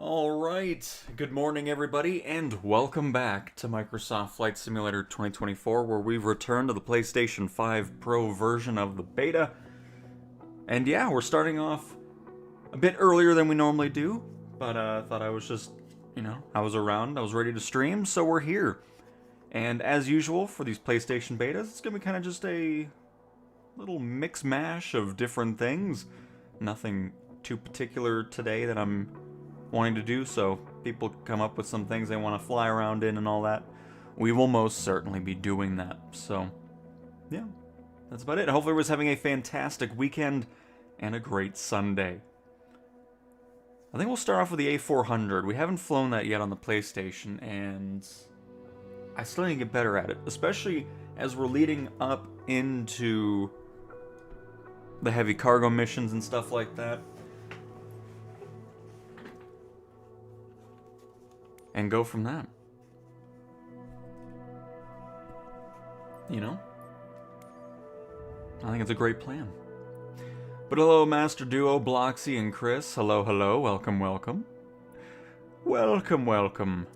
Alright, good morning everybody, and welcome back to Microsoft Flight Simulator 2024, where we've returned to the PlayStation 5 Pro version of the beta. And yeah, we're starting off a bit earlier than we normally do, but I thought I was just, I was around, I was ready to stream, so we're here. And as usual, for these PlayStation betas, it's gonna be kind of just a little mix-mash of different things. Nothing too particular today that I'm wanting to do, so people come up with some things they want to fly around in and all that. We will most certainly be doing that. So, yeah, that's about it. Hopefully everyone's having a fantastic weekend and a great Sunday. I think we'll start off with the A400. We haven't flown that yet on the PlayStation, and I still need to get better at it, especially as we're leading up into the heavy cargo missions and stuff like that. And go from that. I think it's a great plan. But hello, Master Duo, Bloxy, and Chris. Hello, hello. Welcome, welcome. Welcome, welcome.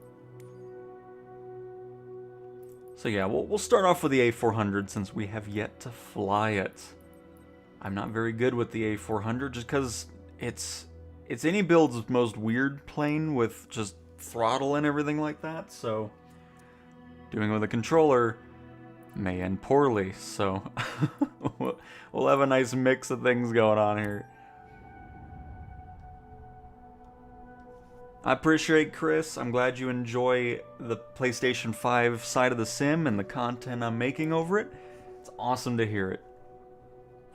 So yeah, we'll start off with the A400 since we have yet to fly it. I'm not very good with the A400 just because it's any build's most weird plane with just throttle and everything like that, so doing it with a controller may end poorly, so we'll have a nice mix of things going on here. I appreciate Chris. I'm glad you enjoy the PlayStation 5 side of the sim and the content I'm making over it. It's awesome to hear it.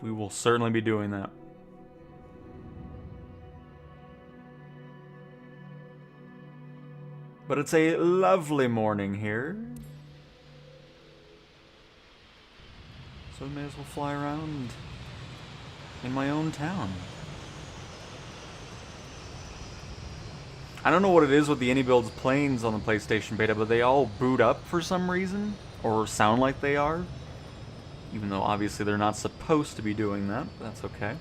We will certainly be doing that. But it's a lovely morning here. So we may as well fly around in my own town. I don't know what it is with the AnyBuilds planes on the PlayStation beta, but they all boot up for some reason, or sound like they are. Even though obviously they're not supposed to be doing that, but that's okay.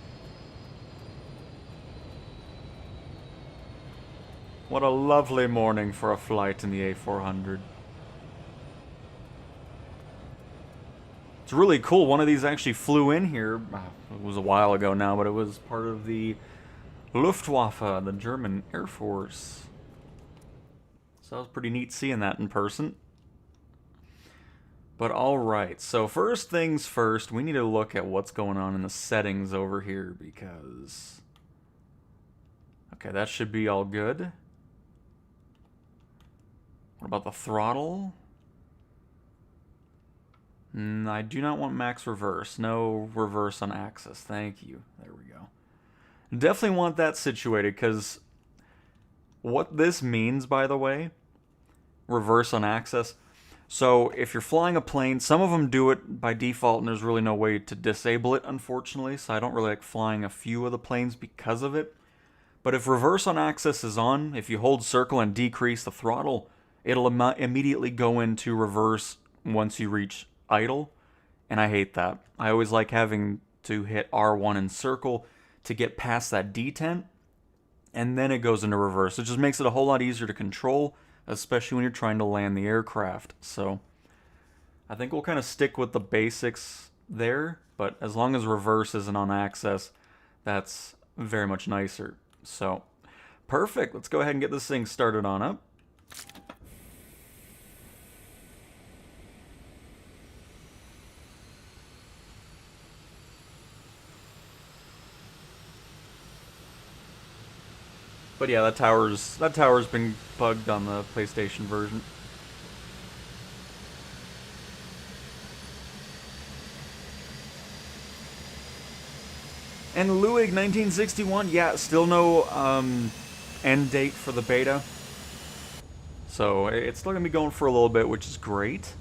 What a lovely morning for a flight in the A400. It's really cool. One of these actually flew in here. It was a while ago now, but it was part of the Luftwaffe, the German Air Force. So it was pretty neat seeing that in person. But alright, so first things first, we need to look at what's going on in the settings over here because... Okay, that should be all good. What about the throttle? I do not want max reverse. No reverse on axis. Thank you. There we go. Definitely want that situated, because what this means, by the way, reverse on axis. So if you're flying a plane, some of them do it by default, and there's really no way to disable it, unfortunately. So I don't really like flying a few of the planes because of it. But if reverse on axis is on, if you hold circle and decrease the throttle, it'll immediately go into reverse once you reach idle, and I hate that. I always like having to hit R1 and circle to get past that detent, and then it goes into reverse. It just makes it a whole lot easier to control, especially when you're trying to land the aircraft. So I think we'll kind of stick with the basics there, but as long as reverse isn't on axis, that's very much nicer. So perfect. Let's go ahead and get this thing started on up. But yeah, that tower's been bugged on the PlayStation version. And Luig 1961, yeah, still no end date for the beta. So it's still gonna be going for a little bit, which is great.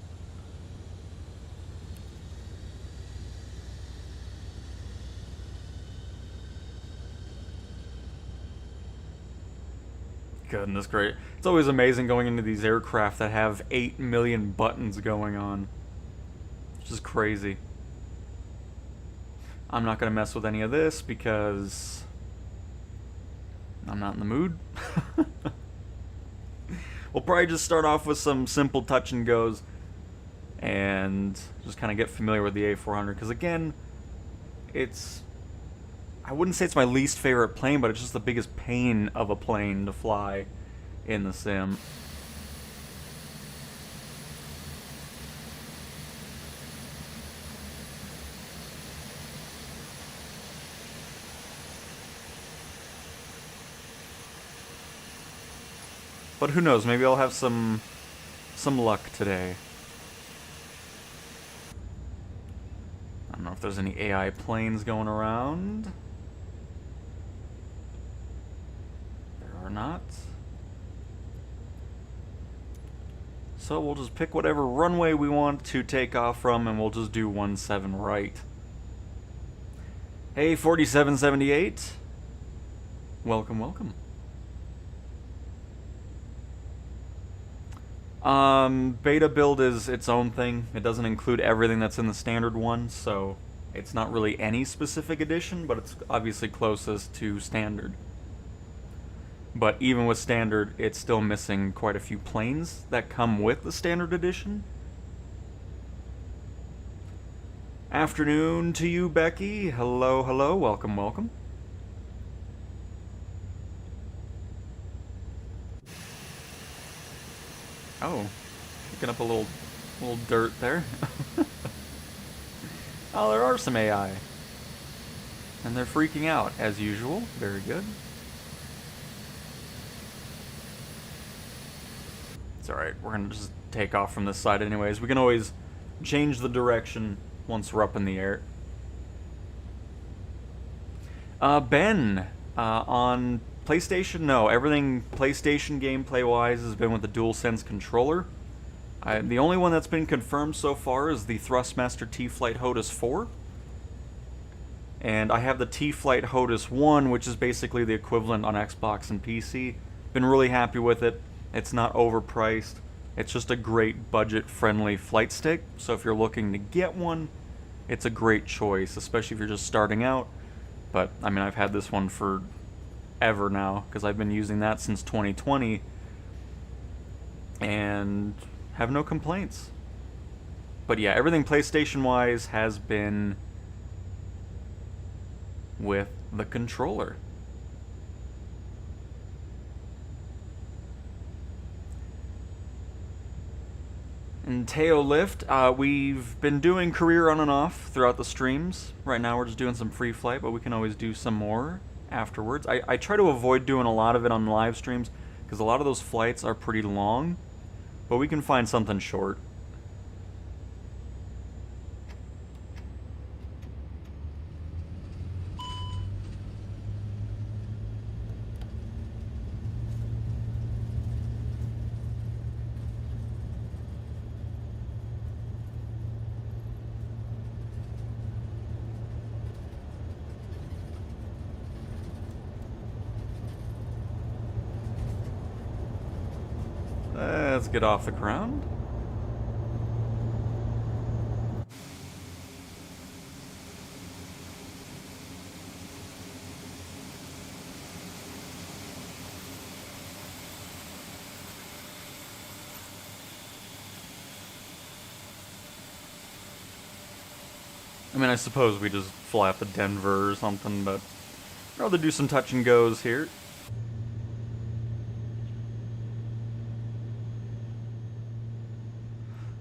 Goodness great. It's always amazing going into these aircraft that have 8 million buttons going on. Which is crazy. I'm not going to mess with any of this because I'm not in the mood. We'll probably just start off with some simple touch and goes and just kind of get familiar with the A400, because again, I wouldn't say it's my least favorite plane, but it's just the biggest pain of a plane to fly in the sim. But who knows, maybe I'll have some luck today. I don't know if there's any AI planes going around. There are not. So we'll just pick whatever runway we want to take off from, and we'll just do 17 right. Hey, 4778. Welcome, welcome. Beta build is its own thing. It doesn't include everything that's in the standard one, so it's not really any specific edition, but it's obviously closest to standard. But even with standard, it's still missing quite a few planes that come with the standard edition. Afternoon to you, Becky. Hello, hello. Welcome, welcome. Oh, picking up a little dirt there. Oh, there are some AI. And they're freaking out, as usual. Very good. It's alright, we're gonna just take off from this side anyways. We can always change the direction once we're up in the air. Ben, on PlayStation, no. Everything PlayStation gameplay-wise has been with the DualSense controller. The only one that's been confirmed so far is the Thrustmaster T-Flight HOTAS 4. And I have the T-Flight HOTAS 1, which is basically the equivalent on Xbox and PC. Been really happy with it. It's not overpriced. It's just a great budget-friendly flight stick. So if you're looking to get one, it's a great choice, especially if you're just starting out. But, I mean, I've had this one for ever now, because I've been using that since 2020 and have no complaints. But yeah, everything PlayStation wise has been with the controller. And Teo Lift, we've been doing career on and off throughout the streams. Right now we're just doing some free flight, but we can always do some more afterwards. I try to avoid doing a lot of it on live streams because a lot of those flights are pretty long, but we can find something short. Let's get off the ground. I mean, I suppose we just fly up to Denver or something, but I'd rather do some touch and goes here.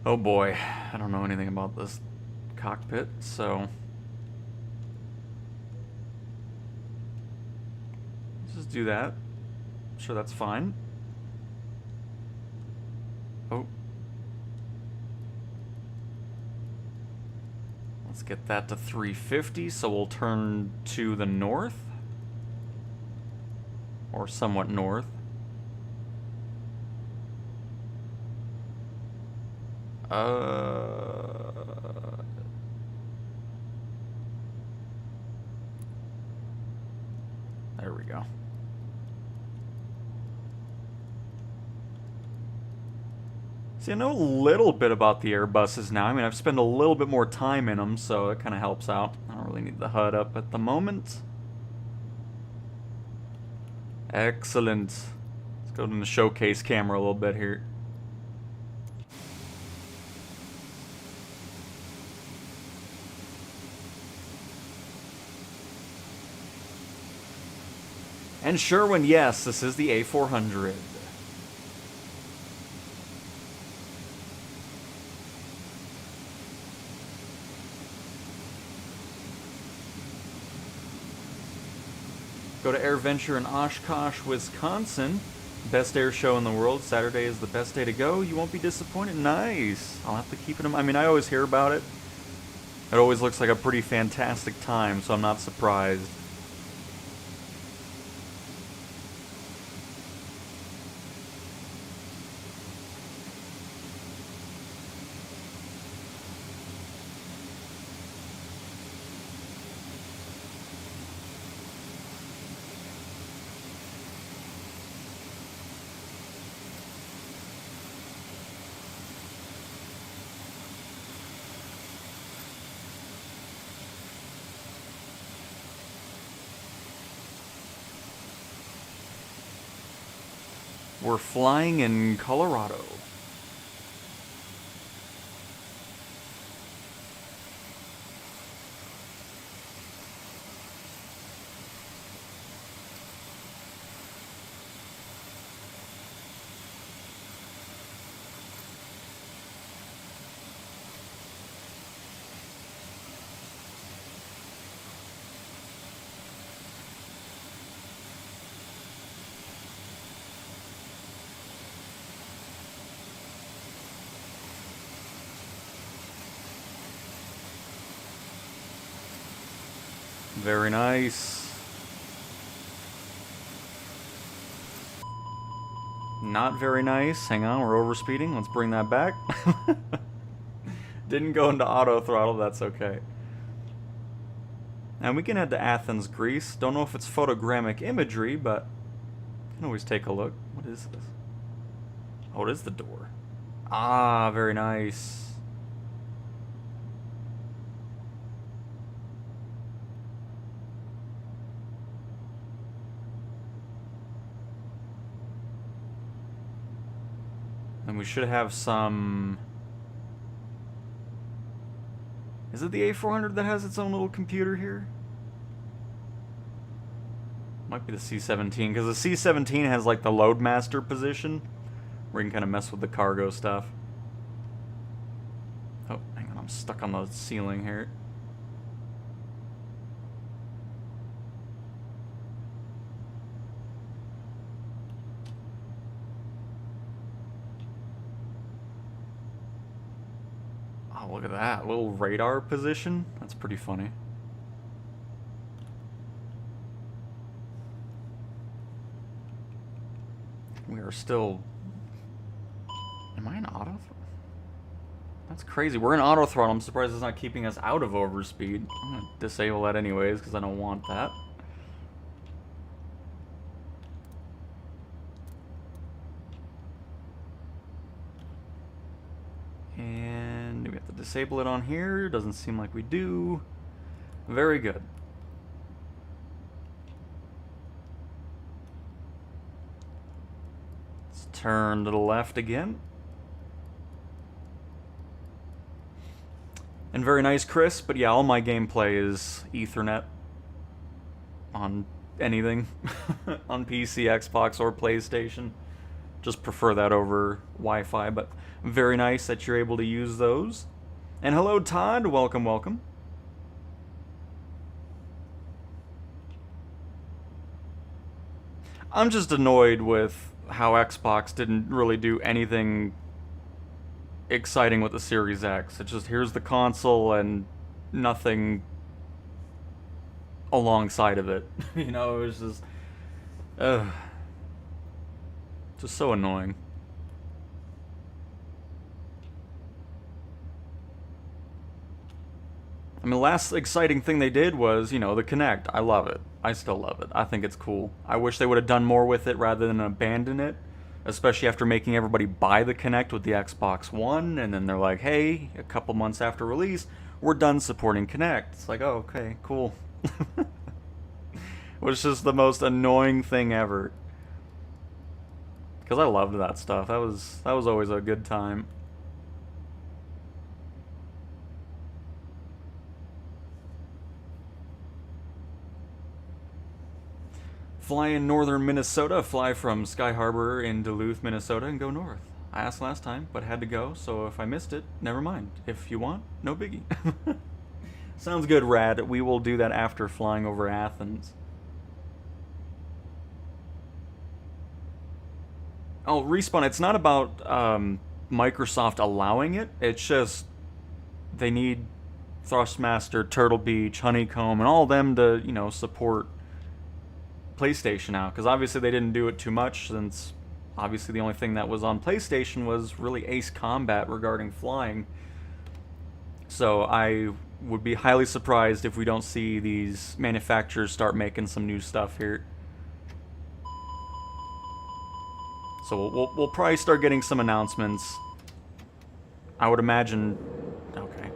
Oh boy, I don't know anything about this cockpit, so let's just do that. I'm sure that's fine. Oh. Let's get that to 350, so we'll turn to the north. Or somewhat north. There we go. See, I know a little bit about the Airbuses now. I mean, I've spent a little bit more time in them, so it kind of helps out. I don't really need the HUD up at the moment. Excellent. Let's go to the showcase camera a little bit here. And Sherwin, yes, this is the A400. Go to AirVenture in Oshkosh, Wisconsin. Best air show in the world. Saturday is the best day to go. You won't be disappointed. Nice. I'll have to keep it in mind. I mean, I always hear about it. It always looks like a pretty fantastic time, so I'm not surprised. We're flying in Colorado. Very nice. Not very nice. Hang on, we're overspeeding. Let's bring that back. Didn't go into auto throttle, that's okay. And we can head to Athens, Greece. Don't know if it's photogrammic imagery, but you can always take a look. What is this? Oh, it is the door. Ah, very nice. And we should have some... Is it the A400 that has its own little computer here? Might be the C-17, because the C-17 has like the Loadmaster position, where you can kind of mess with the cargo stuff. Oh, hang on, I'm stuck on the ceiling here. Oh, look at that. Little radar position. That's pretty funny. We are still... Am I in auto throttle? That's crazy. We're in auto throttle. I'm surprised it's not keeping us out of overspeed. I'm going to disable that anyways, because I don't want that. And do we have to disable it on here? Doesn't seem like we do. Very good. Let's turn to the left again. And very nice, Chris, but yeah, all my gameplay is Ethernet on anything. On PC, Xbox, or PlayStation. Just prefer that over Wi-Fi, but very nice that you're able to use those. And hello, Todd. Welcome, welcome. I'm just annoyed with how Xbox didn't really do anything exciting with the Series X. It's just, here's the console and nothing alongside of it. You know, it was just... just so annoying. I mean, the last exciting thing they did was, you know, the Kinect. I love it. I still love it. I think it's cool. I wish they would have done more with it rather than abandon it. Especially after making everybody buy the Kinect with the Xbox One, and then they're like, hey, a couple months after release, we're done supporting Kinect. It's like, oh, okay, cool. It was just the most annoying thing ever. because I loved that stuff. That was always a good time. Fly in northern Minnesota, fly from Sky Harbor in Duluth, Minnesota, and go north. I asked last time, but had to go, so if I missed it, never mind. If you want, no biggie. Sounds good, Rad. We will do that after flying over Athens. Oh, Respawn, it's not about Microsoft allowing it. It's just they need Thrustmaster, Turtle Beach, Honeycomb, and all of them to, you know, support PlayStation now. Because obviously they didn't do it too much, since obviously the only thing that was on PlayStation was really Ace Combat regarding flying. So I would be highly surprised if we don't see these manufacturers start making some new stuff here. So we'll probably start getting some announcements. I would imagine... Okay.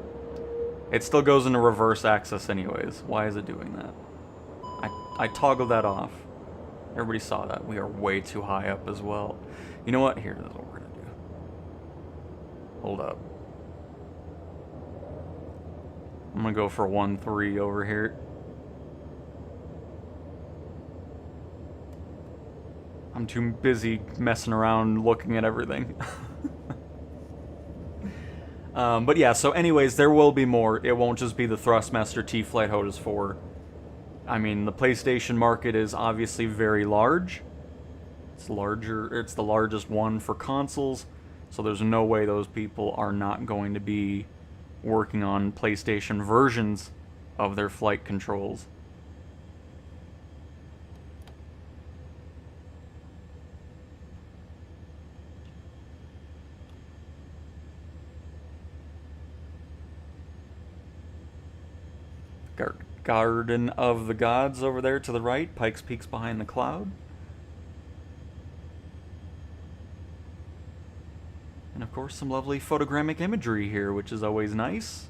It still goes into reverse access anyways. Why is it doing that? I toggled that off. Everybody saw that. We are way too high up as well. You know what? Here, this is what we're going to do. Hold up. I'm going to go for 1-3 over here. I'm too busy messing around looking at everything. But yeah, so anyways, there will be more. It won't just be the Thrustmaster T-Flight HOTAS 4. I mean, the PlayStation market is obviously very large. It's larger. It's the largest one for consoles. So there's no way those people are not going to be working on PlayStation versions of their flight controls. Garden of the Gods over there to the right. Pikes Peak's behind the cloud. And of course some lovely photogrammic imagery here, which is always nice.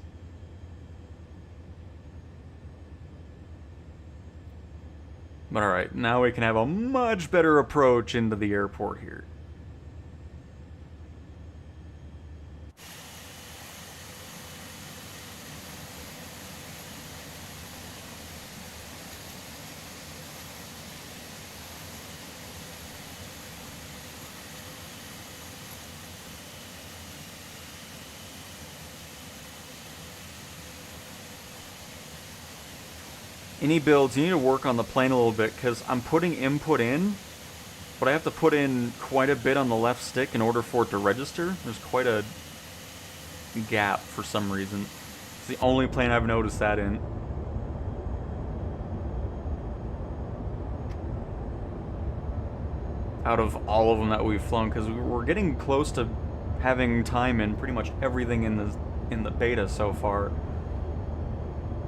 But alright, now we can have a much better approach into the airport here. Any builds, you need to work on the plane a little bit, because I'm putting input in, but I have to put in quite a bit on the left stick in order for it to register. There's quite a gap for some reason. It's the only plane I've noticed that in. Out of all of them that we've flown, because we're getting close to having time in pretty much everything in the beta so far.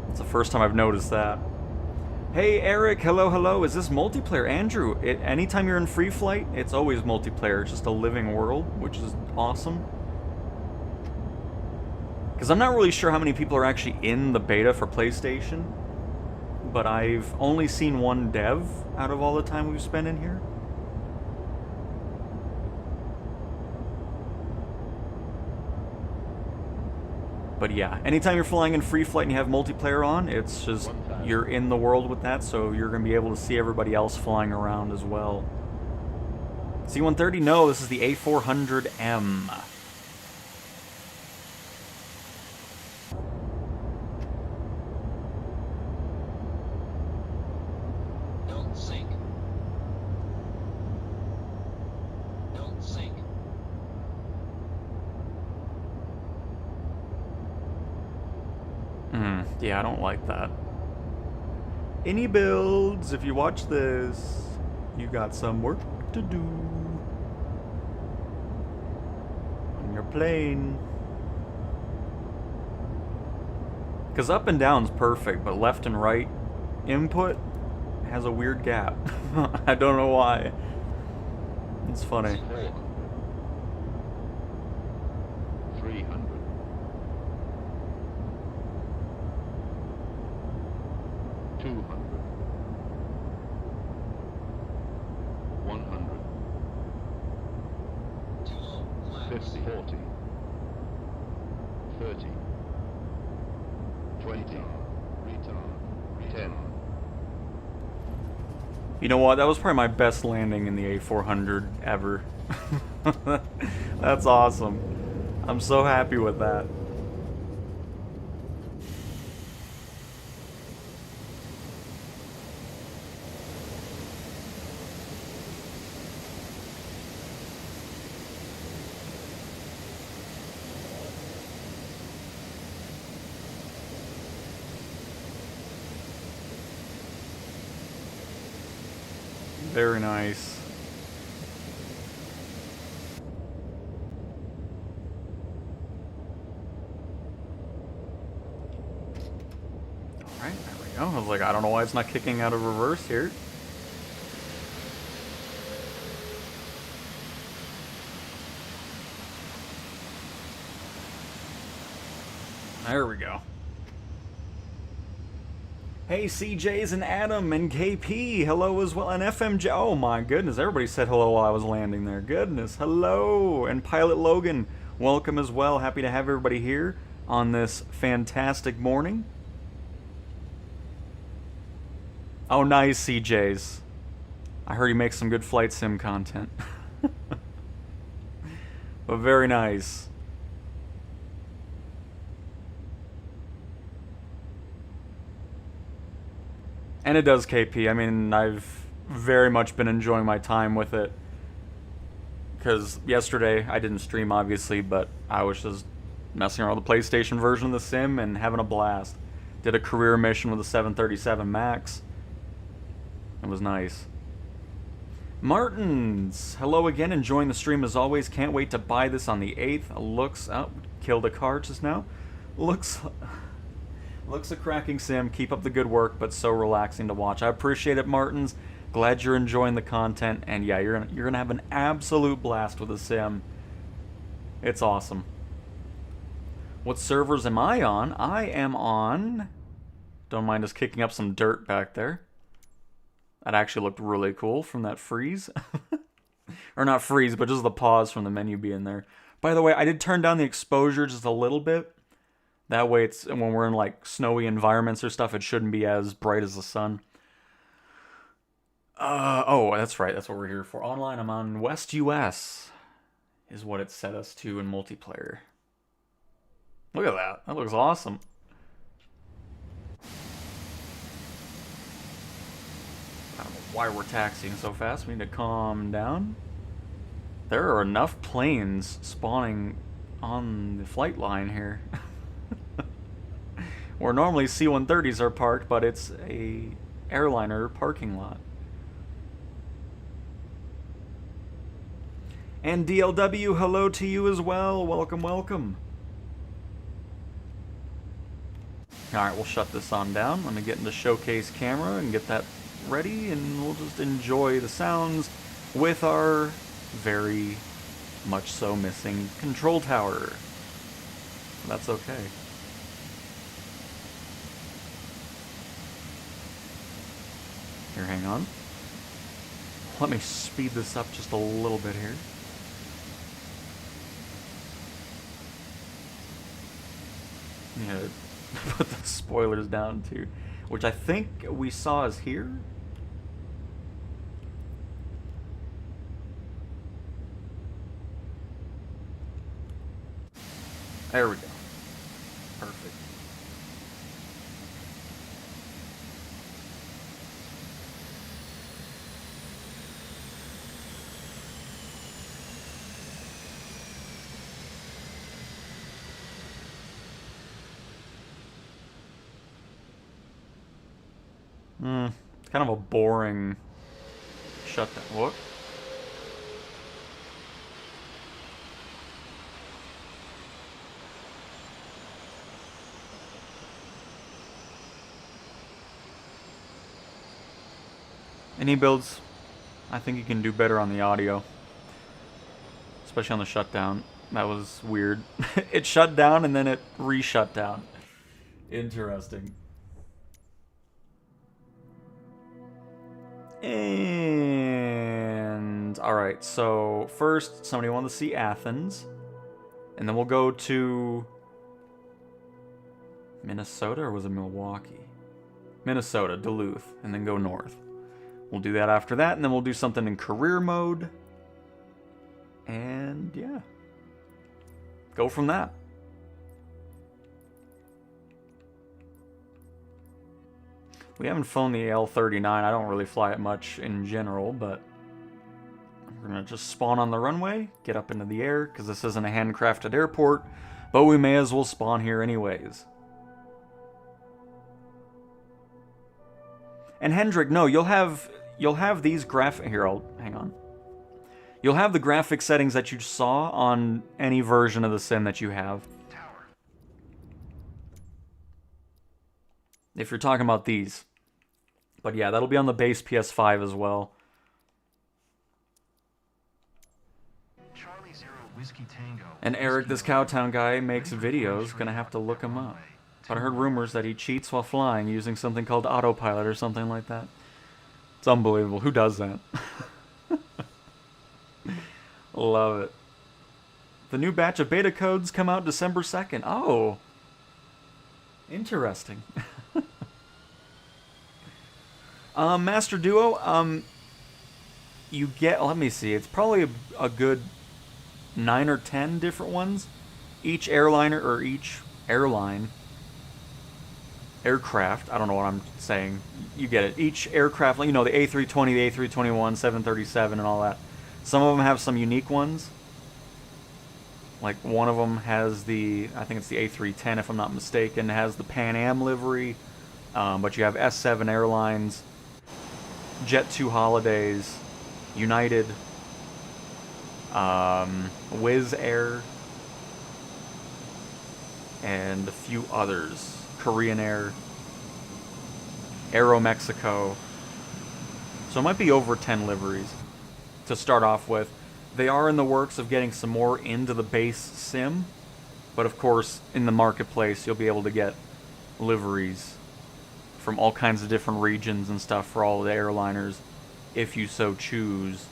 It's the first time I've noticed that. Hey Eric, hello. Is this multiplayer? Andrew, anytime you're in free flight, it's always multiplayer. It's just a living world, which is awesome. Because I'm not really sure how many people are actually in the beta for PlayStation, but I've only seen one dev out of all the time we've spent in here. But yeah, anytime you're flying in free flight and you have multiplayer on, it's just, you're in the world with that, so you're going to be able to see everybody else flying around as well. C-130, no, this is the A400M. Don't sink. Don't sink. Yeah, I don't like that. Any builds, if you watch this, you got some work to do on your plane. Because up and down's perfect, but left and right input has a weird gap. I don't know why. It's funny. 300. 200. 100. 50, 40, 30, 20, 10. You know what? That was probably my best landing in the A400 ever. That's awesome. I'm so happy with that. Very nice. Alright, there we go. I was like, I don't know why it's not kicking out of reverse here. There we go. Hey, CJs and Adam and KP, hello as well, and FMJ. Oh my goodness, everybody said hello while I was landing there. Goodness, hello, and Pilot Logan, welcome as well. Happy to have everybody here on this fantastic morning. Oh, nice, CJs. I heard he makes some good flight sim content. But very nice. And it does, KP. I mean, I've very much been enjoying my time with it. Because yesterday, I didn't stream, obviously, but I was just messing around with the PlayStation version of the sim and having a blast. Did a career mission with a 737 MAX. It was nice. Martins, hello again, enjoying the stream as always. Can't wait to buy this on the 8th. Looks, oh, killed a car just now. Looks a cracking sim. Keep up the good work, but so relaxing to watch. I appreciate it, Martins. Glad you're enjoying the content, and yeah, you're gonna have an absolute blast with the sim. It's awesome. What servers am I on? I am on... Don't mind us kicking up some dirt back there. That actually looked really cool from that freeze. Or not freeze, but just the pause from the menu being there. By the way, I did turn down the exposure just a little bit. That way, it's when we're in like snowy environments or stuff, it shouldn't be as bright as the sun. Oh, that's right. That's what we're here for. Online, I'm on West US, is what it set us to in multiplayer. Look at that. That looks awesome. I don't know why we're taxiing so fast. We need to calm down. There are enough planes spawning on the flight line here. Where normally C-130s are parked, but it's a airliner parking lot. And DLW, hello to you as well. Welcome, welcome. Alright, we'll shut this on down. Let me get into showcase camera and get that ready, and we'll just enjoy the sounds with our very much so missing control tower. That's okay. Here, hang on. Let me speed this up just a little bit here. Yeah, put the spoilers down too, which I think we saw is here. There we go. Perfect. It's kind of a boring shutdown. What? Any builds, I think you can do better on the audio. Especially on the shutdown. That was weird. It shut down and then it re-shut down. Interesting. And alright, so first somebody wanted to see Athens. And then we'll go to Minnesota, or was it Milwaukee? Minnesota, Duluth, and then go north. We'll do that after that, and then we'll do something in career mode. And yeah, go from that. We haven't flown the L-39. I don't really fly it much in general, but we're going to just spawn on the runway, get up into the air, because this isn't a handcrafted airport, but we may as well spawn here anyways. And Hendrik, no, you'll have these hang on. You'll have the graphic settings that you saw on any version of the sim that you have. If you're talking about these. But yeah, that'll be on the base PS5 as well. And Eric, this Cowtown guy, makes videos. Gonna have to look him up. But I heard rumors that he cheats while flying using something called autopilot or something like that. It's unbelievable. Who does that? Love it. The new batch of beta codes come out December 2nd. Oh. Interesting. Master Duo, you get, let me see, it's probably a good 9 or 10 different ones. Each airliner, or each airline, aircraft, I don't know what I'm saying, you get it. Each aircraft, you know, the A320, the A321, 737, and all that. Some of them have some unique ones. Like one of them has the, I think it's the A310 if I'm not mistaken, has the Pan Am livery. But you have S7 Airlines, Jet2 Holidays, United, Wizz Air, and a few others. Korean Air, Aero Mexico. So it might be over 10 liveries to start off with. They are in the works of getting some more into the base sim, but of course in the marketplace you'll be able to get liveries from all kinds of different regions and stuff for all the airliners if you so choose.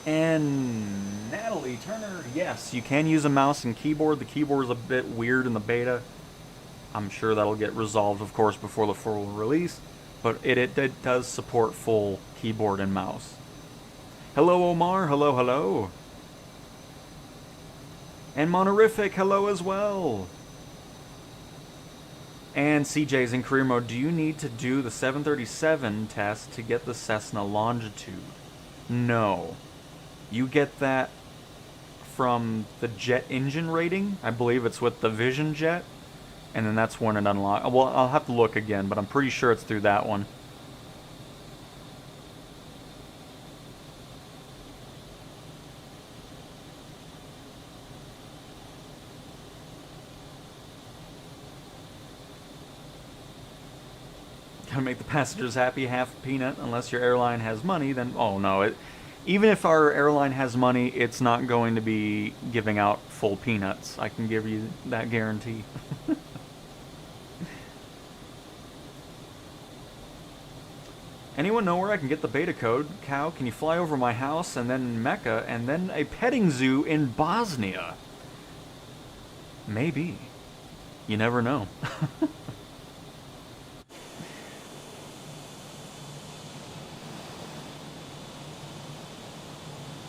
And Natalie Turner, yes, you can use a mouse and keyboard. The keyboard is a bit weird in the beta. I'm sure that'll get resolved, of course, before the full release. But it does support full keyboard and mouse. Hello, Omar. Hello, hello. And Monorific, hello as well. And CJ's in career mode. Do you need to do the 737 test to get the Cessna longitude? No. You get that from the jet engine rating. I believe it's with the Vision Jet. And then that's when it unlocks. Well, I'll have to look again, but I'm pretty sure it's through that one. Gotta make the passengers happy, half peanut. Unless your airline has money, then oh no. Even if our airline has money, it's not going to be giving out full peanuts. I can give you that guarantee. Anyone know where I can get the beta code? Cow, can you fly over my house, and then Mecca, and then a petting zoo in Bosnia? Maybe. You never know.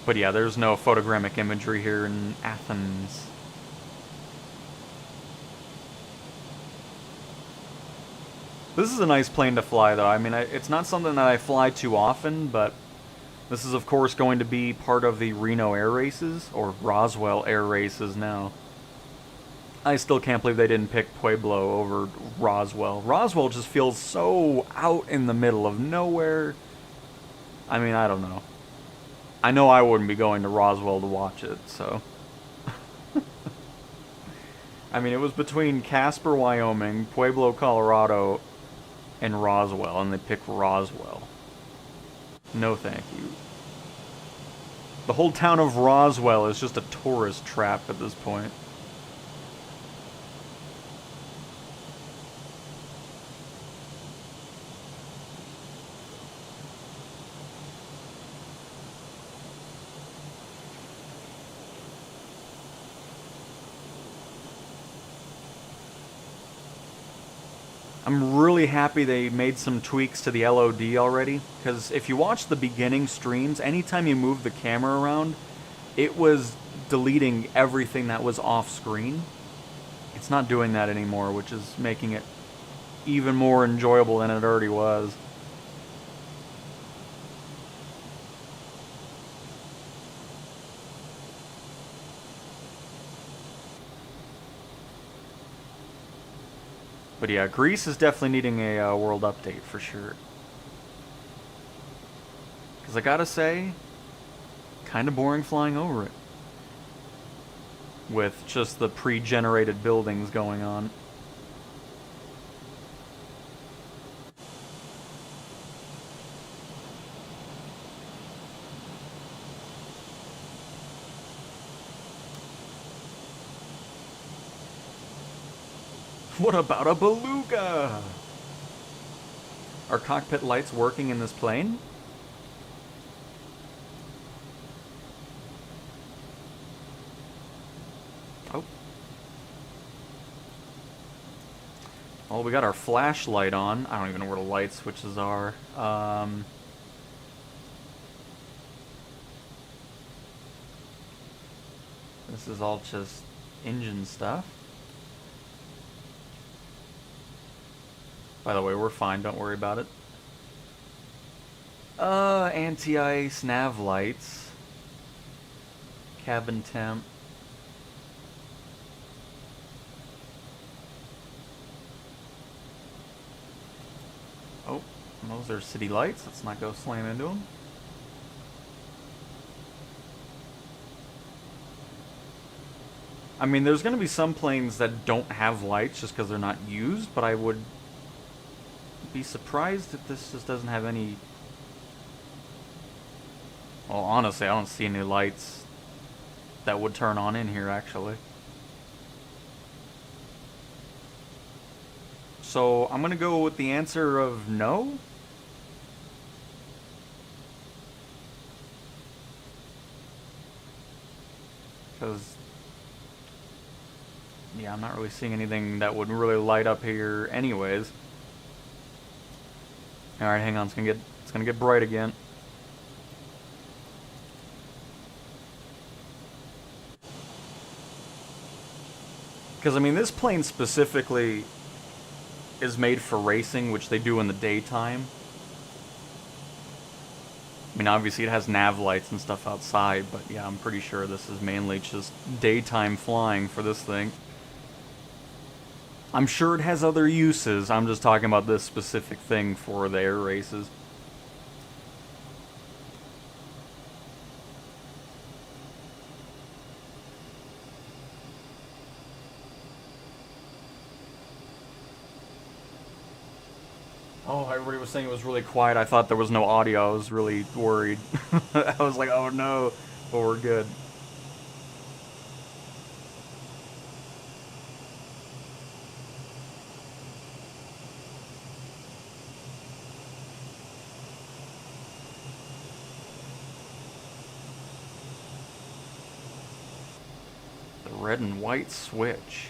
But yeah, there's no photogrammic imagery here in Athens. This is a nice plane to fly, though. I mean, it's not something that I fly too often, but this is, of course, going to be part of the Reno Air Races, or Roswell Air Races now. I still can't believe they didn't pick Pueblo over Roswell. Roswell just feels so out in the middle of nowhere. I mean, I don't know. I know I wouldn't be going to Roswell to watch it, so... I mean, it was between Casper, Wyoming, Pueblo, Colorado, and Roswell, and they picked Roswell. No thank you. The whole town of Roswell is just a tourist trap at this point. I'm really happy they made some tweaks to the LOD already, because if you watch the beginning streams, anytime you move the camera around, it was deleting everything that was off screen. It's not doing that anymore, which is making it even more enjoyable than it already was. But yeah, Greece is definitely needing a world update for sure. Because I gotta say, kind of boring flying over it. With just the pre-generated buildings going on. What about a Beluga? Are cockpit lights working in this plane? Oh. Well, we got our flashlight on. I don't even know where the light switches are. This is all just engine stuff. By the way, we're fine, don't worry about it. Anti-ice nav lights. Cabin temp. Oh, those are city lights. Let's not go slam into them. I mean, there's going to be some planes that don't have lights just because they're not used, but I would be surprised if this just doesn't have any... Well, honestly, I don't see any lights that would turn on in here, actually. So, I'm gonna go with the answer of no? Because... yeah, I'm not really seeing anything that would really light up here anyways. Alright, hang on, it's gonna get bright again. Because, I mean, this plane specifically is made for racing, which they do in the daytime. I mean, obviously it has nav lights and stuff outside, but yeah, I'm pretty sure this is mainly just daytime flying for this thing. I'm sure it has other uses, I'm just talking about this specific thing for the air races. Oh, everybody was saying it was really quiet. I thought there was no audio. I was really worried. I was like, oh no, but we're good. The red and white switch.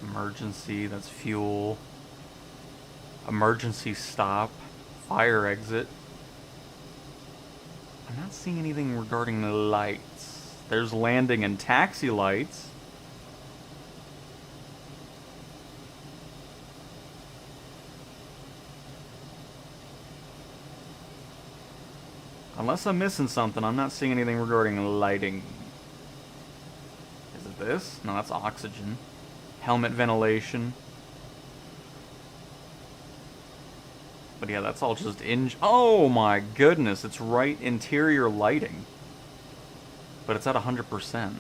Emergency, that's fuel. Emergency stop. Fire exit. I'm not seeing anything regarding the lights. There's landing and taxi lights. Unless I'm missing something, I'm not seeing anything regarding lighting. Is it this? No, that's oxygen. Helmet ventilation. But yeah, that's all just oh my goodness, it's right interior lighting. But it's at 100%.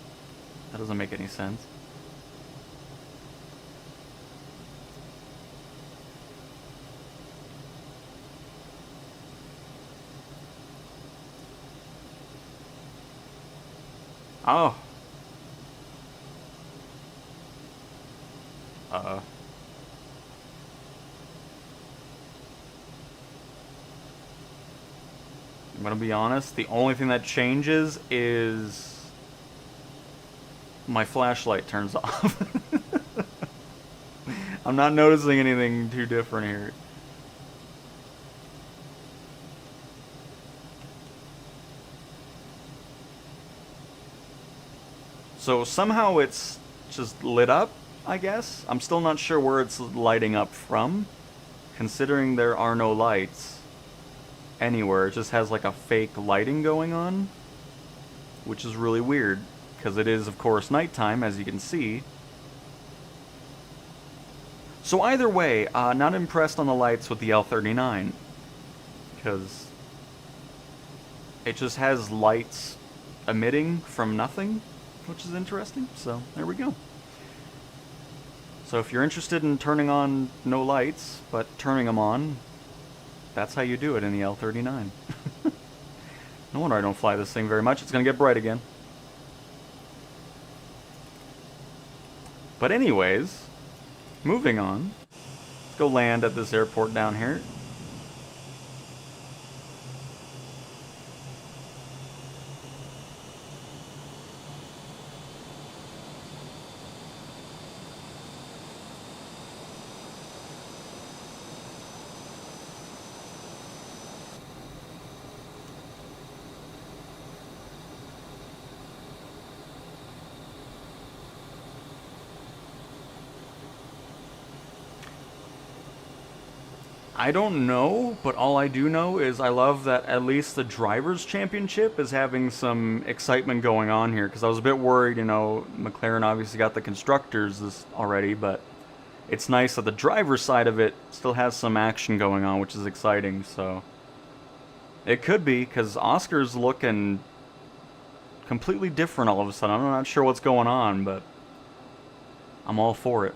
That doesn't make any sense. Oh. gonna be honest, the only thing that changes is my flashlight turns off. I'm not noticing anything too different here. So somehow it's just lit up, I guess. I'm still not sure where it's lighting up from, considering there are no lights anywhere. It just has like a fake lighting going on, which is really weird, because it is, of course, nighttime, as you can see. So either way, not impressed on the lights with the L39, because it just has lights emitting from nothing, which is interesting. So there we go. So if you're interested in turning on no lights, but turning them on, that's how you do it in the L39. No wonder I don't fly this thing very much. It's going to get bright again. But anyways, moving on. Let's go land at this airport down here. I don't know, but all I do know is I love that at least the Drivers' Championship is having some excitement going on here, because I was a bit worried, you know, McLaren obviously got the Constructors already, but it's nice that the driver's side of it still has some action going on, which is exciting, so... It could be, because Oscar's looking completely different all of a sudden. I'm not sure what's going on, but I'm all for it.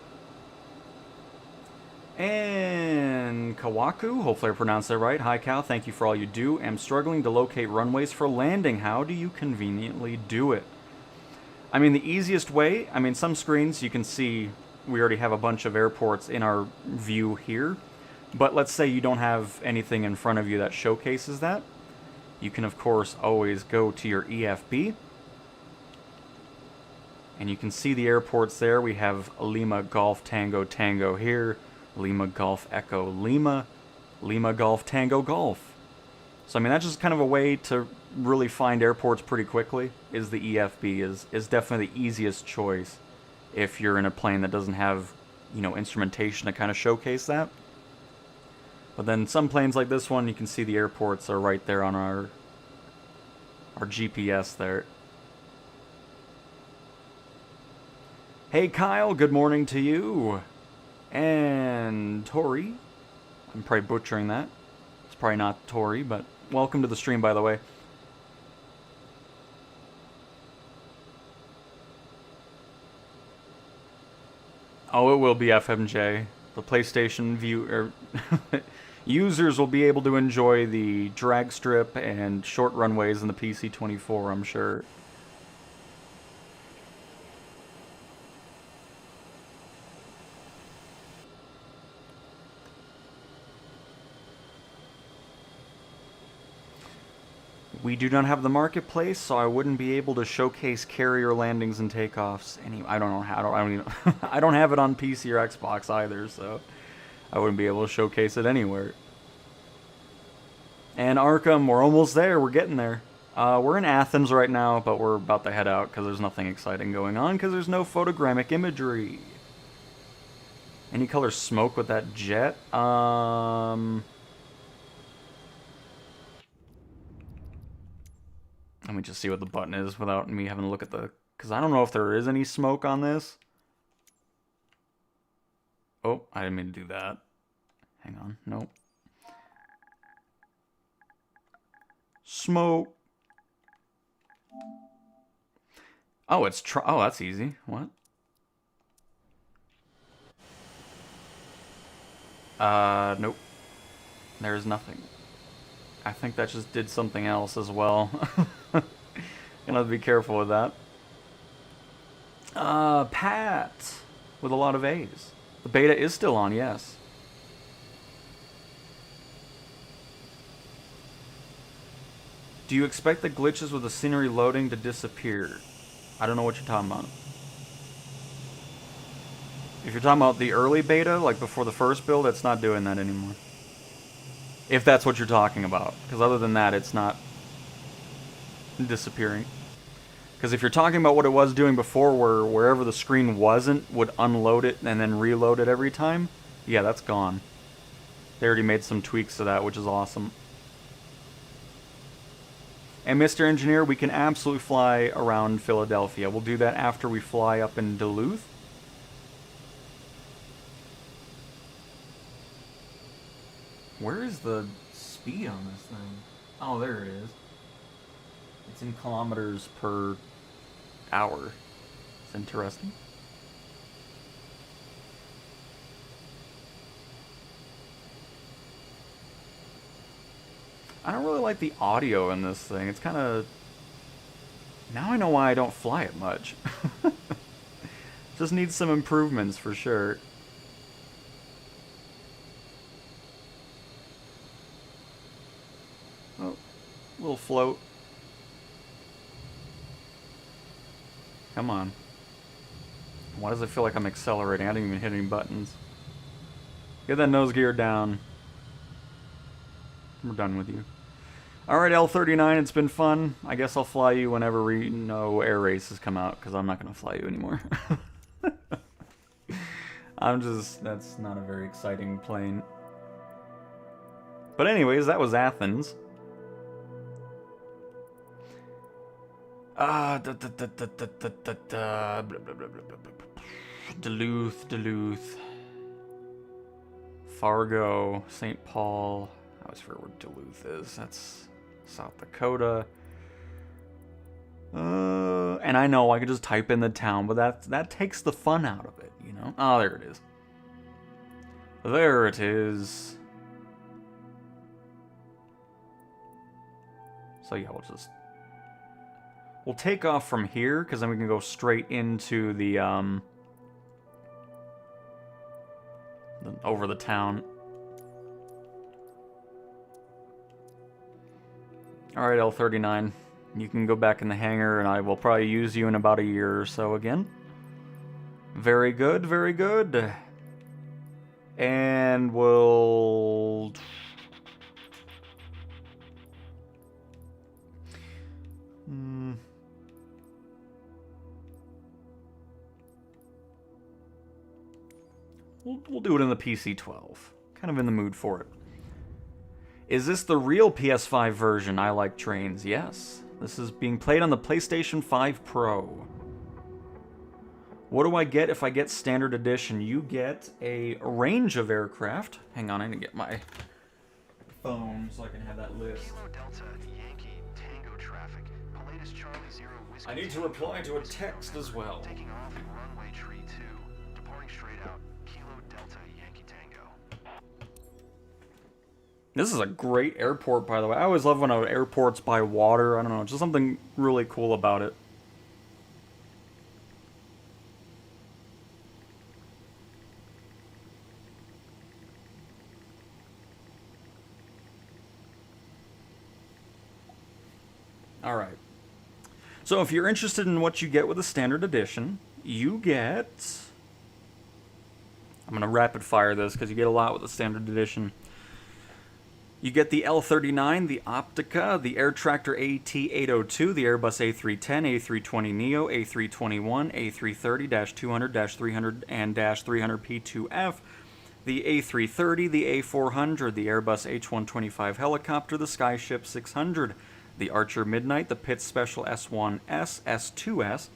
And Kawaku, hopefully I pronounced that right. Hi Cal, thank you for all you do. Am struggling to locate runways for landing. How do you conveniently do it? I mean, the easiest way, I mean, some screens you can see we already have a bunch of airports in our view here. But let's say you don't have anything in front of you that showcases that. You can, of course, always go to your EFB. And you can see the airports there. We have Lima Golf Tango Tango here. Lima Golf Echo Lima, Lima Golf Tango Golf. So I mean, that's just kind of a way to really find airports pretty quickly, is the EFB is definitely the easiest choice if you're in a plane that doesn't have, you know, instrumentation to kind of showcase that. But then some planes like this one, you can see the airports are right there on our GPS there. Hey Kyle, good morning to you. And Tori, I'm probably butchering that. It's probably not Tori, but welcome to the stream, by the way. Oh, it will be FMJ. The PlayStation view users will be able to enjoy the drag strip and short runways in the PC-24, I'm sure. We do not have the marketplace, so I wouldn't be able to showcase carrier landings and takeoffs. I don't know how. I don't even. I don't have it on PC or Xbox either, so I wouldn't be able to showcase it anywhere. And Arkham, we're almost there. We're getting there. We're in Athens right now, but we're about to head out because there's nothing exciting going on because there's no photogrammic imagery. Any color smoke with that jet? Let me just see what the button is without me having to look at the... Because I don't know if there is any smoke on this. Oh, I didn't mean to do that. Hang on. Nope. Smoke. Oh, it's... Oh, that's easy. What? Nope. There's nothing. I think that just did something else as well. Gonna have to be careful with that. Pat, with a lot of A's. The beta is still on, yes. Do you expect the glitches with the scenery loading to disappear? I don't know what you're talking about. If you're talking about the early beta, like before the first build, it's not doing that anymore. If that's what you're talking about. Because other than that, it's not disappearing. Because if you're talking about what it was doing before, where wherever the screen wasn't, would unload it and then reload it every time, yeah, that's gone. They already made some tweaks to that, which is awesome. And Mr. Engineer, we can absolutely fly around Philadelphia. We'll do that after we fly up in Duluth. Where is the speed on this thing? Oh, there it is. It's in kilometers per hour. It's interesting. I don't really like the audio in this thing. It's kind of... Now I know why I don't fly it much. Just needs some improvements for sure. Oh, little float. Come on. Why does it feel like I'm accelerating? I didn't even hit any buttons. Get that nose gear down. We're done with you. Alright, L39, it's been fun. I guess I'll fly you whenever Reno Air Races come out, because I'm not going to fly you anymore. That's not a very exciting plane. But anyways, that was Athens. Duluth. Fargo, St. Paul. I always forget where Duluth is. That's South Dakota. And I know I could just type in the town, but that takes the fun out of it, you know? Oh, there it is. There it is. So yeah, we'll take off from here, because then we can go straight into the over the town. Alright, L39. You can go back in the hangar, and I will probably use you in about a year or so again. Very good, very good. And we'll... We'll do it in the PC-12. Kind of in the mood for it. Is this the real PS5 version? I like trains. Yes. This is being played on the PlayStation 5 Pro. What do I get if I get Standard Edition? You get a range of aircraft. Hang on, I need to get my phone so I can have that list. Kilo Delta, Yankee, Tango traffic. Pilatus Charlie 0 Whiskey. I need to reply to a text as well. Taking off runway tree 2. Departing straight out. Kilo Delta, Yankee Tango. This is a great airport, by the way. I always love when an airport's by water. I don't know, just something really cool about it. Alright. So if you're interested in what you get with the Standard Edition, you get... I'm going to rapid fire this because you get a lot with the Standard Edition. You get the L39, the Optica, the Air Tractor AT802, the Airbus A310, A320neo, A321, A330-200-300 and -300P2F, the A330, the A400, the Airbus H125 helicopter, the Skyship 600, the Archer Midnight, the Pitts Special S1S, S2S,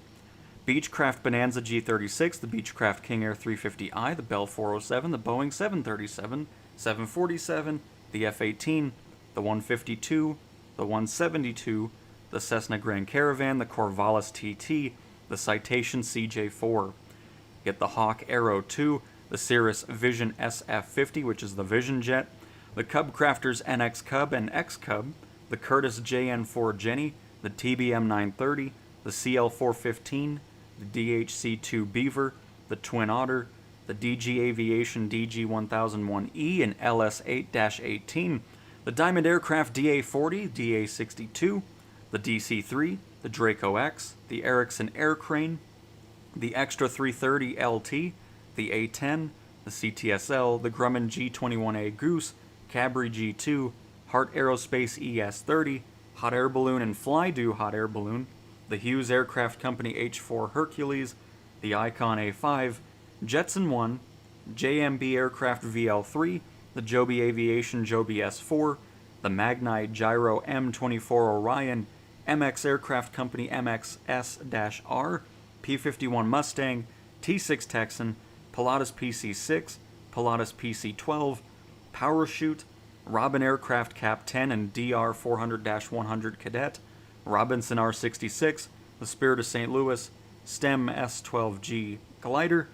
Beechcraft Bonanza G36, the Beechcraft King Air 350i, the Bell 407, the Boeing 737, 747, the F-18, the 152, the 172, the Cessna Grand Caravan, the Corvallis TT, the Citation CJ4. Get the Hawk Arrow 2, the Cirrus Vision SF-50, which is the Vision jet, the Cub Crafters NX Cub and X Cub, the Curtiss JN4 Jenny, the TBM 930, the CL415, the DHC-2 Beaver, the Twin Otter, the DG Aviation DG-1001E and LS-8-18, the Diamond Aircraft DA-40, DA-62, the DC-3, the Draco X, the Ericsson Air Crane, the Extra 330 LT, the A-10, the CTSL, the Grumman G-21A Goose, Cabri G-2, Hart Aerospace ES-30, Hot Air Balloon and Flydo Hot Air Balloon, the Hughes Aircraft Company H-4 Hercules, the Icon A-5, Jetson 1, JMB Aircraft VL-3, the Joby Aviation Joby S-4, the Magnite Gyro M24 Orion, MX Aircraft Company MXS-R, P-51 Mustang, T-6 Texan, Pilatus PC-6, Pilatus PC-12, Powerchute, Robin Aircraft Cap-10 and DR-400-100 Cadet, Robinson R-66, the Spirit of St. Louis, STEM S-12G Glider,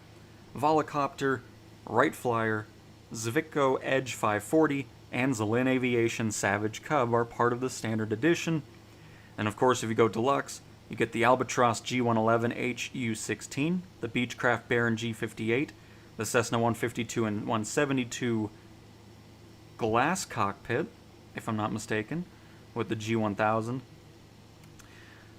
Volocopter, Wright Flyer, Zvicko Edge 540, and Zlin Aviation Savage Cub are part of the standard edition. And of course, if you go deluxe, you get the Albatross G111 HU-16, the Beechcraft Baron G58, the Cessna 152 and 172 glass cockpit, if I'm not mistaken, with the G1000,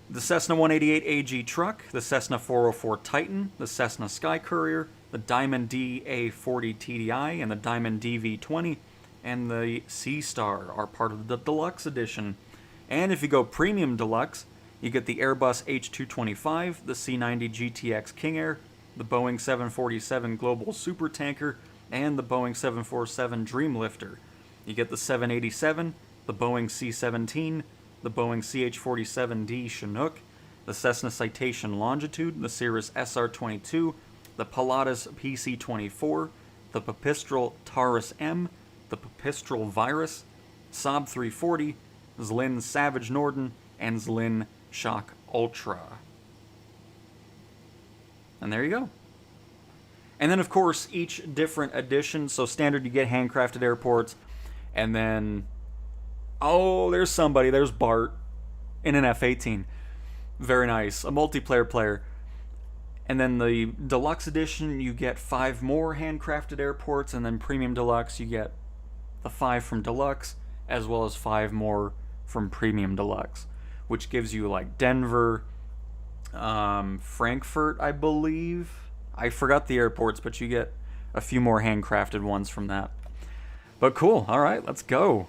the Cessna 188 AG truck, the Cessna 404 Titan, the Cessna Sky Courier, the Diamond DA40 TDI, and the Diamond DV20, and the Sea Star are part of the deluxe edition. And if you go premium deluxe, you get the Airbus H225, the C90 GTX King Air, the Boeing 747 Global Supertanker, and the Boeing 747 Dreamlifter. You get the 787, the Boeing C-17, the Boeing CH-47D Chinook, the Cessna Citation Longitude, the Cirrus SR-22, the Pilatus PC-24, the Pipistrel Taurus M, the Pipistrel Virus, Saab 340, Zlin Savage Norden, and Zlin Shock Ultra. And there you go. And then, of course, each different edition. So standard, you get handcrafted airports. And then, oh, there's somebody. There's Bart in an F-18. Very nice. A multiplayer player. And then the deluxe edition, you get 5 more handcrafted airports. And then premium deluxe, you get the 5 from deluxe, as well as 5 more from premium deluxe, which gives you like Denver, Frankfurt, I believe. I forgot the airports, but you get a few more handcrafted ones from that. But cool. All right, let's go.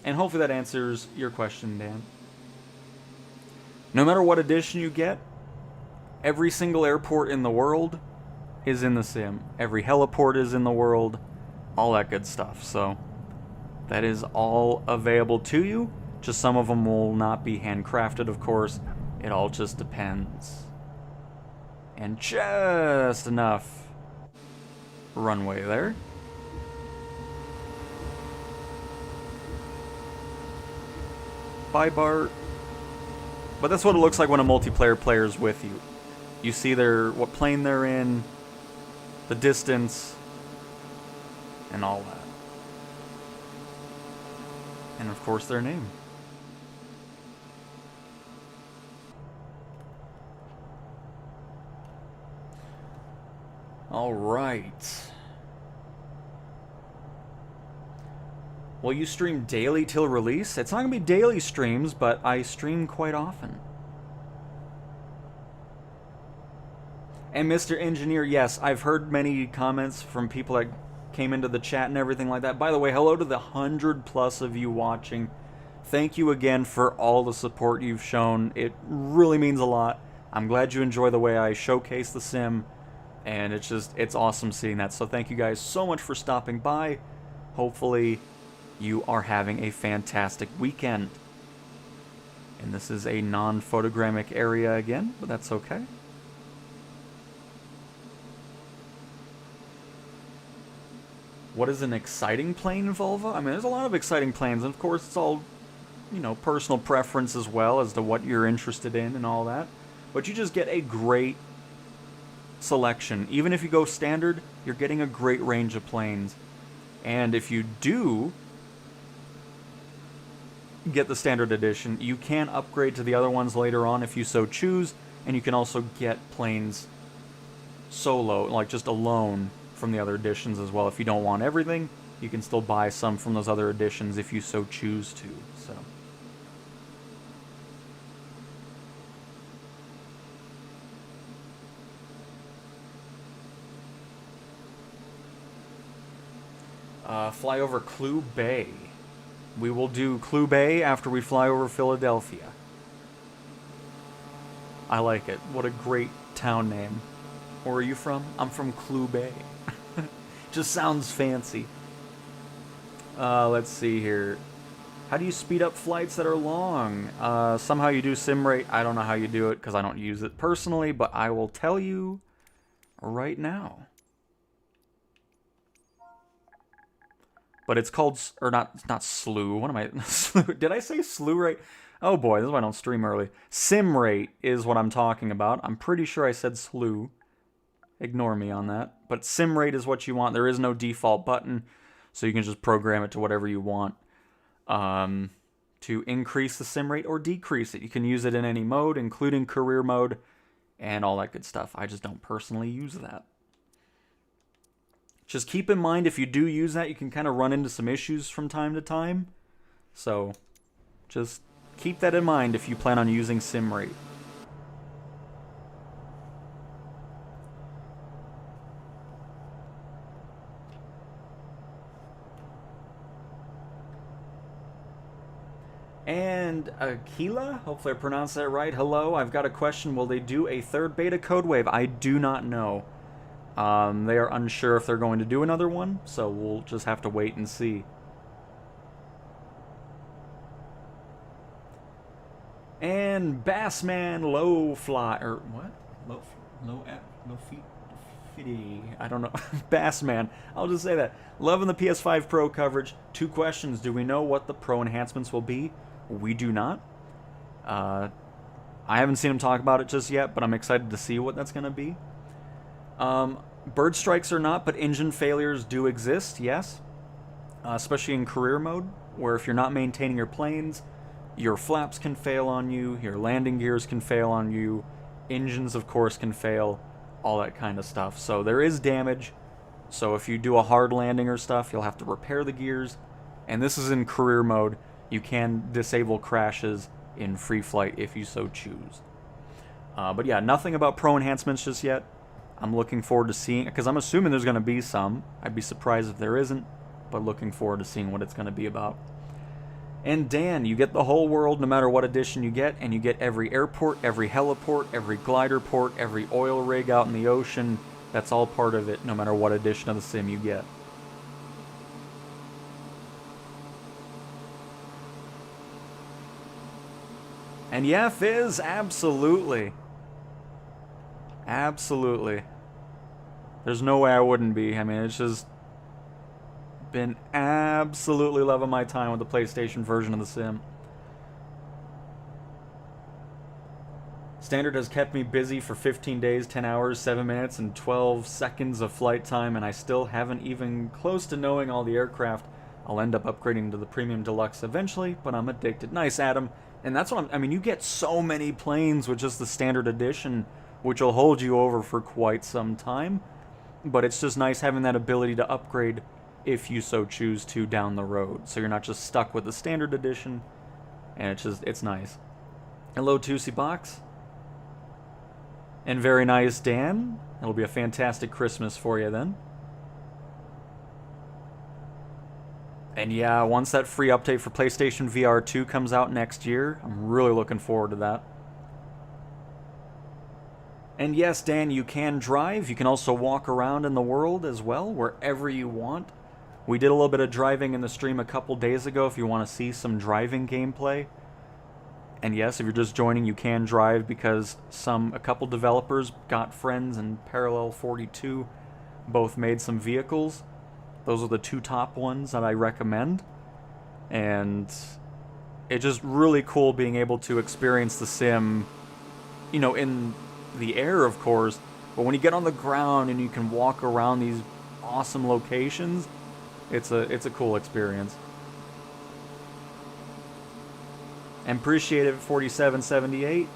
And hopefully that answers your question, Dan. No matter what edition you get, every single airport in the world is in the sim. Every heliport is in the world. All that good stuff. So that is all available to you. Just some of them will not be handcrafted, of course. It all just depends. And just enough runway there. Bye, Bart. But that's what it looks like when a multiplayer player is with you. You see what plane they're in, the distance, and all that. And of course their name. All right. Will you stream daily till release? It's not going to be daily streams, but I stream quite often. And Mr. Engineer, yes, I've heard many comments from people that came into the chat and everything like that. By the way, hello to the 100+ of you watching. Thank you again for all the support you've shown. It really means a lot. I'm glad you enjoy the way I showcase the sim. And it's awesome seeing that. So thank you guys so much for stopping by. Hopefully you are having a fantastic weekend. And this is a non-photogrammic area again, but that's okay. What is an exciting plane, Volva? I mean, there's a lot of exciting planes, and of course it's all, you know, personal preference as well as to what you're interested in and all that. But you just get a great selection. Even if you go standard, you're getting a great range of planes. And if you do get the standard edition, you can upgrade to the other ones later on if you so choose, and you can also get planes solo, like just alone, from the other editions as well. If you don't want everything, you can still buy some from those other editions if you so choose to. So. Fly over Clue Bay. We will do Clue Bay after we fly over Philadelphia. I like it. What a great town name. Where are you from? I'm from Clue Bay. Just sounds fancy. Let's see here. How do you speed up flights that are long? Somehow you do sim rate. I don't know how you do it because I don't use it personally, but I will tell you right now. But it's called, or not slew. What am I? Slew? Did I say slew rate? Oh boy, this is why I don't stream early. Sim rate is what I'm talking about. I'm pretty sure I said slew. Ignore me on that. But sim rate is what you want. There is no default button, so you can just program it to whatever you want to increase the sim rate or decrease it. You can use it in any mode, including career mode and all that good stuff. I just don't personally use that. Just keep in mind, if you do use that, you can kind of run into some issues from time to time. So, just keep that in mind if you plan on using sim rate. And Aquila, hopefully I pronounced that right. Hello, I've got a question. Will they do a third beta code wave? I do not know. They are unsure if they're going to do another one, so we'll just have to wait and see. And Bassman Low Fly, or what? Low feet. I don't know. Bassman. I'll just say that. Loving the PS5 Pro coverage. 2 questions. Do we know what the Pro enhancements will be? We do not. I haven't seen them talk about it just yet, but I'm excited to see what that's going to be. Bird strikes are not, but engine failures do exist, yes. Especially in career mode, where if you're not maintaining your planes, your flaps can fail on you, your landing gears can fail on you, engines, of course, can fail, all that kind of stuff. So there is damage. So if you do a hard landing or stuff, you'll have to repair the gears. And this is in career mode. You can disable crashes in free flight if you so choose. But yeah, nothing about Pro enhancements just yet. I'm looking forward to seeing, because I'm assuming there's going to be some. I'd be surprised if there isn't, but looking forward to seeing what it's going to be about. And Dan, you get the whole world no matter what edition you get, and you get every airport, every heliport, every glider port, every oil rig out in the ocean. That's all part of it, no matter what edition of the sim you get. And yeah, Fizz, absolutely. Absolutely. There's no way I wouldn't be. I mean, it's just been absolutely loving my time with the PlayStation version of the sim. Standard has kept me busy for 15 days, 10 hours, 7 minutes, and 12 seconds of flight time, and I still haven't even close to knowing all the aircraft. I'll end up upgrading to the Premium Deluxe eventually, but I'm addicted. Nice, Adam. And that's what I mean, you get so many planes with just the Standard Edition, which will hold you over for quite some time. But it's just nice having that ability to upgrade if you so choose to down the road. So you're not just stuck with the Standard Edition, and it's nice. Hello, Tootsie Box. And very nice, Dan. It'll be a fantastic Christmas for you then. And yeah, once that free update for PlayStation VR 2 comes out next year, I'm really looking forward to that. And yes, Dan, you can drive. You can also walk around in the world as well, wherever you want. We did a little bit of driving in the stream a couple days ago if you want to see some driving gameplay. And yes, if you're just joining, you can drive because a couple developers got friends and Parallel 42 both made some vehicles. Those are the 2 top ones that I recommend. And it's just really cool being able to experience the sim, you know, in the air, of course, but when you get on the ground and you can walk around these awesome locations, it's a cool experience. And appreciate it, 4778.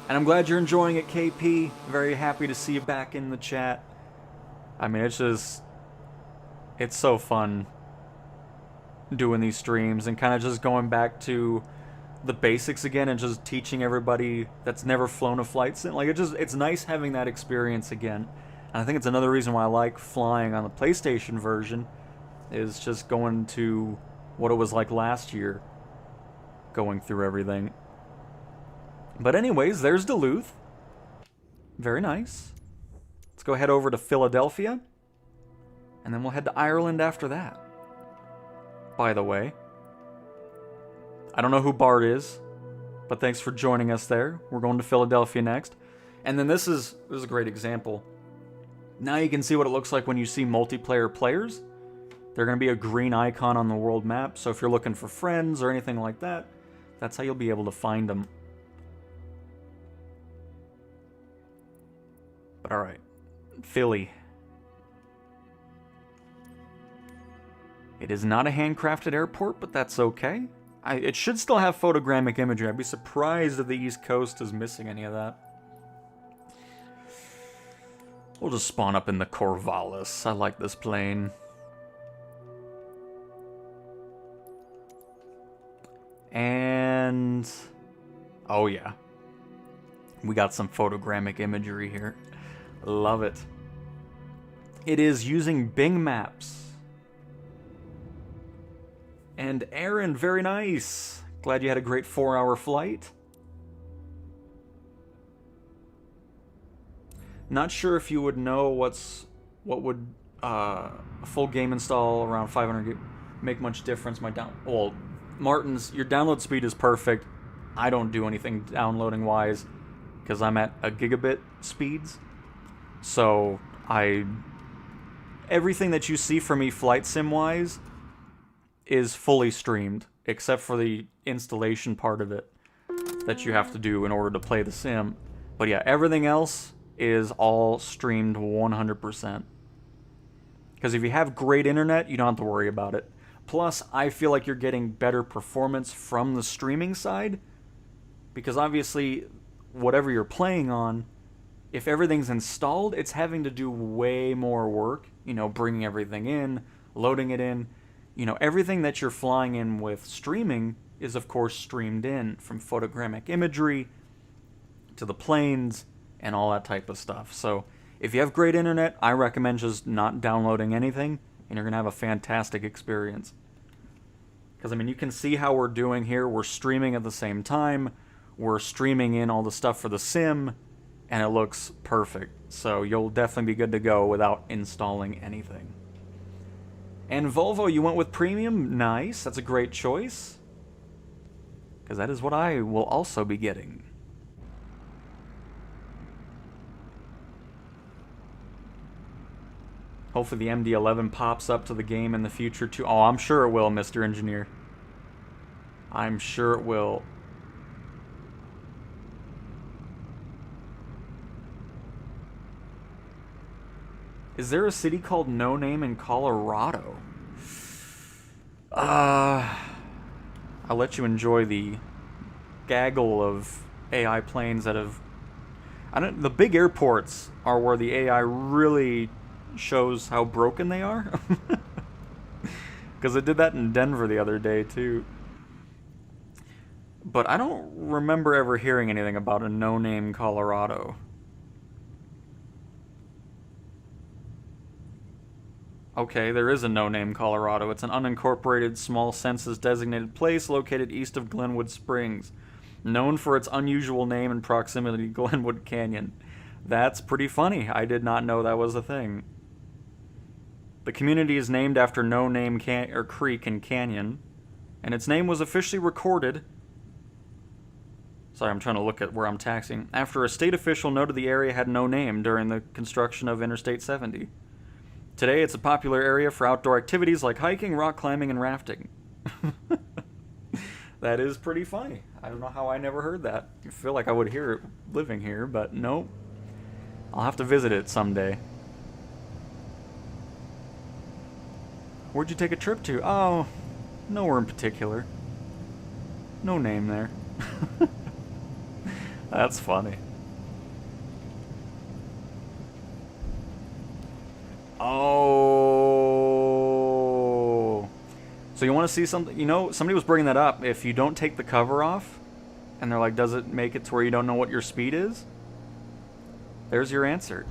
And I'm glad you're enjoying it, KP. Very happy to see you back in the chat. I mean, it's so fun doing these streams and kind of just going back to the basics again and just teaching everybody that's never flown a flight sim. Like, it's nice having that experience again. And I think it's another reason why I like flying on the PlayStation version, is just going to what it was like last year, going through everything. But anyways, there's Duluth. Very nice. Let's go head over to Philadelphia, and then we'll head to Ireland after that. By the way, I don't know who Bart is, but thanks for joining us there. We're going to Philadelphia next. And then this is a great example. Now you can see what it looks like when you see multiplayer players. They're going to be a green icon on the world map, so if you're looking for friends or anything like that, that's how you'll be able to find them. But alright, Philly. It is not a handcrafted airport, but that's okay. It should still have photogrammic imagery. I'd be surprised if the East Coast is missing any of that. We'll just spawn up in the Corvallis. I like this plane. And... oh yeah. We got some photogrammic imagery here. Love it. It is using Bing Maps. And Aaron, very nice. Glad you had a great 4-hour flight. Not sure if you would know what would a full game install around 500 gig make much difference. Well, Martin's, your download speed is perfect. I don't do anything downloading wise because I'm at a gigabit speeds. So everything that you see from me flight sim wise is fully streamed, except for the installation part of it that you have to do in order to play the sim. But yeah, everything else is all streamed 100%. Because if you have great internet, you don't have to worry about it. Plus, I feel like you're getting better performance from the streaming side, because obviously, whatever you're playing on, if everything's installed, it's having to do way more work, you know, bringing everything in, loading it in. You know, everything that you're flying in with streaming is, of course, streamed in, from photogrammic imagery to the planes and all that type of stuff. So if you have great internet, I recommend just not downloading anything, and you're going to have a fantastic experience. Because, I mean, you can see how we're doing here. We're streaming at the same time. We're streaming in all the stuff for the sim, and it looks perfect. So you'll definitely be good to go without installing anything. And Volvo, you went with premium? Nice. That's a great choice. Because that is what I will also be getting. Hopefully the MD-11 pops up to the game in the future too. Oh, I'm sure it will, Mr. Engineer. I'm sure it will. Is there a city called No Name in Colorado? I'll let you enjoy the gaggle of AI planes that have... the big airports are where the AI really shows how broken they are. Because it did that in Denver the other day, too. But I don't remember ever hearing anything about a No Name Colorado. Okay, there is a No Name Colorado. It's an unincorporated, small census-designated place located east of Glenwood Springs, known for its unusual name and proximity to Glenwood Canyon. That's pretty funny. I did not know that was a thing. The community is named after No Name Creek and Canyon, and its name was officially recorded... Sorry, I'm trying to look at where I'm taxing. After a state official noted the area had no name during the construction of Interstate 70. Today, it's a popular area for outdoor activities like hiking, rock climbing, and rafting. That is pretty funny. I don't know how I never heard that. I feel like I would hear it living here, but nope. I'll have to visit it someday. Where'd you take a trip to? Oh, nowhere in particular. No name there. That's funny. Oh. So you want to see something? You know, somebody was bringing that up. If you don't take the cover off, and they're like, does it make it to where you don't know what your speed is? There's your answer.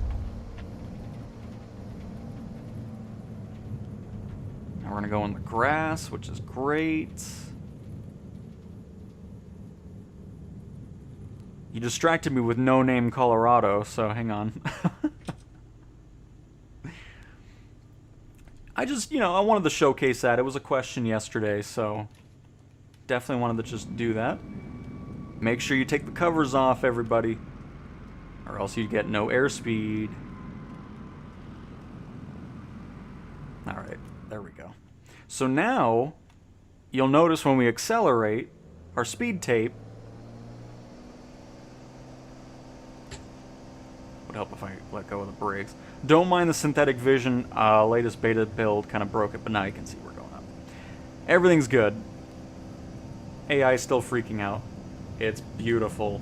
Now we're going to go in the grass, which is great. You distracted me with No Name Colorado, so hang on. I just, you know, I wanted to showcase that. It was a question yesterday, so definitely wanted to just do that. Make sure you take the covers off, everybody, or else you get no airspeed. Alright, there we go. So now, you'll notice when we accelerate, our speed tape would help if I let go of the brakes. Don't mind the synthetic vision. Latest beta build kind of broke it, but now you can see we're going up. Everything's good. AI is still freaking out. It's beautiful.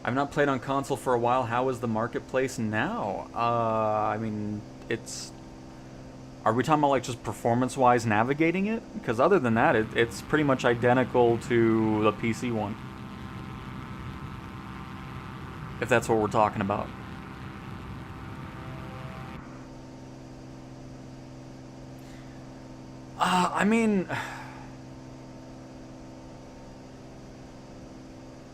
I've not played on console for a while. How is the marketplace now? I mean, it's... Are we talking about, like, just performance-wise navigating it? Because other than that, it's pretty much identical to the PC one. If that's what we're talking about. I mean...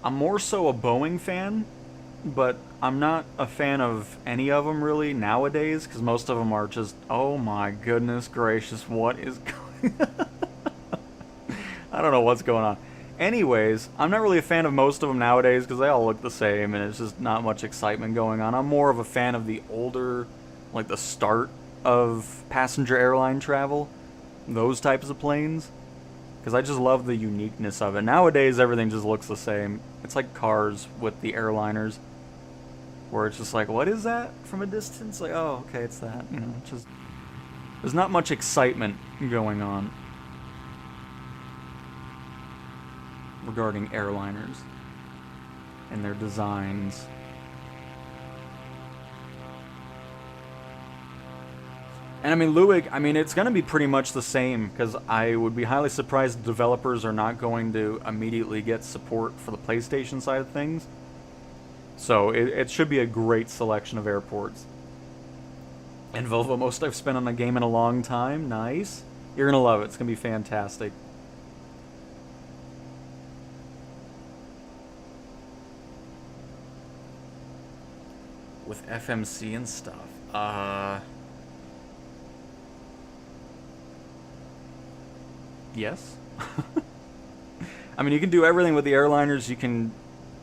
I'm more so a Boeing fan, but I'm not a fan of any of them really nowadays, because most of them are just, oh my goodness gracious, what is going on? I don't know what's going on. Anyways, I'm not really a fan of most of them nowadays, because they all look the same, and it's just not much excitement going on. I'm more of a fan of the older, like the start of passenger airline travel, those types of planes, because I just love the uniqueness of it. Nowadays, everything just looks the same. It's like cars with the airliners, where it's just like, what is that from a distance? Like, oh, okay, it's that. You know, it's just, there's not much excitement going on regarding airliners and their designs. And I mean, Luig, I mean, it's going to be pretty much the same, because I would be highly surprised developers are not going to immediately get support for the PlayStation side of things. So it should be a great selection of airports. And Volvo, most I've spent on a game in a long time. Nice. You're going to love it. It's going to be fantastic. With FMC and stuff. Yes. I mean, you can do everything with the airliners. You can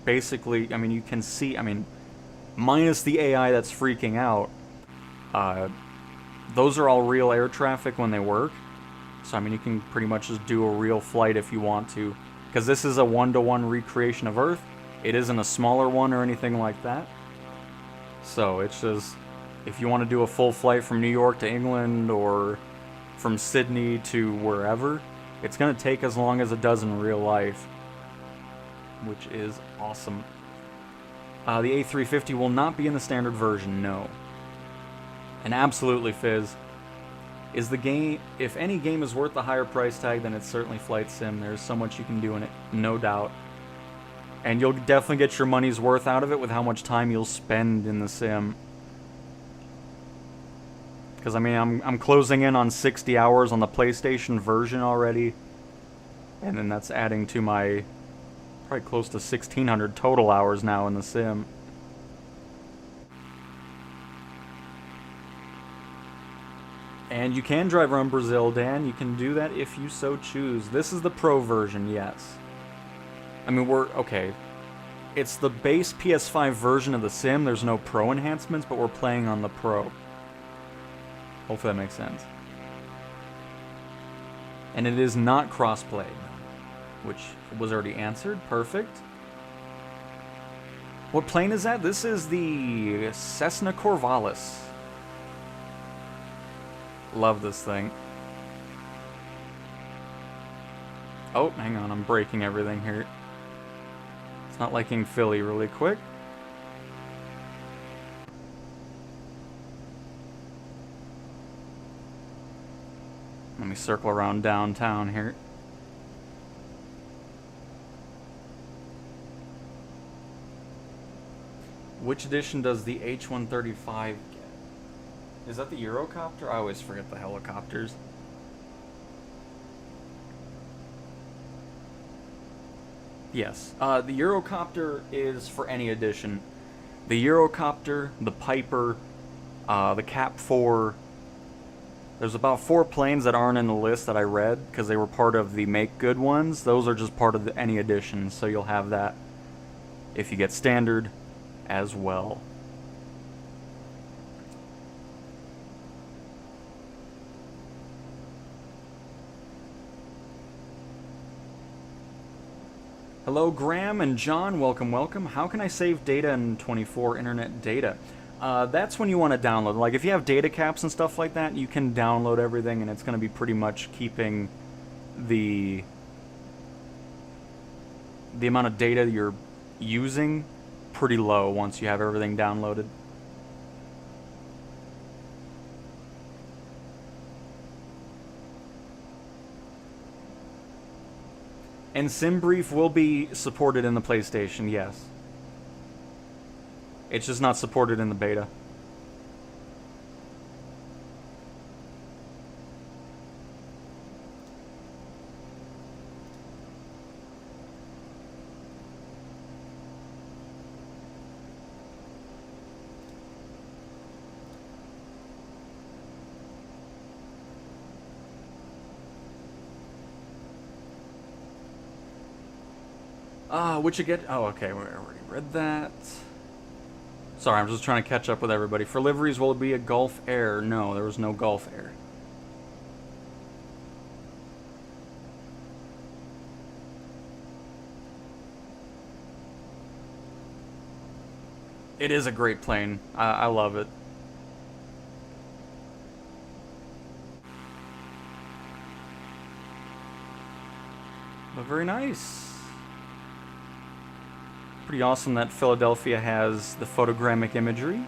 basically, I mean, you can see, I mean, minus the AI that's freaking out, those are all real air traffic when they work. So, I mean, you can pretty much just do a real flight if you want to. Because this is a one-to-one recreation of Earth. It isn't a smaller one or anything like that. So, it's just, if you want to do a full flight from New York to England or from Sydney to wherever, it's going to take as long as it does in real life, which is awesome. The A350 will not be in the standard version, no. And absolutely, Fizz, is the game, if any game is worth the higher price tag, then it's certainly Flight Sim. There's so much you can do in it, no doubt. And you'll definitely get your money's worth out of it with how much time you'll spend in the sim. Because, I mean, I'm closing in on 60 hours on the PlayStation version already. And then that's adding to my probably close to 1,600 total hours now in the sim. And you can drive around Brazil, Dan. You can do that if you so choose. This is the Pro version, yes. I mean, okay. It's the base PS5 version of the sim. There's no Pro enhancements, but we're playing on the Pro. Hopefully that makes sense. And it is not crossplay, which was already answered. Perfect. What plane is that? This is the Cessna Corvallis. Love this thing. Oh, hang on, I'm breaking everything here. It's not liking Philly really quick. Let me circle around downtown here. Which edition does the H-135 get? Is that the Eurocopter? I always forget the helicopters. Yes. The Eurocopter is for any edition. The Eurocopter, the Piper, the Cap 4. There's about 4 planes that aren't in the list that I read because they were part of the make good ones. Those are just part of any edition, so you'll have that if you get standard as well. Hello, Graham and John. Welcome, welcome. How can I save data in 24 internet data? That's when you want to download. Like, if you have data caps and stuff like that, you can download everything, and it's going to be pretty much keeping the amount of data you're using pretty low once you have everything downloaded. And SimBrief will be supported in the PlayStation, yes. It's just not supported in the beta. Which you get? Oh, okay, we already read that. Sorry, I'm just trying to catch up with everybody. For liveries, will it be a Gulf Air? No, there was no Gulf Air. It is a great plane. I love it. But very nice. Pretty awesome that Philadelphia has the photogrammic imagery.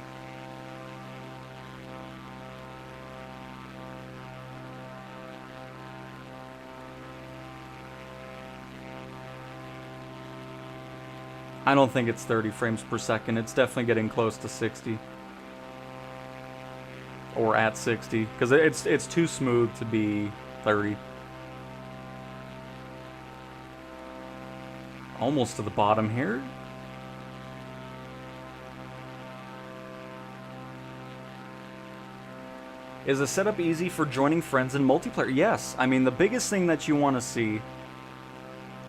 I don't think it's 30 frames per second. It's definitely getting close to 60. Or at 60. Because it's too smooth to be 30. Almost to the bottom here. Is the setup easy for joining friends in multiplayer? Yes. I mean, the biggest thing that you want to see...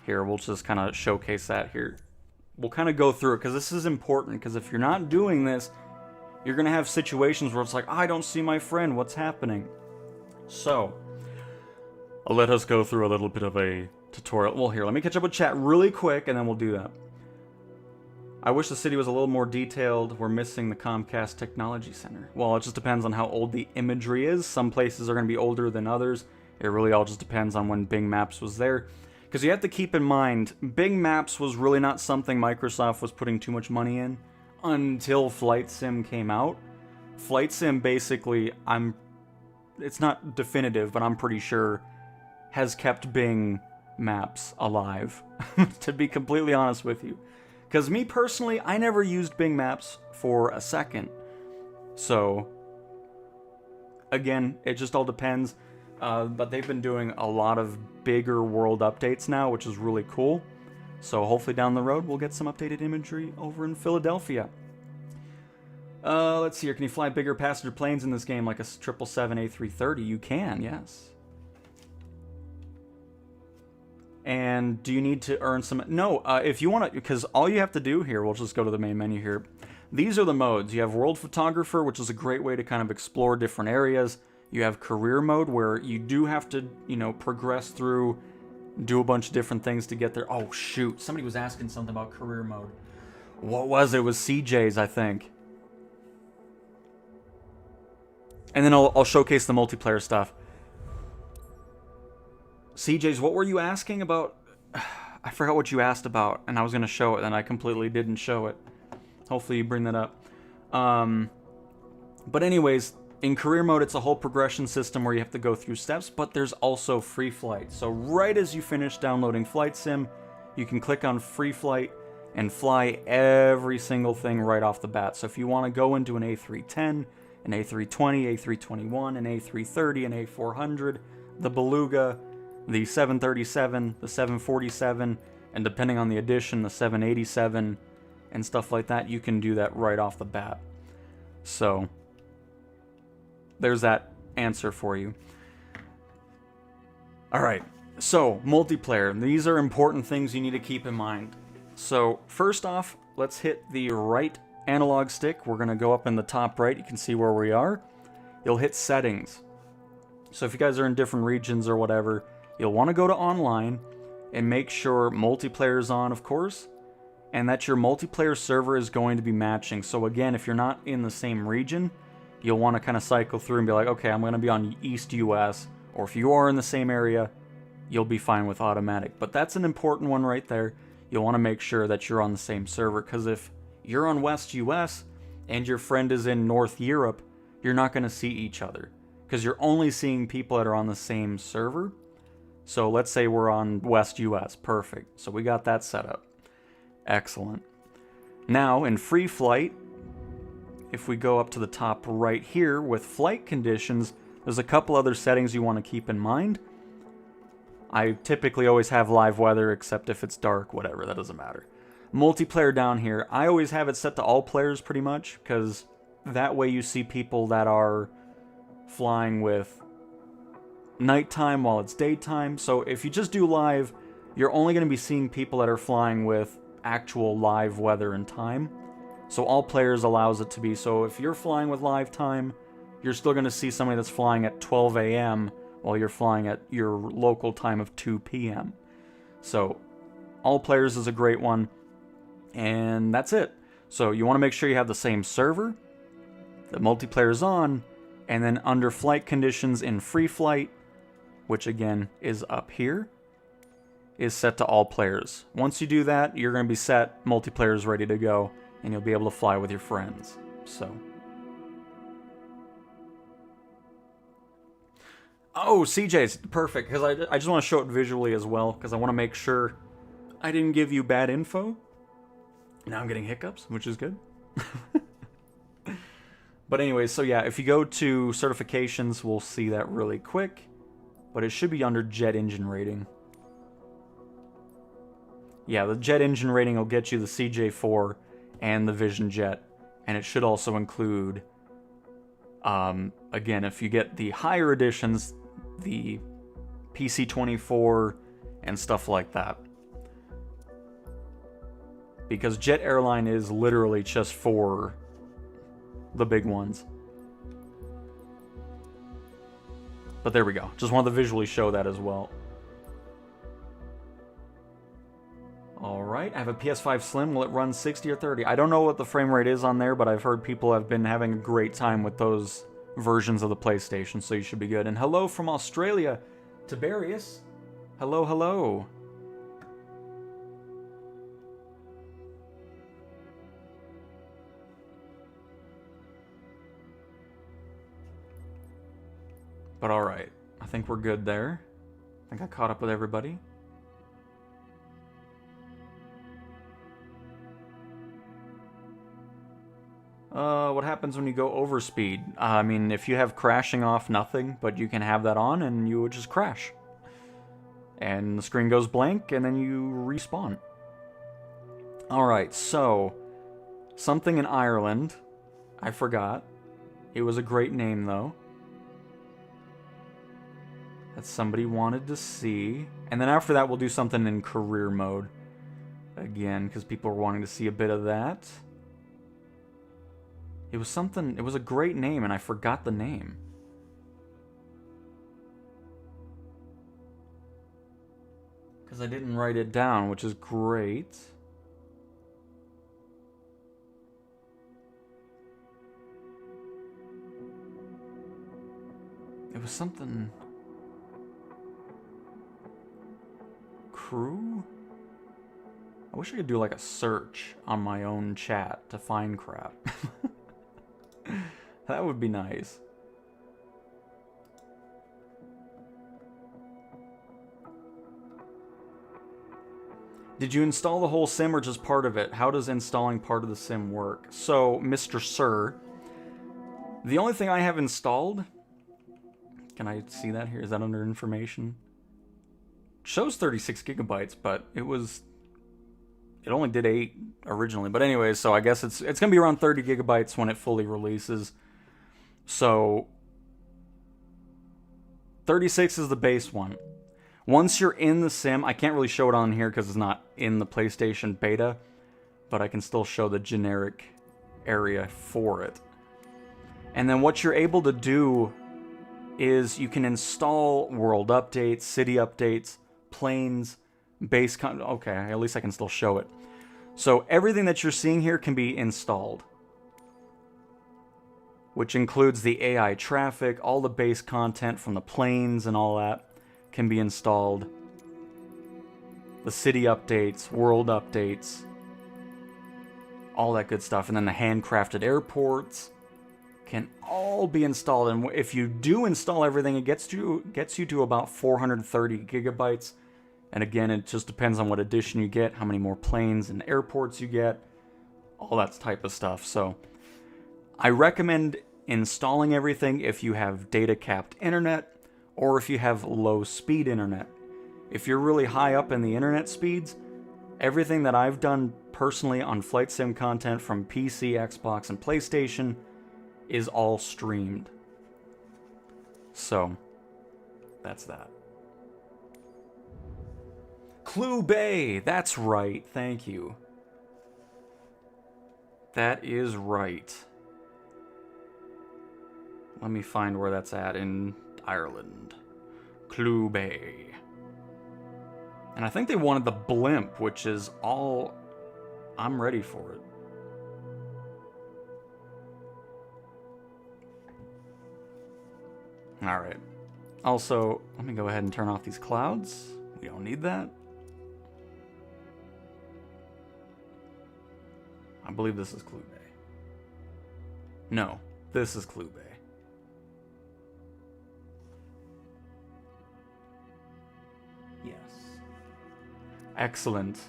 Here, we'll just kind of showcase that here. We'll kind of go through it, because this is important, because if you're not doing this, you're going to have situations where it's like, I don't see my friend, what's happening? So, let us go through a little bit of a tutorial. Well, here, let me catch up with chat really quick, and then we'll do that. I wish the city was a little more detailed. We're missing the Comcast Technology Center. Well, it just depends on how old the imagery is. Some places are going to be older than others. It really all just depends on when Bing Maps was there. Because you have to keep in mind, Bing Maps was really not something Microsoft was putting too much money in until Flight Sim came out. Flight Sim basically, it's not definitive, but I'm pretty sure, has kept Bing Maps alive, to be completely honest with you. Because me personally, I never used Bing Maps for a second. So, again, it just all depends. But they've been doing a lot of bigger world updates now, which is really cool. So hopefully down the road, we'll get some updated imagery over in Philadelphia. Let's see here. Can you fly bigger passenger planes in this game like a 777 A330? You can, yes. And do you need to earn some... No, if you want to... Because all you have to do here... We'll just go to the main menu here. These are the modes. You have World Photographer, which is a great way to kind of explore different areas. You have Career Mode, where you do have to, progress through, do a bunch of different things to get there. Oh, shoot. Somebody was asking something about Career Mode. What was it? It was CJ's, I think. And then I'll showcase the multiplayer stuff. CJ's, what were you asking about? I forgot what you asked about, and I was going to show it, and I completely didn't show it. Hopefully you bring that up. But anyways, in career mode, it's a whole progression system where you have to go through steps, but there's also free flight. So right as you finish downloading Flight Sim, you can click on free flight and fly every single thing right off the bat. So if you want to go into an A310, an A320, A321, an A330, an A400, the Beluga, the 737, the 747, and depending on the edition, the 787, and stuff like that, you can do that right off the bat. So there's that answer for you. Alright, so multiplayer. These are important things you need to keep in mind. So first off, let's hit the right analog stick. We're going to go up in the top right. You can see where we are. You'll hit settings. So if you guys are in different regions or whatever, you'll want to go to online and make sure multiplayer is on, of course, and that your multiplayer server is going to be matching. So again, if you're not in the same region, you'll want to kind of cycle through and be like, okay, I'm going to be on East US, or if you are in the same area, you'll be fine with automatic. But that's an important one right there. You'll want to make sure that you're on the same server, because if you're on West US and your friend is in North Europe, you're not going to see each other, because you're only seeing people that are on the same server. So let's say we're on West US. Perfect. So we got that set up. Excellent. Now, in free flight, if we go up to the top right here with flight conditions, there's a couple other settings you want to keep in mind. I typically always have live weather, except if it's dark, whatever, that doesn't matter. Multiplayer down here, I always have it set to all players pretty much, because that way you see people that are flying with nighttime while it's daytime. So if you just do live, you're only going to be seeing people that are flying with actual live weather and time. So all players allows it to be. So if you're flying with live time, you're still going to see somebody that's flying at 12 a.m. while you're flying at your local time of 2 p.m. So all players is a great one. And that's it. So you want to make sure you have the same server, the multiplayer is on, and then under flight conditions in free flight, which again is up here, is set to all players. Once you do that, you're going to be set, multiplayer is ready to go, and you'll be able to fly with your friends. So. Oh, CJ's perfect, because I just want to show it visually as well, because I want to make sure I didn't give you bad info. Now I'm getting hiccups, which is good. But anyways, so yeah, if you go to certifications, we'll see that really quick. But it should be under jet engine rating. Yeah, the jet engine rating will get you the CJ4 and the Vision Jet. And it should also include, again, if you get the higher editions, the PC-24 and stuff like that. Because Jet Airline is literally just for the big ones. But there we go. Just wanted to visually show that as well. Alright, I have a PS5 Slim. Will it run 60 or 30? I don't know what the frame rate is on there, but I've heard people have been having a great time with those versions of the PlayStation, so you should be good. And hello from Australia, Tiberius. Hello, hello. But alright, I think we're good there. I think I caught up with everybody. What happens when you go overspeed? I mean, if you have crashing off, nothing, but you can have that on and you would just crash. And the screen goes blank and then you respawn. Alright, so, something in Ireland. I forgot. It was a great name, though. That somebody wanted to see. And then after that, we'll do something in career mode. Again, because people are wanting to see a bit of that. It was something, it was a great name, and I forgot the name. Because I didn't write it down, which is great. It was something... crew? I wish I could do like a search on my own chat to find crap. That would be nice. Did you install the whole sim or just part of it? How does installing part of the sim work? So, Mr. Sir, the only thing I have installed... Can I see that here? Is that under information? It shows 36 gigabytes, but it only did 8 originally. But anyways, so I guess it's going to be around 30 gigabytes when it fully releases. So, 36 is the base one. Once you're in the sim, I can't really show it on here because it's not in the PlayStation beta, but I can still show the generic area for it. And then what you're able to do is you can install world updates, city updates, planes, okay, at least I can still show it. So everything that you're seeing here can be installed, which includes the AI traffic, all the base content from the planes and all that can be installed. The city updates, world updates, all that good stuff. And then the handcrafted airports can all be installed. And if you do install everything, it gets you to about 430 gigabytes. And again, it just depends on what edition you get, how many more planes and airports you get, all that type of stuff. So I recommend installing everything if you have data-capped internet, or if you have low-speed internet. If you're really high up in the internet speeds, everything that I've done personally on flight sim content from PC, Xbox, and PlayStation is all streamed. So, that's that. Clue Bay! That's right, thank you. That is right. Let me find where that's at in Ireland. Clue Bay. And I think they wanted the Blimp, which is all... I'm ready for it. Alright. Also, let me go ahead and turn off these clouds. We don't need that. I believe this is Clue Bay. No, this is Clue Bay. Yes. Excellent.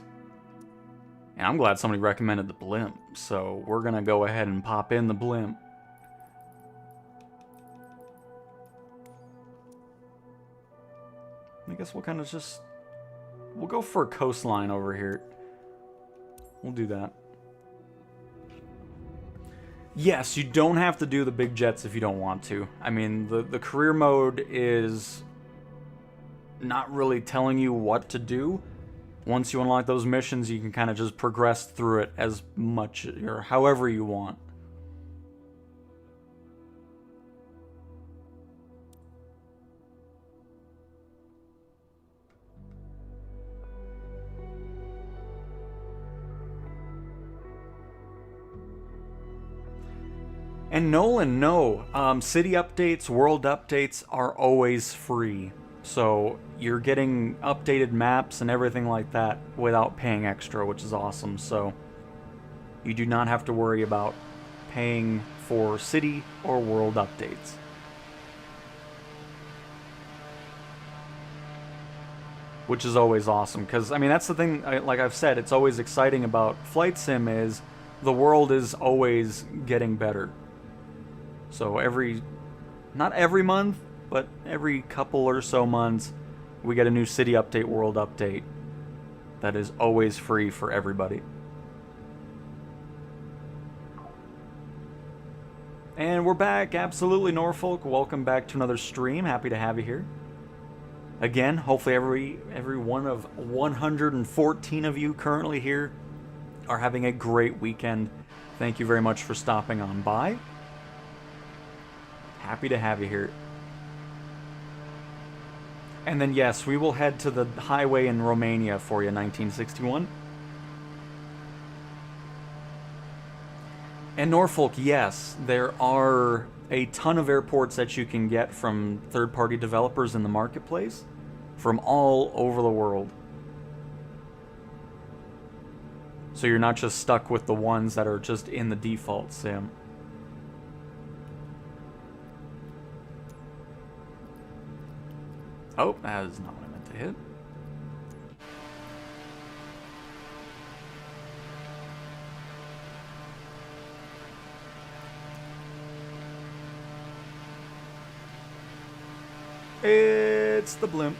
And I'm glad somebody recommended the Blimp, so we're gonna go ahead and pop in the Blimp. I guess we'll kind of just... We'll go for a coastline over here. We'll do that. Yes, you don't have to do the big jets if you don't want to. I mean, the career mode is not really telling you what to do. Once you unlock those missions, you can kind of just progress through it as much or however you want. And Nolan, no. City updates, world updates are always free. So you're getting updated maps and everything like that without paying extra, which is awesome. So you do not have to worry about paying for city or world updates. Which is always awesome, because, I mean, that's the thing, like I've said, it's always exciting about Flight Sim is the world is always getting better. So not every month, but every couple or so months, we get a new city update, world update that is always free for everybody. And we're back, absolutely, Norfolk. Welcome back to another stream. Happy to have you here. Again, hopefully every one of 114 of you currently here are having a great weekend. Thank you very much for stopping on by. Happy to have you here. And then, yes, we will head to the highway in Romania for you, 1961. And Norfolk, yes, there are a ton of airports that you can get from third-party developers in the marketplace from all over the world. So you're not just stuck with the ones that are just in the default sim. Oh, that is not what I meant to hit. It's the Blimp.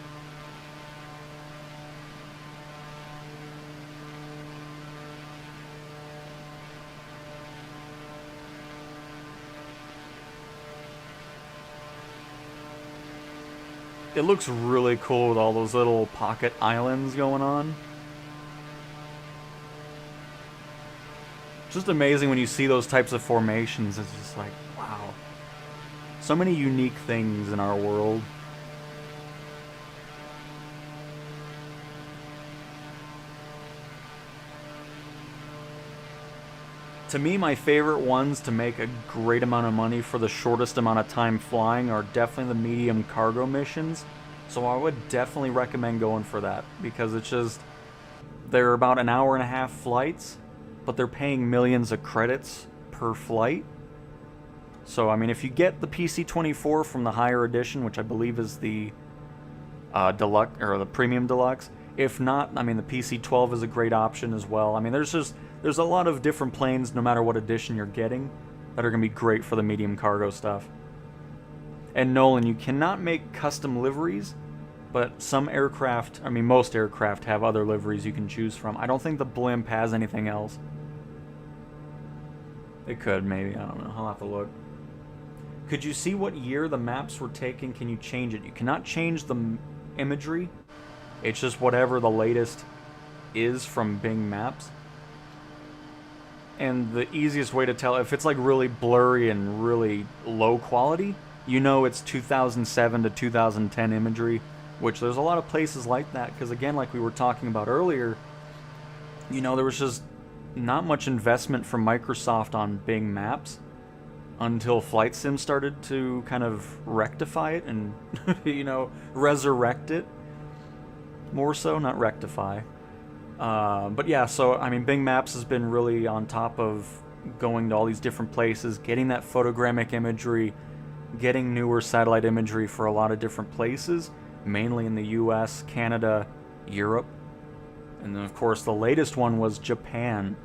It looks really cool with all those little pocket islands going on. Just amazing when you see those types of formations. It's just like, wow. So many unique things in our world. To me, my favorite ones to make a great amount of money for the shortest amount of time flying are definitely the medium cargo missions. So I would definitely recommend going for that, because it's just, they're about an hour and a half flights, but they're paying millions of credits per flight. So, I mean, if you get the PC-24 from the higher edition, which I believe is the deluxe, or the premium deluxe, if not, I mean, the PC-12 is a great option as well. I mean, there's a lot of different planes, no matter what edition you're getting, that are going to be great for the medium cargo stuff. And Nolan, you cannot make custom liveries, but some aircraft, I mean most aircraft, have other liveries you can choose from. I don't think the Blimp has anything else. It could, maybe, I don't know, I'll have to look. Could you see what year the maps were taken? Can you change it? You cannot change the imagery. It's just whatever the latest is from Bing Maps. And the easiest way to tell, if it's like really blurry and really low quality, you know it's 2007 to 2010 imagery, which there's a lot of places like that, because again, like we were talking about earlier, you know, there was just not much investment from Microsoft on Bing Maps until Flight Sim started to kind of rectify it and, you know, resurrect it. More so, not rectify. But yeah, so, I mean, Bing Maps has been really on top of going to all these different places, getting that photogrammic imagery, getting newer satellite imagery for a lot of different places, mainly in the US, Canada, Europe. And then, of course, the latest one was Japan,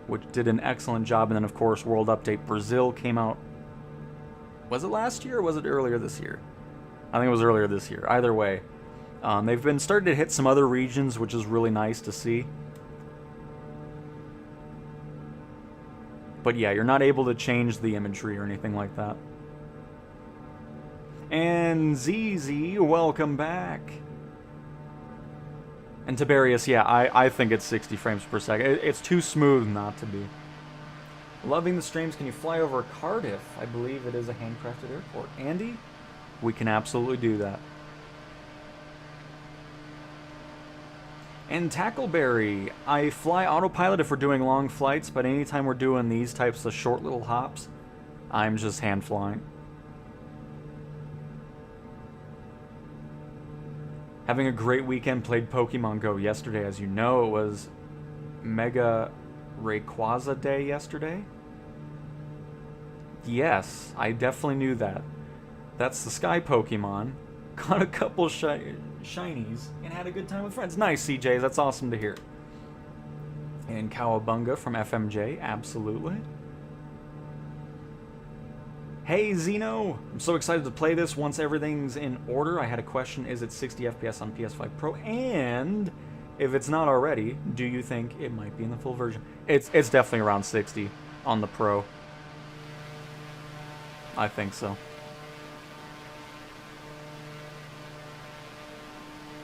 which did an excellent job. And then, of course, World Update Brazil came out. Was it last year or was it earlier this year? I think it was earlier this year. Either way. They've been starting to hit some other regions, which is really nice to see. But yeah, you're not able to change the imagery or anything like that. And ZZ, welcome back. And Tiberius, yeah, I think it's 60 frames per second. It's too smooth not to be. Loving the streams. Can you fly over Cardiff? I believe it is a handcrafted airport. Andy, we can absolutely do that. And Tackleberry, I fly autopilot if we're doing long flights, but anytime we're doing these types of short little hops, I'm just hand flying. Having a great weekend, played Pokemon Go yesterday. As you know, it was Mega Rayquaza Day yesterday. Yes, I definitely knew that. That's the Sky Pokemon. Got a couple shinies and had a good time with friends. Nice, CJ, that's awesome to hear. And Cowabunga from FMJ, absolutely. Hey Zeno, I'm so excited to play this once everything's in order. I had a question, is it 60 FPS on PS5 Pro? And if it's not already, do you think it might be in the full version? It's definitely around 60 on the Pro. I think so.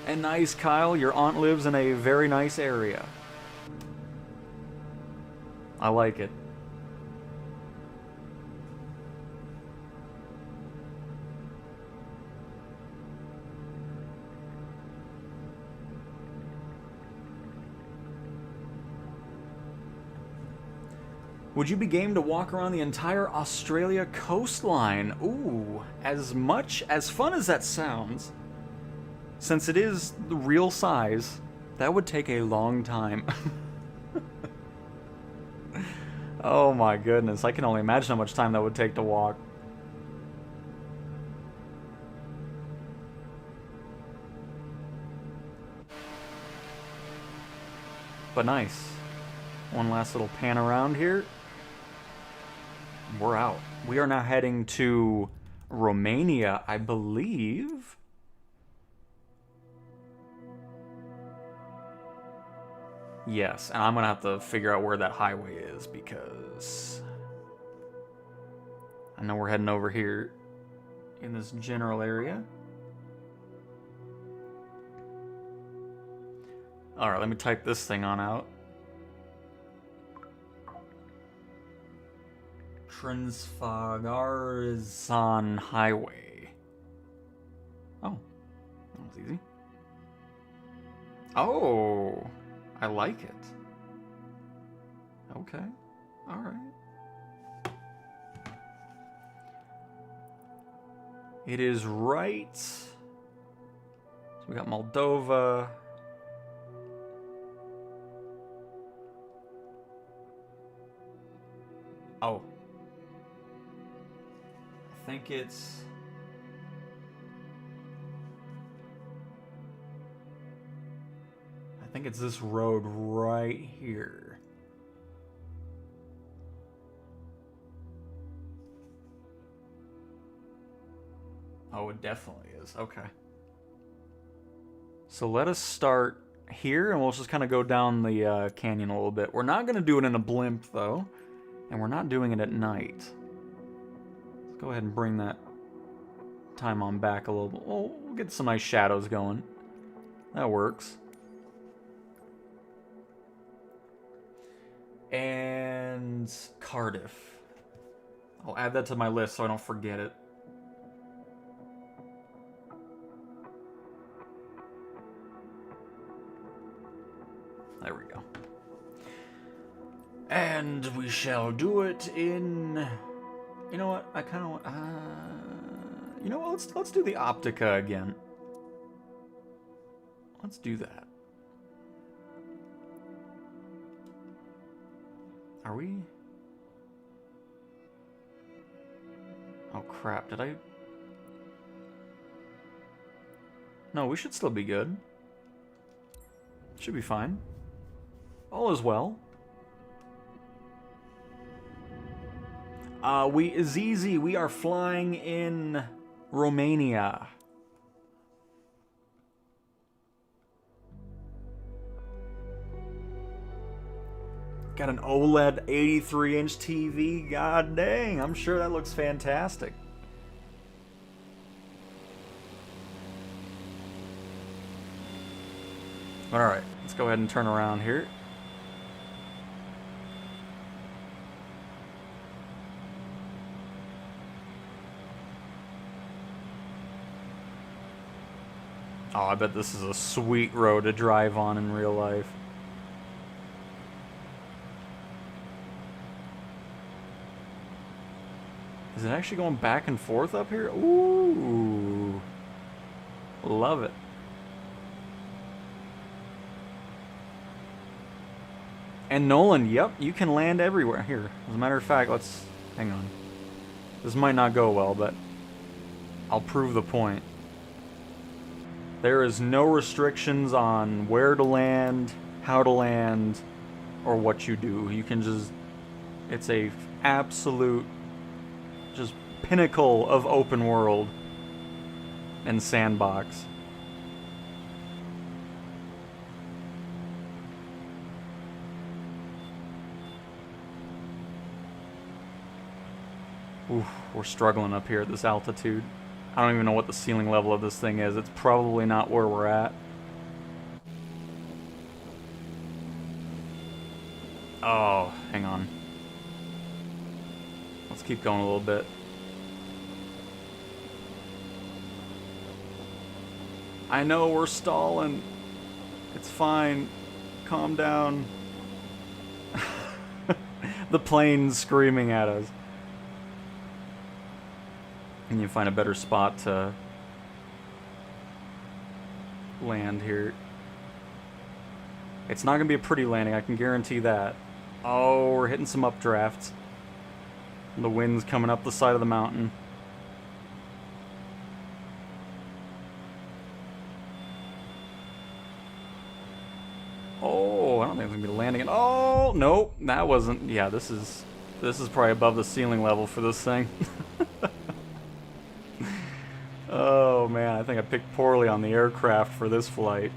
And nice, Kyle, your aunt lives in a very nice area. I like it. Would you be game to walk around the entire Australia coastline? Ooh, as fun as that sounds, since it is the real size, that would take a long time. Oh my goodness, I can only imagine how much time that would take to walk. But nice. One last little pan around here. We're out. We are now heading to Romania, I believe. Yes, and I'm gonna have to figure out where that highway is because I know we're heading over here in this general area. Alright, let me type this thing on out. Transfagarzan Highway. Oh, that was easy. Oh, I like it. Okay, alright. It is right. So we got Moldova. Oh. I think it's... I think it's this road right here. Oh, it definitely is. Okay. So let us start here, and we'll just kind of go down the canyon a little bit. We're not going to do it in a blimp, though. And we're not doing it at night. Let's go ahead and bring that time on back a little bit. We'll get some nice shadows going. That works. And Cardiff. I'll add that to my list so I don't forget it. There we go. And we shall do it in... You know what? I kind of want... you know what? Let's do the Optica again. Let's do that. Are we... Oh, crap. Did I... No, we should still be good. Should be fine. All is well. Zizi, we are flying in Romania. Got an OLED 83-inch TV. God dang, I'm sure that looks fantastic. Alright, let's go ahead and turn around here. Oh, I bet this is a sweet road to drive on in real life. Is it actually going back and forth up here? Ooh. Love it. And Nolan, yep, you can land everywhere. Here, as a matter of fact, let's... Hang on. This might not go well, but I'll prove the point. There is no restrictions on where to land, how to land, or what you do. You can just... It's a absolute... just pinnacle of open world and sandbox. Oof, we're struggling up here at this altitude. I don't even know what the ceiling level of this thing is. It's probably not where we're at. Oh, hang on. Let's keep going a little bit. I know we're stalling. It's fine. Calm down. The plane's screaming at us. And you find a better spot to land here. It's not going to be a pretty landing, I can guarantee that. Oh, we're hitting some updrafts. The wind's coming up the side of the mountain. Oh, I don't think it's gonna be landing it. Oh, nope, that wasn't. Yeah, this is probably above the ceiling level for this thing. Oh man, I think I picked poorly on the aircraft for this flight.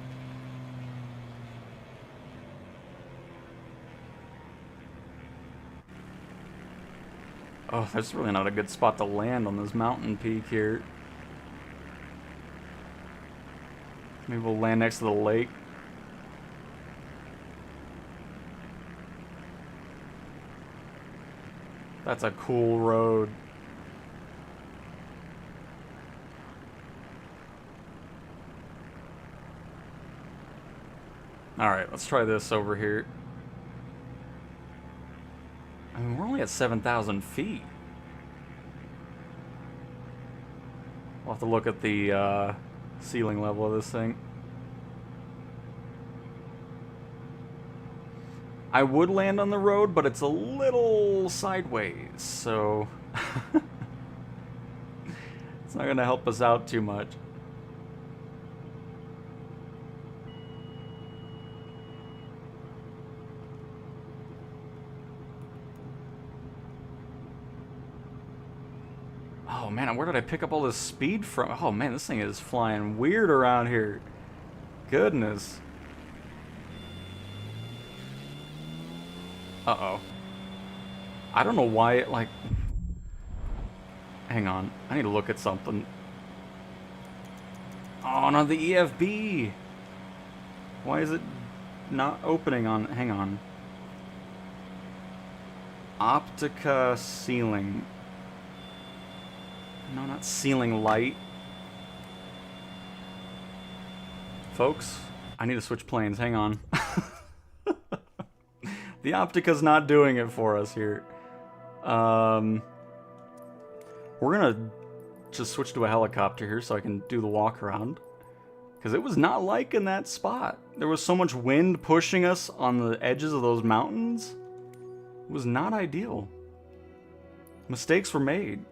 Oh, that's really not a good spot to land on this mountain peak here. Maybe we'll land next to the lake. That's a cool road. Alright, let's try this over here. I mean, we're only at 7,000 feet. We'll have to look at the ceiling level of this thing. I would land on the road, but it's a little sideways, so it's not going to help us out too much. Oh man, where did I pick up all this speed from? Oh man, this thing is flying weird around here. Goodness. Uh-oh. I don't know why it, like... Hang on. I need to look at something. Oh, no, the EFB! Why is it not opening on... Hang on. Optica ceiling. No, not ceiling light. Folks, I need to switch planes. Hang on. The Optica's not doing it for us here. We're gonna just switch to a helicopter here so I can do the walk around. Because it was not liking that spot. There was so much wind pushing us on the edges of those mountains. It was not ideal. Mistakes were made.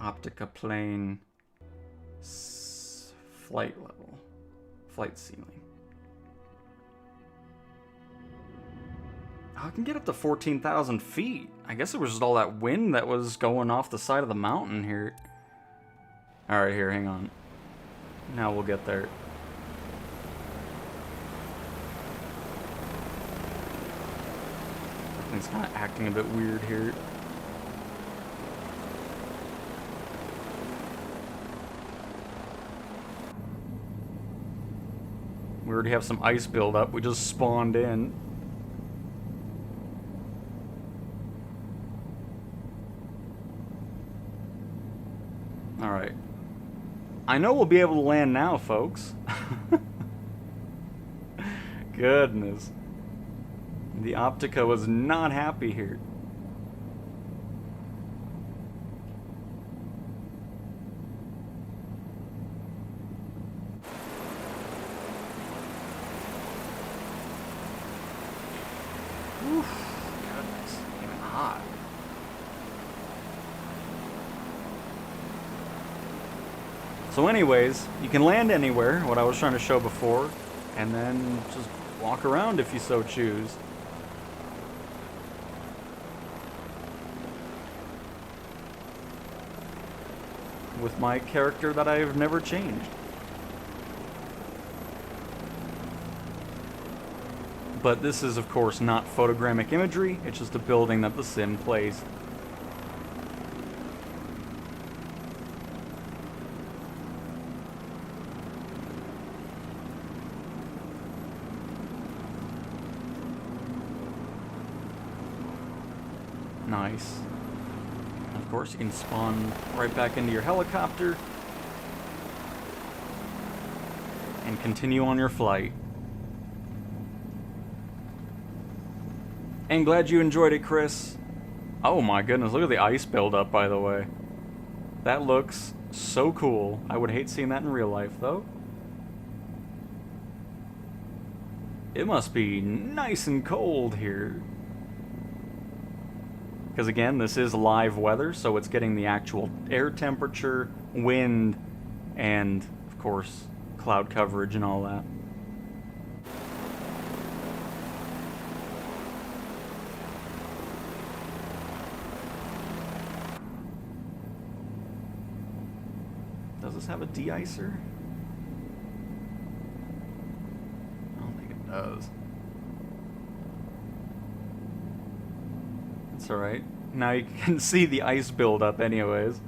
Optica plane. Flight level. Flight ceiling. I can get up to 14,000 feet. I guess it was just all that wind that was going off the side of the mountain here. Alright, here, hang on. Now we'll get there. It's kind of acting a bit weird here. We already have some ice buildup. We just spawned in. Alright. I know we'll be able to land now, folks. Goodness. The Optica was not happy here. Oof. Goodness. Even hot. So anyways, you can land anywhere, what I was trying to show before, and then just walk around if you so choose. With my character that I've never changed. But this is, of course, not photogrammic imagery, it's just a building that the sim plays. Nice. And of course, you can spawn right back into your helicopter and continue on your flight. And glad you enjoyed it, Chris. Oh my goodness, look at the ice buildup, by the way. That looks so cool. I would hate seeing that in real life, though. It must be nice and cold here. Because again, this is live weather, so it's getting the actual air temperature, wind, and, of course, cloud coverage and all that. Does this have a de-icer? I don't think it does. It's alright. Now you can see the ice buildup anyways.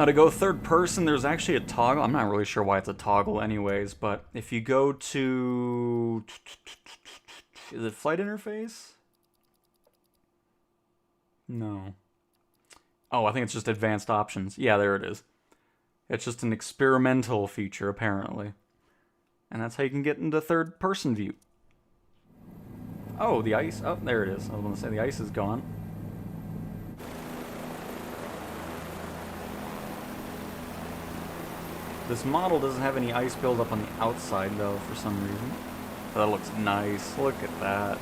To go third person, there's actually a toggle. I'm not really sure why it's a toggle anyways, but if you go to... Is it flight interface? No. Oh, I think it's just advanced options. Yeah, there it is. It's just an experimental feature, apparently. And that's how you can get into third person view. Oh, the ice. Oh, there it is. I was going to say the ice is gone. This model doesn't have any ice buildup on the outside, though, for some reason. But that looks nice. Look at that.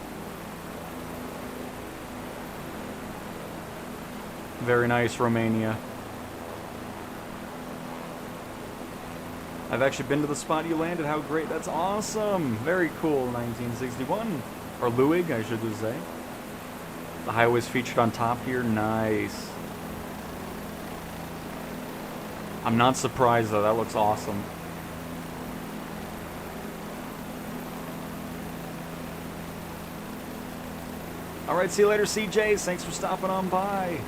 Very nice, Romania. I've actually been to the spot you landed. How great. That's awesome. Very cool. 1961. Or Luig, I should just say. The highway's featured on top here. Nice. I'm not surprised, though. That looks awesome. Alright, see you later, CJs. Thanks for stopping on by.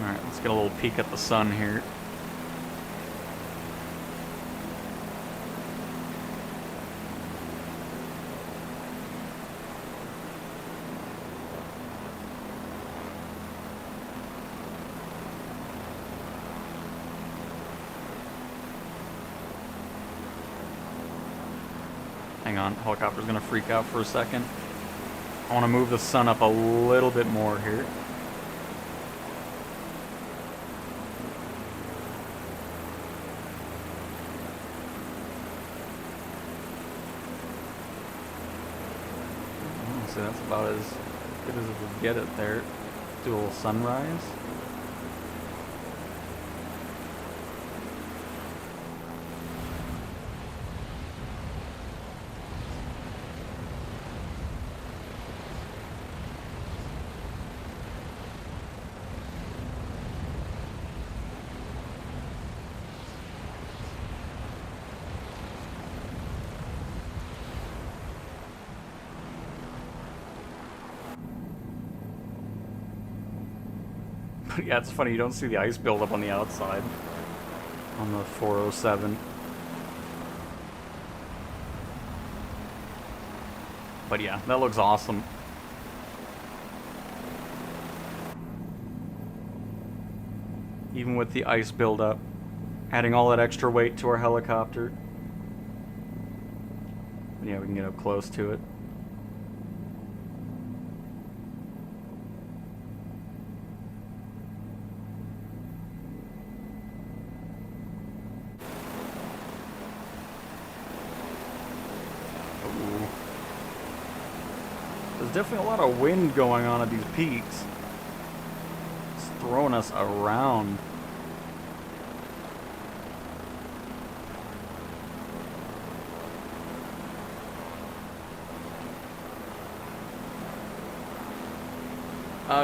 Alright, let's get a little peek at the sun here. Hang on, helicopter's gonna freak out for a second. I want to move the sun up a little bit more here. So that's about as good as it would get it there. Do a little sunrise. Yeah, it's funny, you don't see the ice buildup on the outside on the 407. But yeah, that looks awesome. Even with the ice buildup, adding all that extra weight to our helicopter. But yeah, we can get up close to it. There's definitely a lot of wind going on at these peaks. It's throwing us around.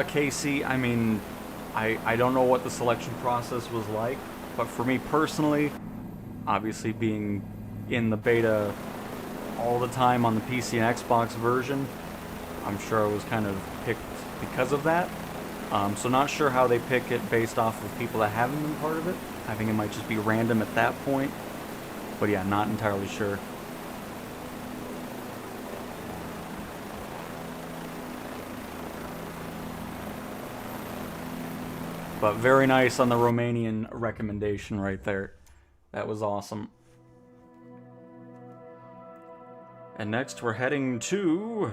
Casey, I mean, I don't know what the selection process was like, but for me personally, obviously being in the beta all the time on the PC and Xbox version, I'm sure I was kind of picked because of that. So not sure how they pick it based off of people that haven't been part of it. I think it might just be random at that point. But yeah, not entirely sure. But very nice on the Romanian recommendation right there. That was awesome. And next we're heading to...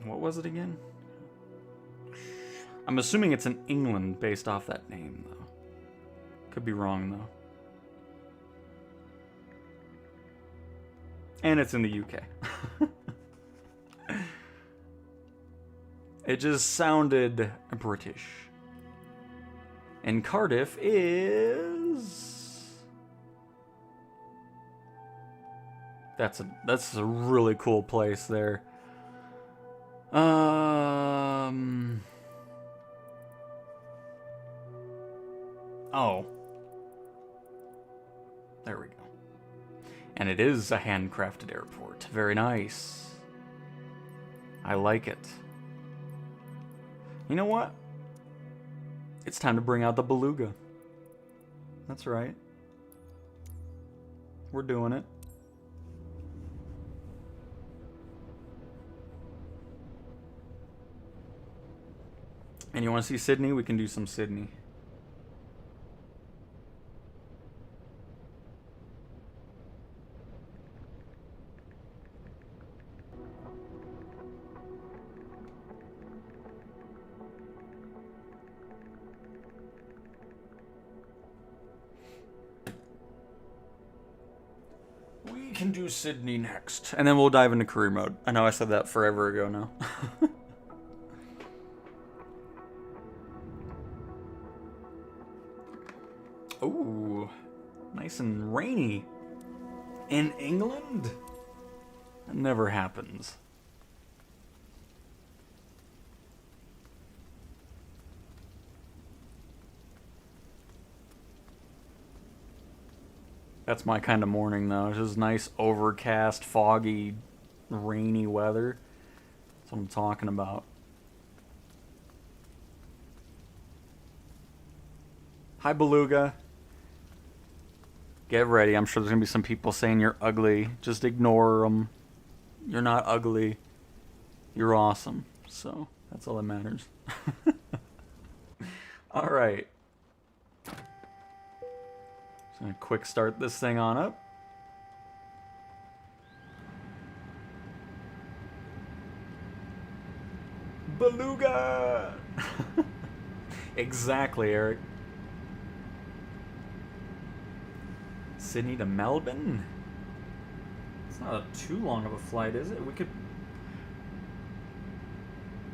what was it again? I'm assuming it's in England based off that name, though. Could be wrong, though. And it's in the UK. It just sounded British. And Cardiff is... That's a really cool place there. Oh. There we go. And it is a handcrafted airport. Very nice. I like it. You know what? It's time to bring out the Beluga. That's right. We're doing it. And you want to see Sydney? We can do some Sydney. We can do Sydney next. And then we'll dive into career mode. I know I said that forever ago now. Ooh, nice and rainy. In England? That never happens. That's my kind of morning, though. It's just nice, overcast, foggy, rainy weather. That's what I'm talking about. Hi, Beluga. Get ready. I'm sure there's going to be some people saying you're ugly. Just ignore them. You're not ugly. You're awesome. So, that's all that matters. Alright. Just going to quick start this thing on up. Beluga! Exactly, Eric. Sydney to Melbourne? It's not too long of a flight, is it? We could...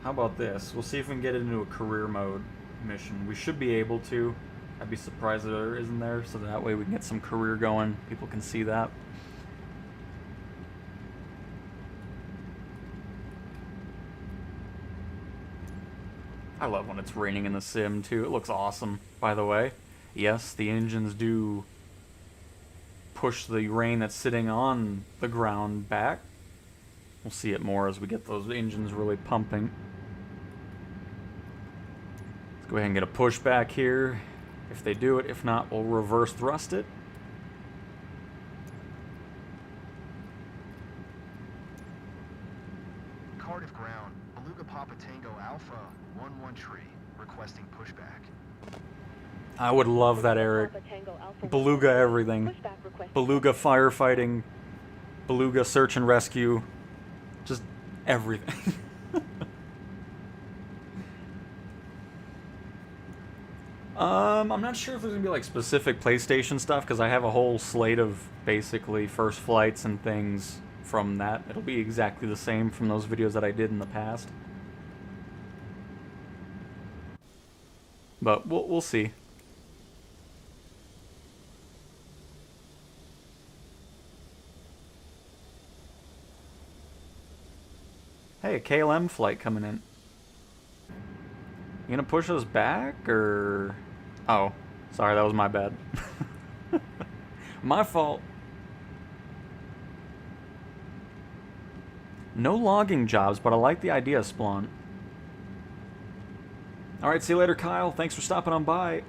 How about this? We'll see if we can get it into a career mode mission. We should be able to. I'd be surprised if there isn't there, so that way we can get some career going. People can see that. I love when it's raining in the sim, too. It looks awesome, by the way. Yes, the engines do push the rain that's sitting on the ground back. We'll see it more as we get those engines really pumping. Let's go ahead and get a pushback here. If they do it, if not, we'll reverse thrust it. Cardiff ground. Beluga Papa Tango Alpha 1-1 tree. Requesting pushback. I would love that, Eric. Beluga everything. Beluga firefighting. Beluga search and rescue. Just everything. I'm not sure if there's gonna be like specific PlayStation stuff because I have a whole slate of basically first flights and things from that. It'll be exactly the same from those videos that I did in the past. But we'll see. Hey, a KLM flight coming in. You gonna push us back, or... Oh, sorry, that was my bad. My fault. No logging jobs, but I like the idea, Spawn. Alright, see you later, Kyle. Thanks for stopping on by.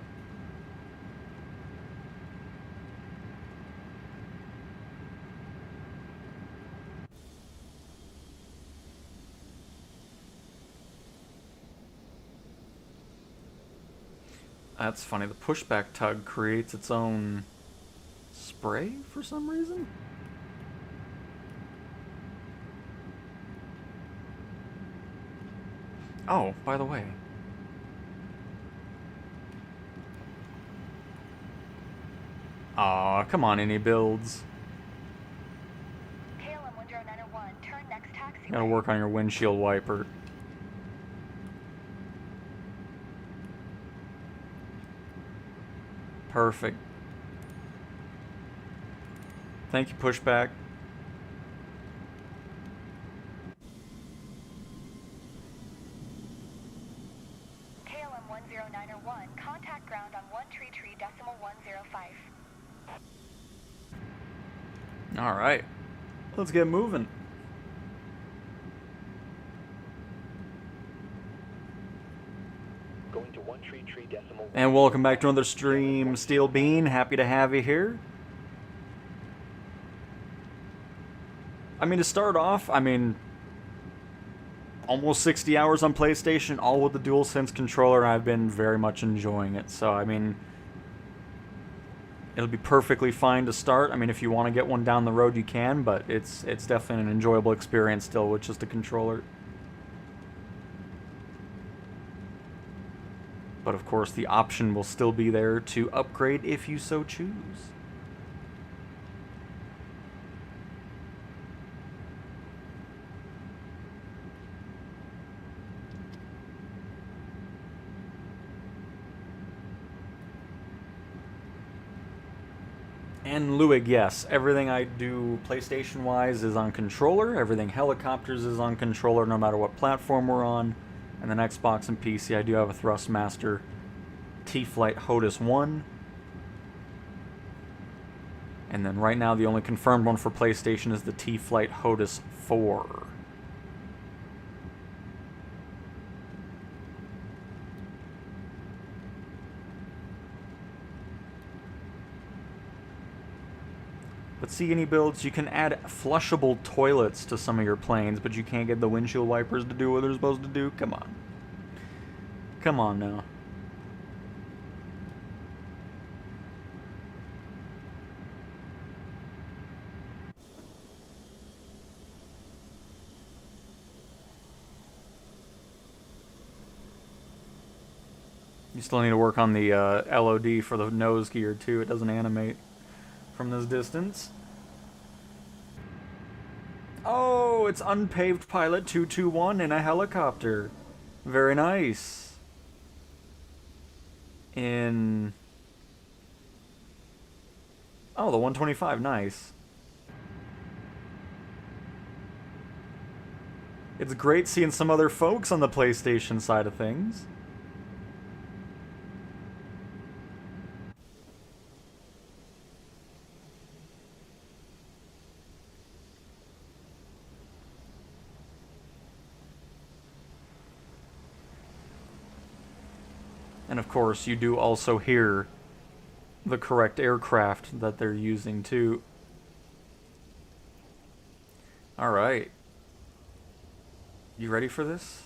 That's funny. The pushback tug creates its own spray for some reason. Oh, by the way. Aw, come on, any builds. KLM 10901, turn next taxi. Gotta work on your windshield wiper. Perfect. Thank you, pushback. KLM 10901, contact ground on 133.105. Alright. Let's get moving. Going to 133.1. And welcome back to another stream, Steel Bean. Happy to have you here. I mean, to start off, almost 60 hours on PlayStation, all with the DualSense controller, and I've been very much enjoying it. So, I mean, it'll be perfectly fine to start. I mean, if you want to get one down the road, you can, but it's definitely an enjoyable experience still with just a controller. But of course, the option will still be there to upgrade if you so choose. And Luig, yes, everything I do PlayStation-wise is on controller. Everything helicopters is on controller, no matter what platform we're on. And then Xbox and PC, I do have a Thrustmaster T-Flight HOTUS 1. And then right now, the only confirmed one for PlayStation is the T-Flight HOTUS 4. But see, any builds, you can add flushable toilets to some of your planes, but you can't get the windshield wipers to do what they're supposed to do? Come on. Come on now. You still need to work on the LOD for the nose gear, too. It doesn't animate from this distance. Oh, it's Unpaved Pilot 221 in a helicopter. Very nice. In... Oh, the 125, nice. It's great seeing some other folks on the PlayStation side of things. And of course, you do also hear the correct aircraft that they're using too. Alright. You ready for this?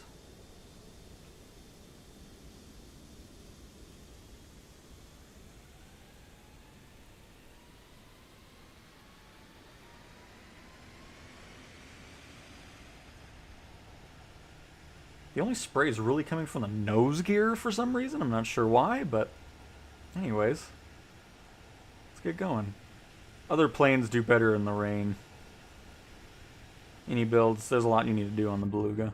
The only spray is really coming from the nose gear for some reason. I'm not sure why, but anyways. Let's get going. Other planes do better in the rain. Any builds, there's a lot you need to do on the Beluga.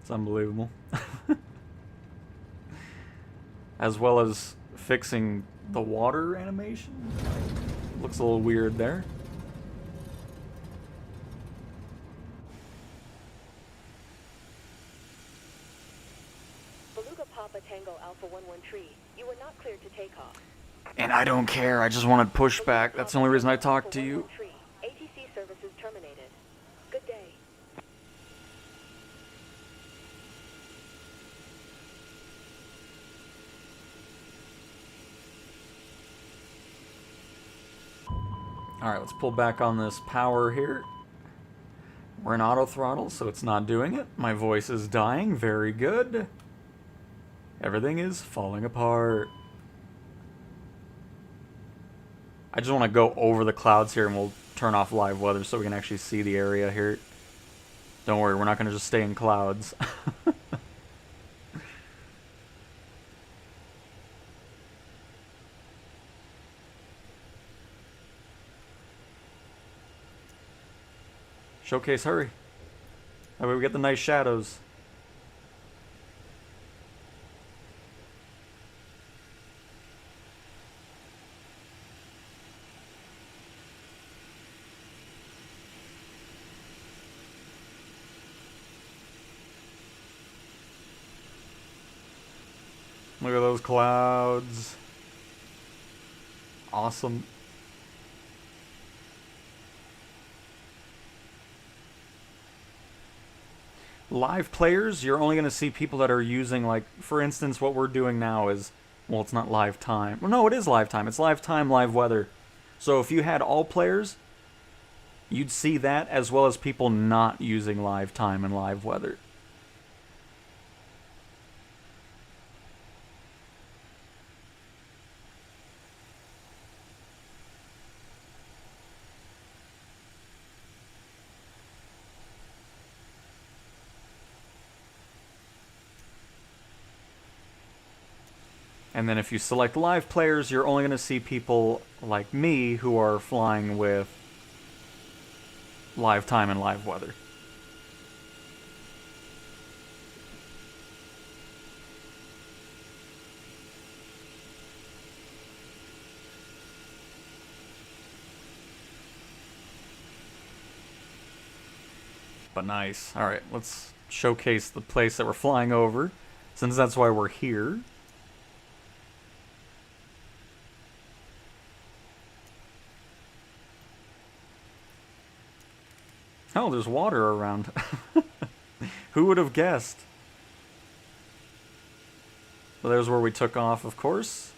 It's unbelievable. As well as fixing the water animation. Looks a little weird there. Tango Alpha 113. You were not cleared to take off. And I don't care, I just wanted pushback. That's the only reason I talked to you. ATC services terminated. Good day. Alright, let's pull back on this power here. We're in auto throttle, so it's not doing it. My voice is dying, very good. Everything is falling apart. I just want to go over the clouds here and we'll turn off live weather so we can actually see the area here. Don't worry, we're not going to just stay in clouds. Showcase, hurry. That way we get the nice shadows. Look at those clouds. Awesome. Live players, you're only going to see people that are using, like, for instance, what we're doing now is, well, it's not live time. Well, no, it is live time. It's live time, live weather. So if you had all players, you'd see that as well as people not using live time and live weather. And then if you select live players, you're only going to see people like me who are flying with live time and live weather. But nice. Alright, let's showcase the place that we're flying over, since that's why we're here. Oh, there's water around. Who would have guessed? Well, there's where we took off, of course.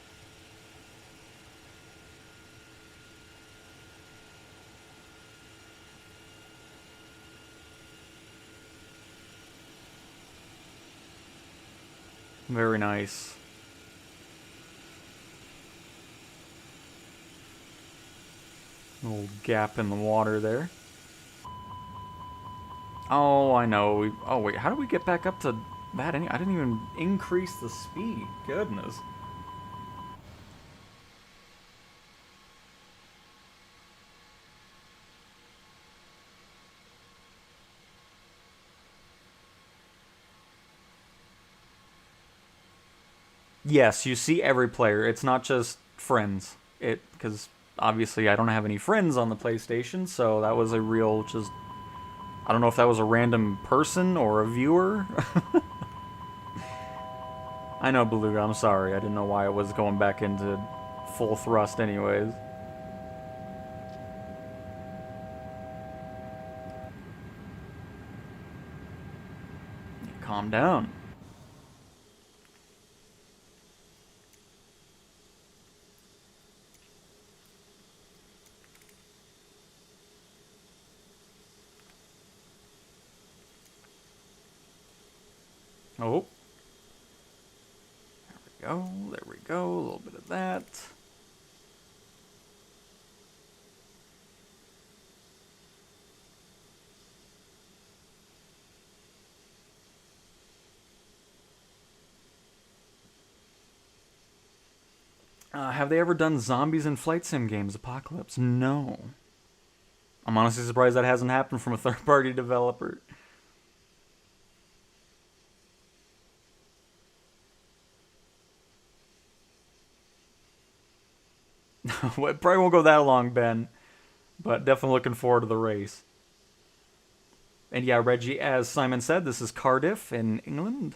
Very nice. Little gap in the water there. Oh, I know. Oh, wait. How did we get back up to that? I didn't even increase the speed. Goodness. Yes, you see every player. It's not just friends. Because obviously I don't have any friends on the PlayStation, so that was a real just... I don't know if that was a random person or a viewer. I know, Beluga, I'm sorry. I didn't know why it was going back into full thrust anyways. Calm down. Oh. There we go. There we go. A little bit of that. Have they ever done zombies in flight sim games? Apocalypse? No. I'm honestly surprised that hasn't happened from a third-party developer. Well, it probably won't go that long, Ben. But definitely looking forward to the race. And yeah, Reggie, as Simon said, this is Cardiff in England.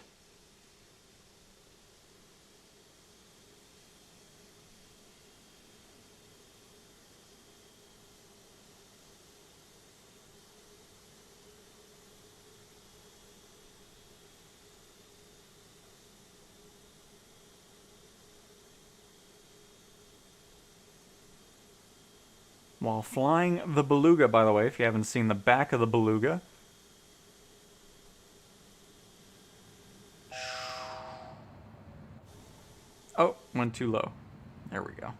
While flying the Beluga, by the way, if you haven't seen the back of the Beluga. Oh, went too low. There we go.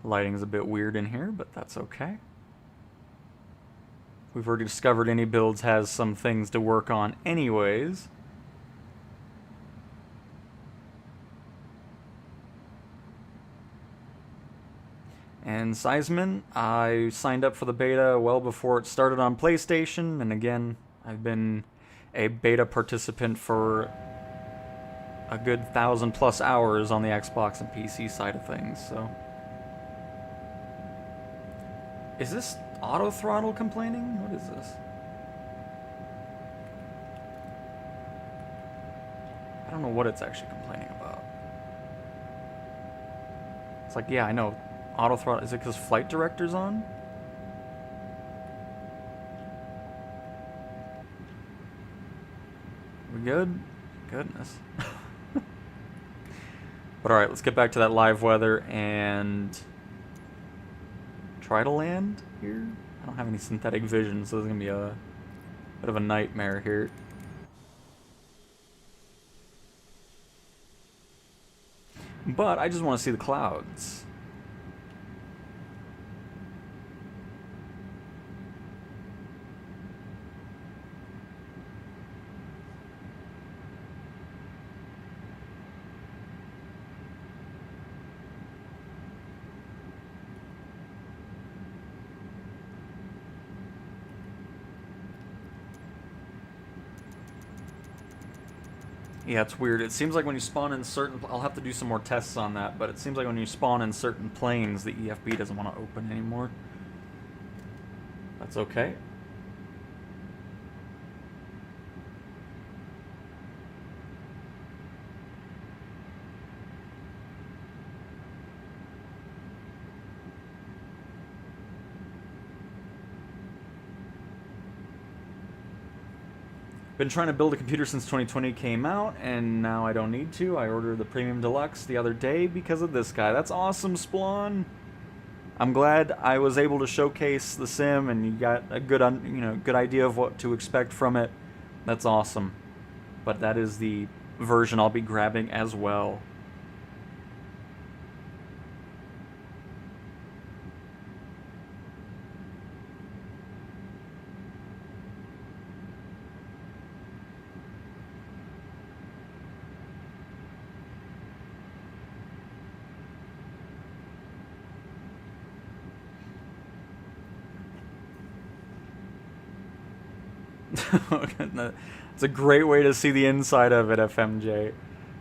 Lighting's a bit weird in here, but that's okay. We've already discovered any builds has some things to work on anyways. And Seisman, I signed up for the beta well before it started on PlayStation, and again, I've been a beta participant for a good 1,000+ hours on the Xbox and PC side of things, so. Is this auto throttle complaining? What is this? I don't know what it's actually complaining about. It's like, yeah, I know. Auto throttle. Is it because flight director's on? We good? Goodness. But alright, let's get back to that live weather and try to land here. I don't have any synthetic vision, so this is going to be a bit of a nightmare here. But I just want to see the clouds. Yeah, it's weird. It seems like when you spawn in certain... I'll have to do some more tests on that, but it seems like when you spawn in certain planes, the EFB doesn't want to open anymore. That's okay. Been trying to build a computer since 2020 came out, and now I don't need to. I ordered the Premium Deluxe the other day because of this guy. That's awesome, Splon. I'm glad I was able to showcase the sim, and you got a good, good idea of what to expect from it. That's awesome. But that is the version I'll be grabbing as well. It's a great way to see the inside of it, FMJ.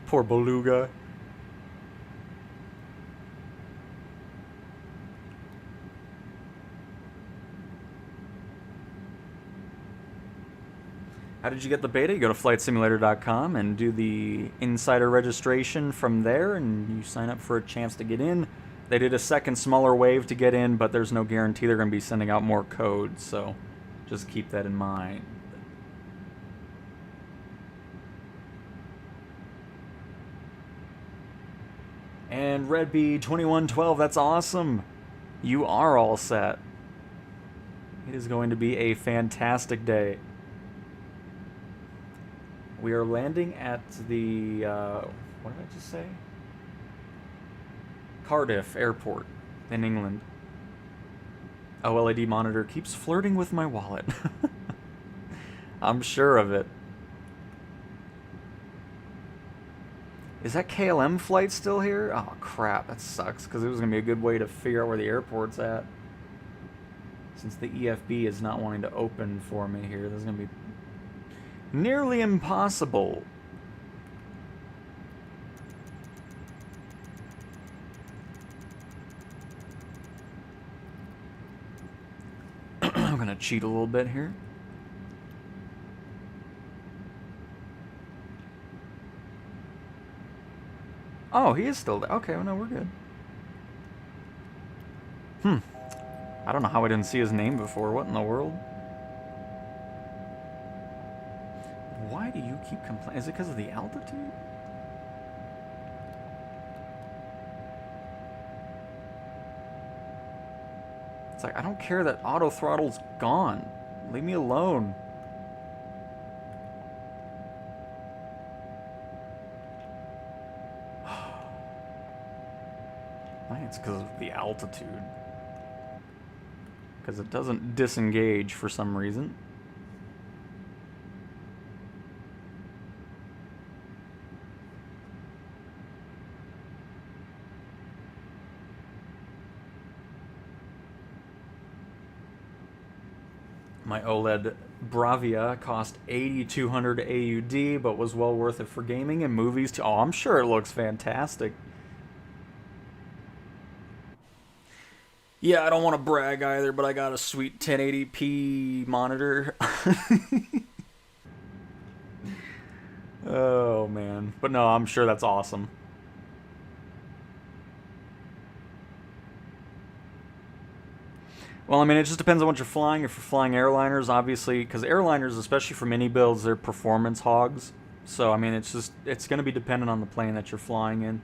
Poor Beluga. How did you get the beta? You go to flightsimulator.com and do the insider registration from there, and you sign up for a chance to get in. They did a second smaller wave to get in, but there's no guarantee they're going to be sending out more codes, so just keep that in mind. And Redbee2112, that's awesome. You are all set. It is going to be a fantastic day. We are landing at the, what did I just say? Cardiff Airport in England. OLED monitor keeps flirting with my wallet. I'm sure of it. Is that KLM flight still here? Oh crap, that sucks, because it was going to be a good way to figure out where the airport's at. Since the EFB is not wanting to open for me here, this is going to be nearly impossible. I'm going to cheat a little bit here. Oh, he is still there. Okay, well, no, we're good. I don't know how I didn't see his name before. What in the world? Why do you keep complaining? Is it because of the altitude? It's like, I don't care that auto throttle's gone. Leave me alone. I think it's because of the altitude. Because it doesn't disengage for some reason. My OLED Bravia cost 8,200 AUD, but was well worth it for gaming and movies too. Oh, I'm sure it looks fantastic. Yeah, I don't want to brag either, but I got a sweet 1080p monitor. Oh, man. But no, I'm sure that's awesome. Well, I mean, it just depends on what you're flying. If you're flying airliners, obviously, because airliners, especially for mini builds, they're performance hogs. So, I mean, it's going to be dependent on the plane that you're flying in.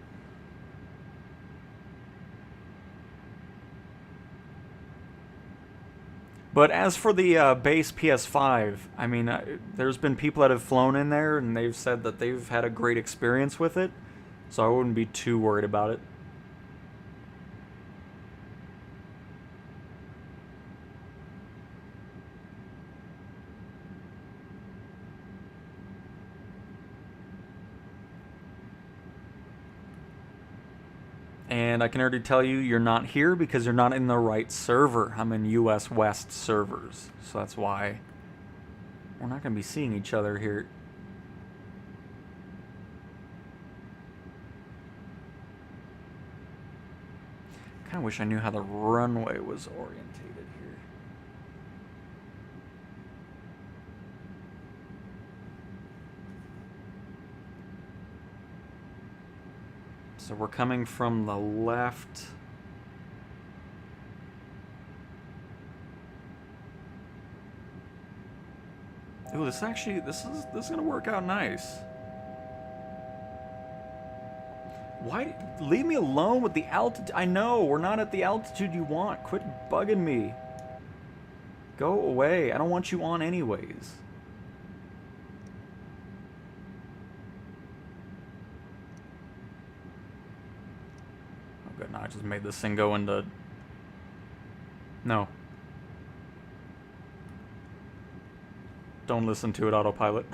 But as for the base PS5, I mean, there's been people that have flown in there, and they've said that they've had a great experience with it. So I wouldn't be too worried about it. And I can already tell you, you're not here because you're not in the right server. I'm in US West servers. So that's why we're not going to be seeing each other here. Kind of wish I knew how the runway was orientated here. So we're coming from the left. Ooh, this is gonna work out nice. Why? Leave me alone with the altitude. I know we're not at the altitude you want. Quit bugging me. Go away. I don't want you on anyways. Good, now I just made this thing go into... No. Don't listen to it, autopilot.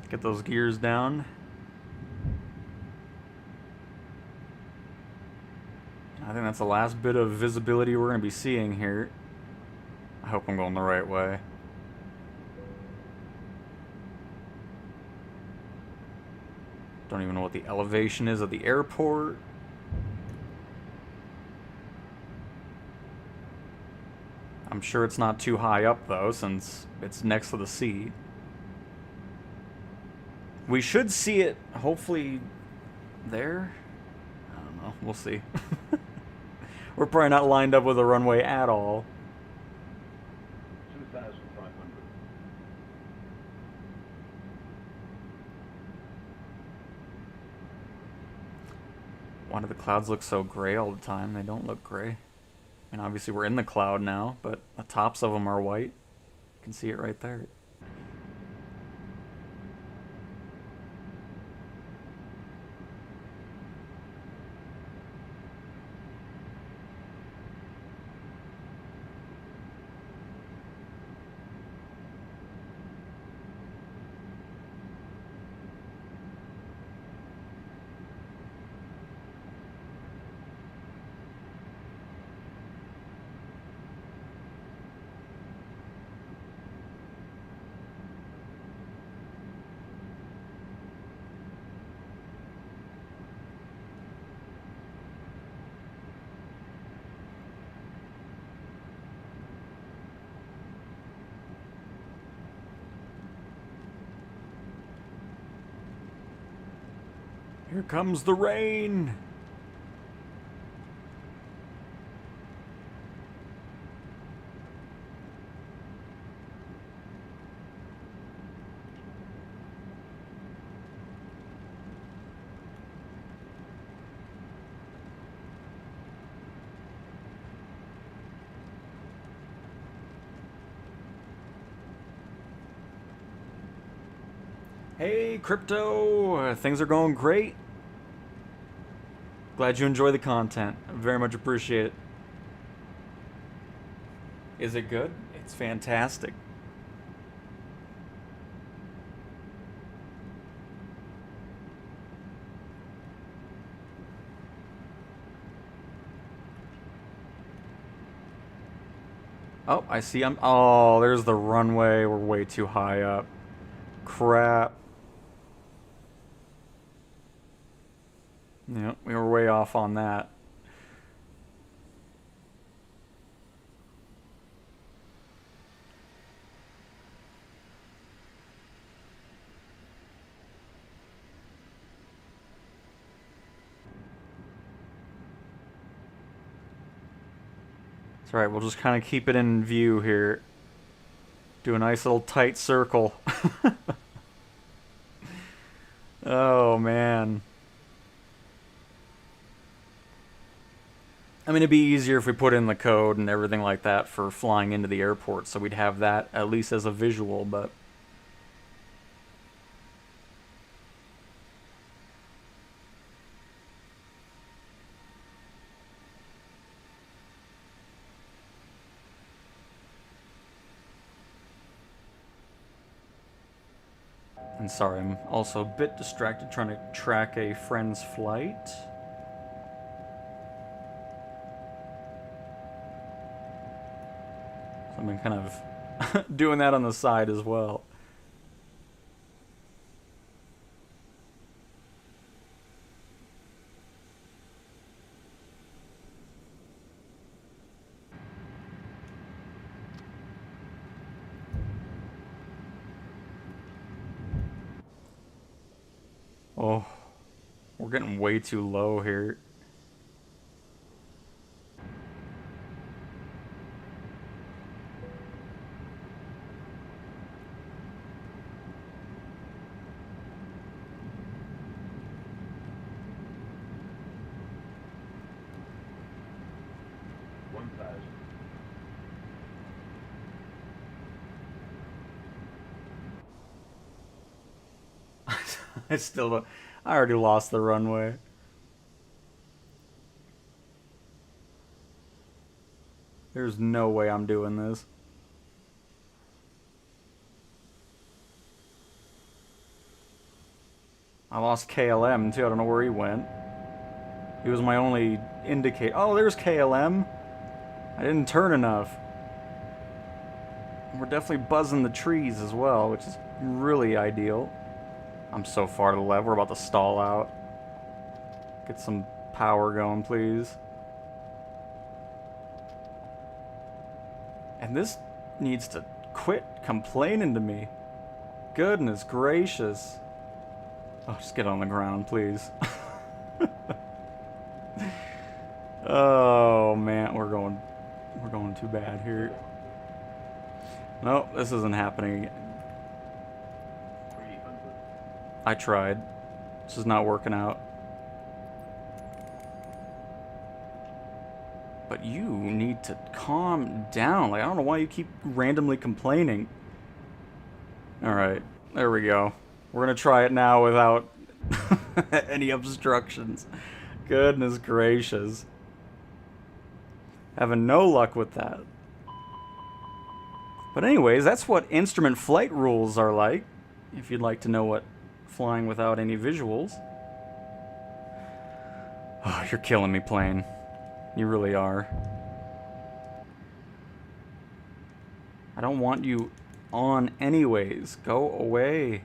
Get those gears down. I think that's the last bit of visibility we're going to be seeing here. I hope I'm going the right way. Don't even know what the elevation is at the airport. I'm sure it's not too high up though, since it's next to the sea. We should see it, hopefully, there? I don't know. We'll see. We're probably not lined up with a runway at all. 2,500. Why do the clouds look so gray all the time? They don't look gray. I mean, obviously we're in the cloud now, but the tops of them are white. You can see it right there. Here comes the rain. Hey, Crypto! Things are going great. Glad you enjoy the content. I very much appreciate it. Is it good? It's fantastic. Oh, I see. Oh, there's the runway. We're way too high up. Crap. Yep, we were way off on that. It's alright, we'll just kind of keep it in view here. Do a nice little tight circle. Oh, man. I mean, it'd be easier if we put in the code and everything like that for flying into the airport, so we'd have that at least as a visual, but... And sorry, I'm also a bit distracted trying to track a friend's flight. So I've been kind of doing that on the side as well. Oh, we're getting way too low here. I still don't. I already lost the runway. There's no way I'm doing this. I lost KLM too. I don't know where he went. He was my only indicator. Oh, there's KLM. I didn't turn enough. We're definitely buzzing the trees as well, which is really ideal. I'm so far to the left, we're about to stall out. Get some power going, please. And this needs to quit complaining to me. Goodness gracious. Oh, just get on the ground, please. Oh man, we're going too bad here. No, this isn't happening again. I tried. This is not working out. But you need to calm down. Like, I don't know why you keep randomly complaining. Alright, there we go. We're gonna try it now without any obstructions. Goodness gracious. Having no luck with that. But anyways, that's what instrument flight rules are like. If you'd like to know what flying without any visuals. Oh, you're killing me, plane. You really are. I don't want you on anyways. Go away.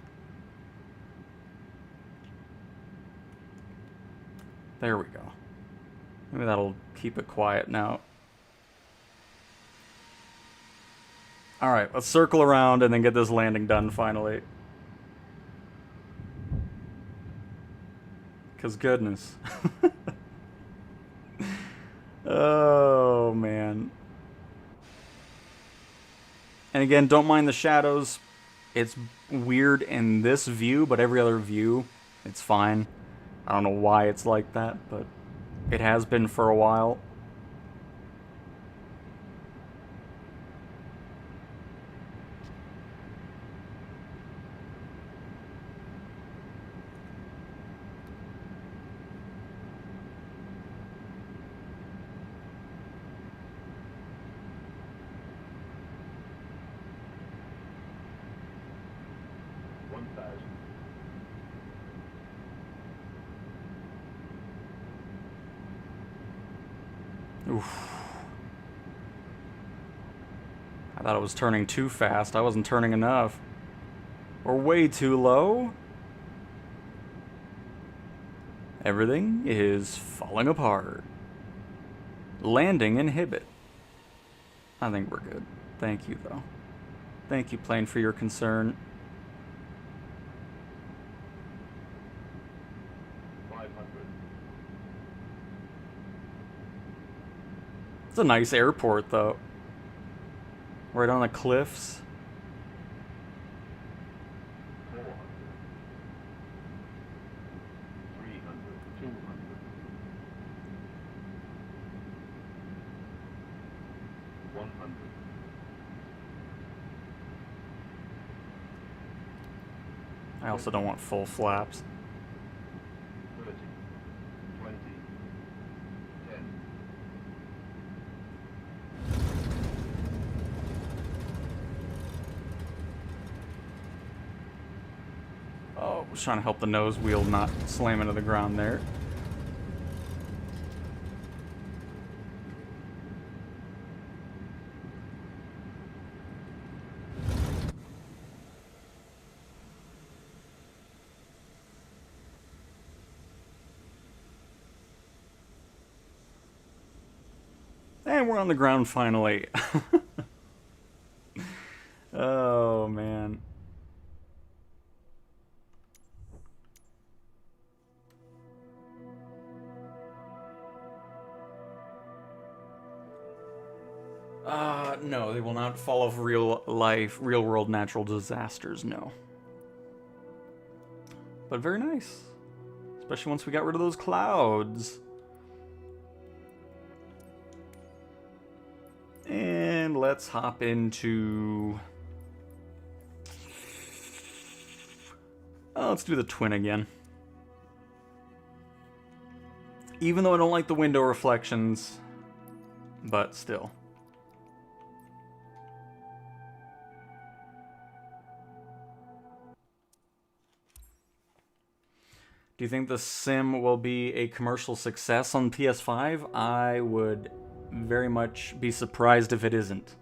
There we go. Maybe that'll keep it quiet now. Alright, let's circle around and then get this landing done finally. 'Cause goodness. Oh, man. And again, don't mind the shadows. It's weird in this view, but every other view, it's fine. I don't know why it's like that, but it has been for a while. Oof. I thought it was turning too fast. I wasn't turning enough. Or way too low. Everything is falling apart. Landing inhibit. I think we're good. Thank you, though. Thank you, plane, for your concern. 500. It's a nice airport, though. Right on the cliffs. 400. 300. 200. 100. I also don't want full flaps. 30. 20. 10. Oh, I was trying to help the nose wheel not slam into the ground there. And we're on the ground finally. Oh, man. No, they will not follow real life, real world natural disasters, no. But very nice. Especially once we got rid of those clouds. And let's hop into... Oh, let's do the twin again. Even though I don't like the window reflections, but still. Do you think the sim will be a commercial success on PS5? I would very much be surprised if it isn't.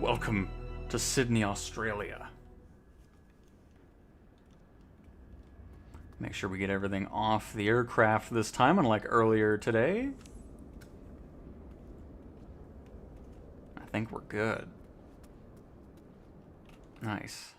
Welcome to Sydney, Australia. Make sure we get everything off the aircraft this time, unlike earlier today. I think we're good. Nice.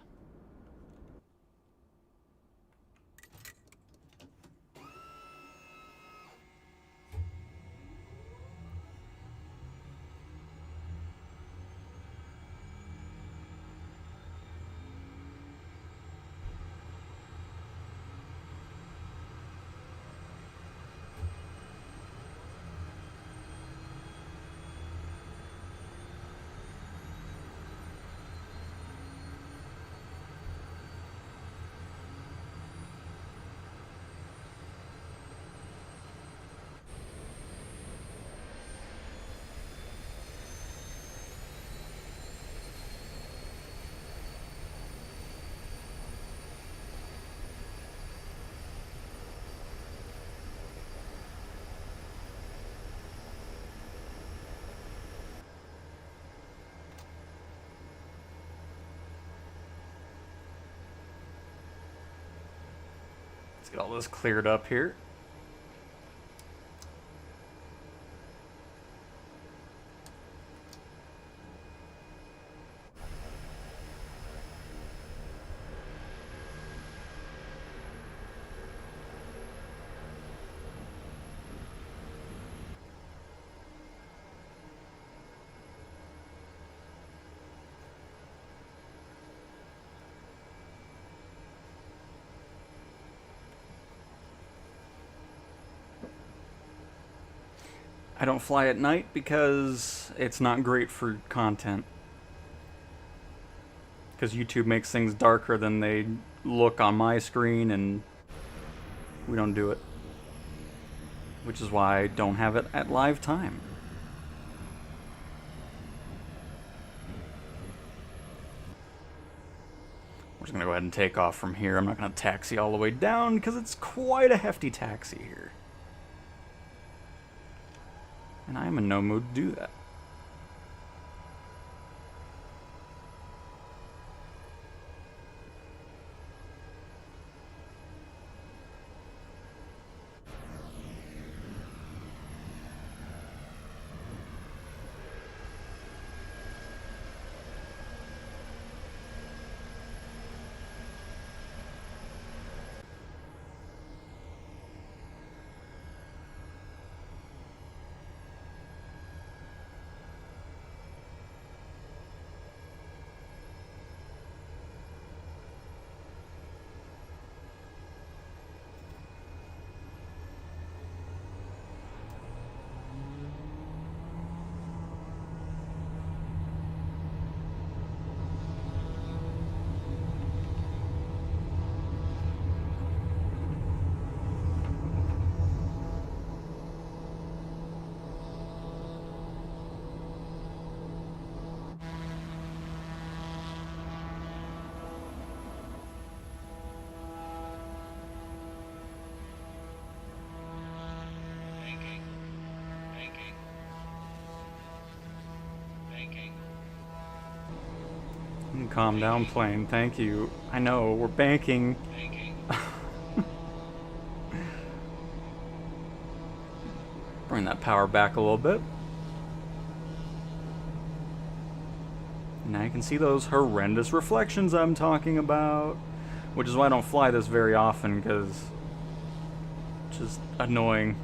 Let's get all this cleared up here. I don't fly at night because it's not great for content. Because YouTube makes things darker than they look on my screen, and we don't do it. Which is why I don't have it at live time. We're just going to go ahead and take off from here. I'm not going to taxi all the way down because it's quite a hefty taxi here. And I am in no mood to do that. Calm down, plane. Thank you. I know, we're banking. Bring that power back a little bit. Now you can see those horrendous reflections I'm talking about. Which is why I don't fly this very often, because it's just annoying.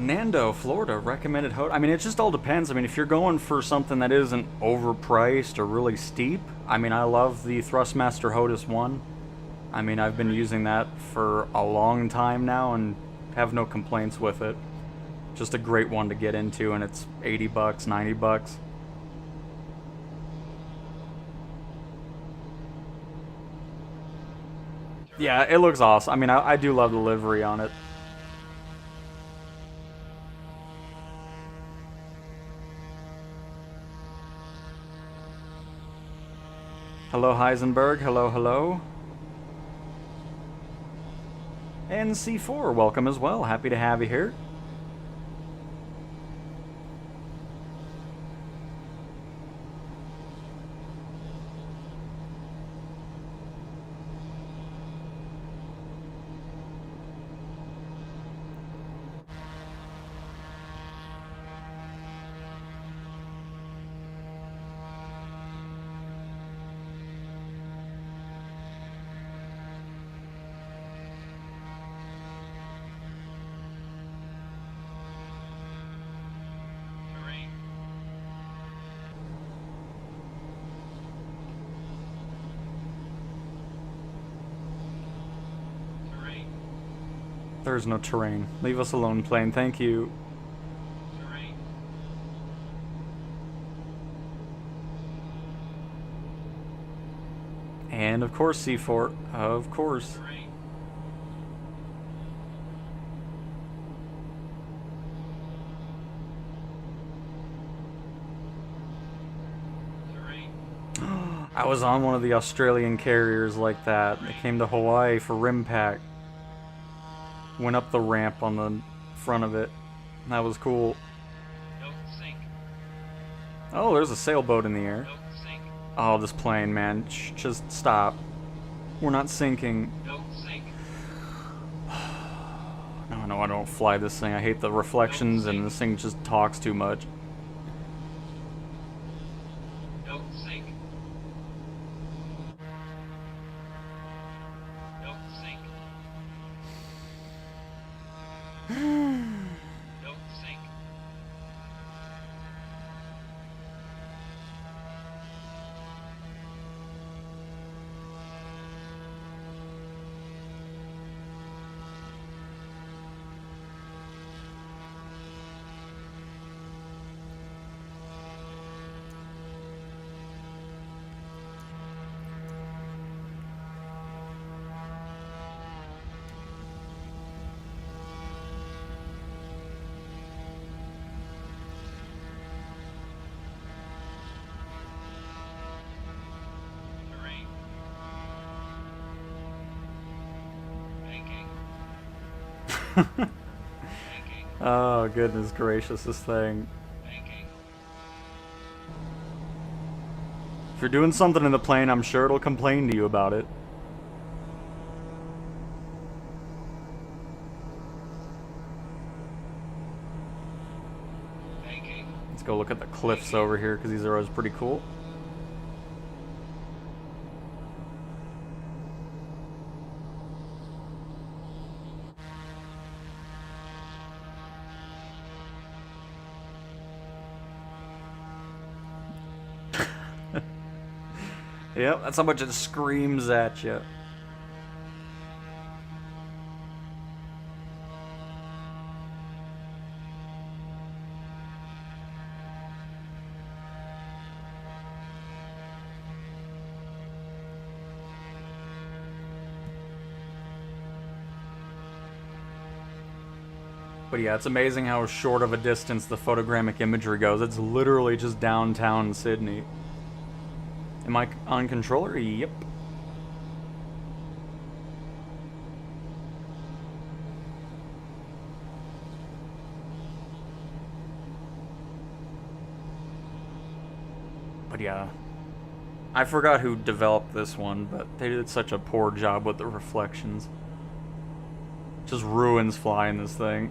Nando, Florida, recommended hotel. I mean, it just all depends. I mean, if you're going for something that isn't overpriced or really steep, I mean, I love the Thrustmaster HOTUS 1. I mean, I've been using that for a long time now and have no complaints with it. Just a great one to get into, and it's 80 bucks, 90 bucks. Yeah, it looks awesome. I mean, I do love the livery on it. Hello, Heisenberg. Hello, hello. And C4, welcome as well. Happy to have you here. There's no terrain. Leave us alone, plane. Thank you. Terrain. And of course C4. Of course. I was on one of the Australian carriers like that. They came to Hawaii for rim pack. Went up the ramp on the front of it. That was cool. Oh, there's a sailboat in the air. Oh, this plane, man. Just stop. We're not sinking. No, I don't fly this thing. I hate the reflections and this thing just talks too much. Oh, goodness gracious, this thing. If you're doing something in the plane, I'm sure it'll complain to you about it. Let's go look at the cliffs over here, because these are always pretty cool. Yep, that's how much it screams at you. But yeah, it's amazing how short of a distance the photogrammic imagery goes. It's literally just downtown Sydney. Am I on controller? Yep. But yeah, I forgot who developed this one, but they did such a poor job with the reflections. Just ruins flying this thing.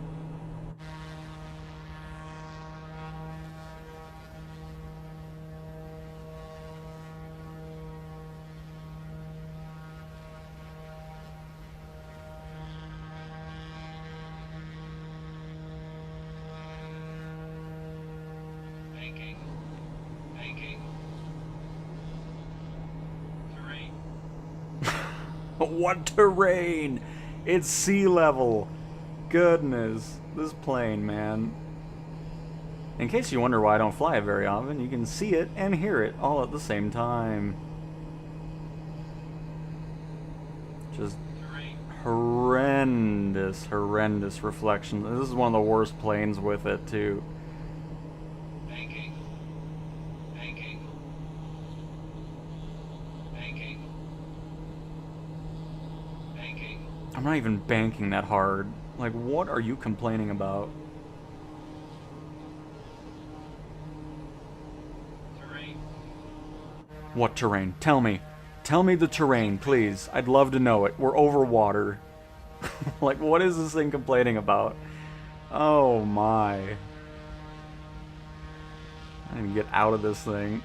What terrain? It's sea level. Goodness, this plane, man. In case you wonder why I don't fly it very often, you can see it and hear it all at the same time. Just horrendous, horrendous reflections. This is one of the worst planes with it, too. I'm not even banking that hard. Like, what are you complaining about? Terrain. What terrain? Tell me. Tell me the terrain, please. I'd love to know it. We're over water. Like, what is this thing complaining about? Oh my. I need to get out of this thing.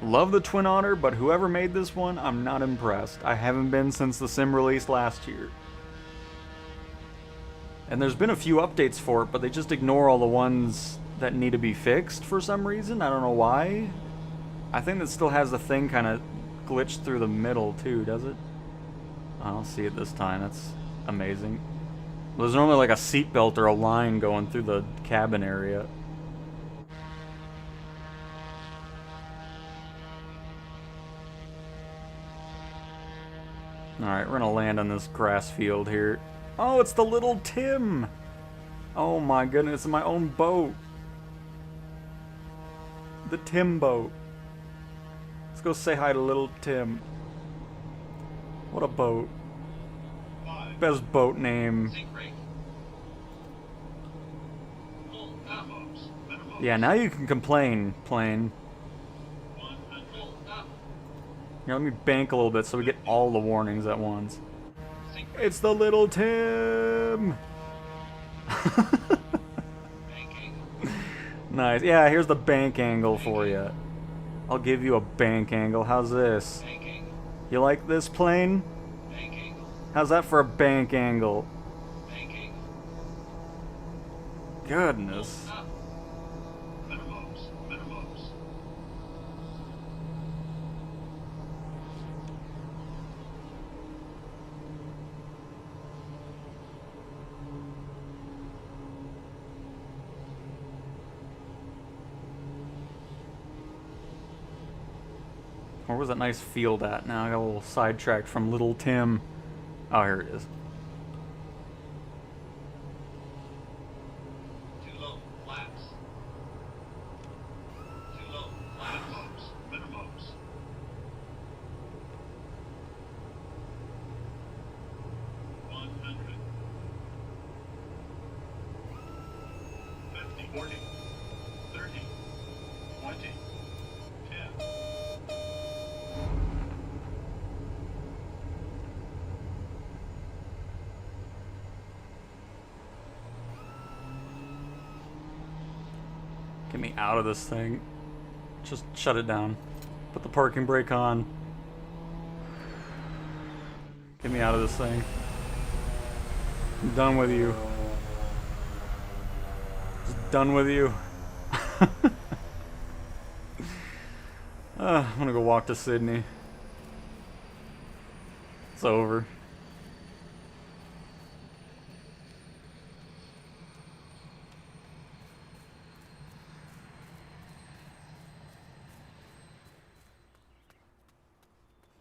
Love the Twin Otter, but whoever made this one, I'm not impressed. I haven't been since the sim released last year. And there's been a few updates for it, but they just ignore all the ones that need to be fixed for some reason. I don't know why. I think that still has the thing kind of glitched through the middle too, does it? I don't see it this time. That's amazing. There's normally like a seatbelt or a line going through the cabin area. Alright, we're gonna land on this grass field here. Oh, it's the little Tim! Oh my goodness, it's my own boat. The Tim boat. Let's go say hi to little Tim. What a boat. Best boat name. Yeah, now you can complain, plane. Here, let me bank a little bit so we get all the warnings at once. It's the little Tim! Nice. Yeah, here's the bank angle for you. I'll give you a bank angle. How's this? You like this plane? How's that for a bank angle? Goodness. Where was that nice field at? Now I got a little sidetracked from Little Tim. Oh, here it is. Too low, flaps. Too low, minimums, minimums. 100. 50, 40, 30, 20, 10. Get me out of this thing. Just shut it down. Put the parking brake on. Get me out of this thing. I'm done with you. Just done with you. I'm gonna go walk to Sydney. It's over.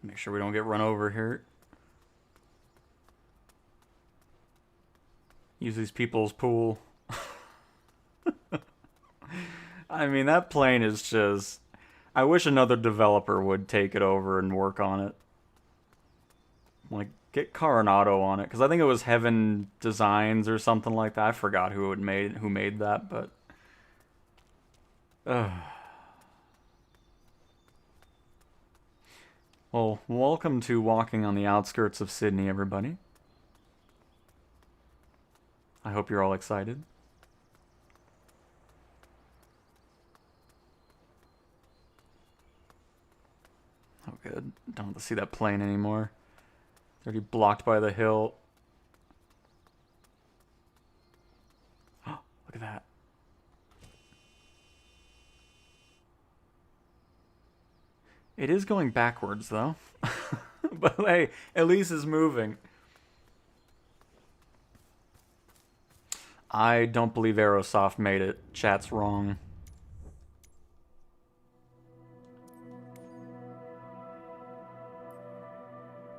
Make sure we don't get run over here. Use these people's pool. I mean, that plane is just... I wish another developer would take it over and work on it. Like, get Coronado on it. Because I think it was Heaven Designs or something like that. I forgot who made that, but... Well, welcome to walking on the outskirts of Sydney, everybody. I hope you're all excited. Oh, good. Don't have to see that plane anymore. It's already blocked by the hill. Oh, look at that. It is going backwards, though. But hey, at least it's moving. I don't believe Aerosoft made it. Chat's wrong.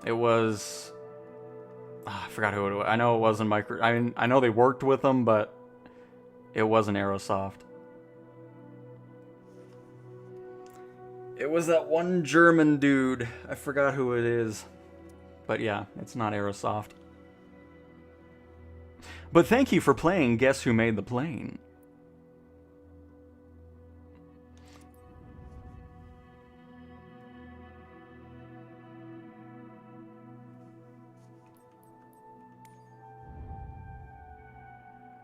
It was... I forgot who it was. I know it wasn't Micro... I know they worked with them, but it wasn't Aerosoft. It was that one German dude. I forgot who it is. But yeah, it's not Aerosoft. But thank you for playing Guess Who Made the Plane.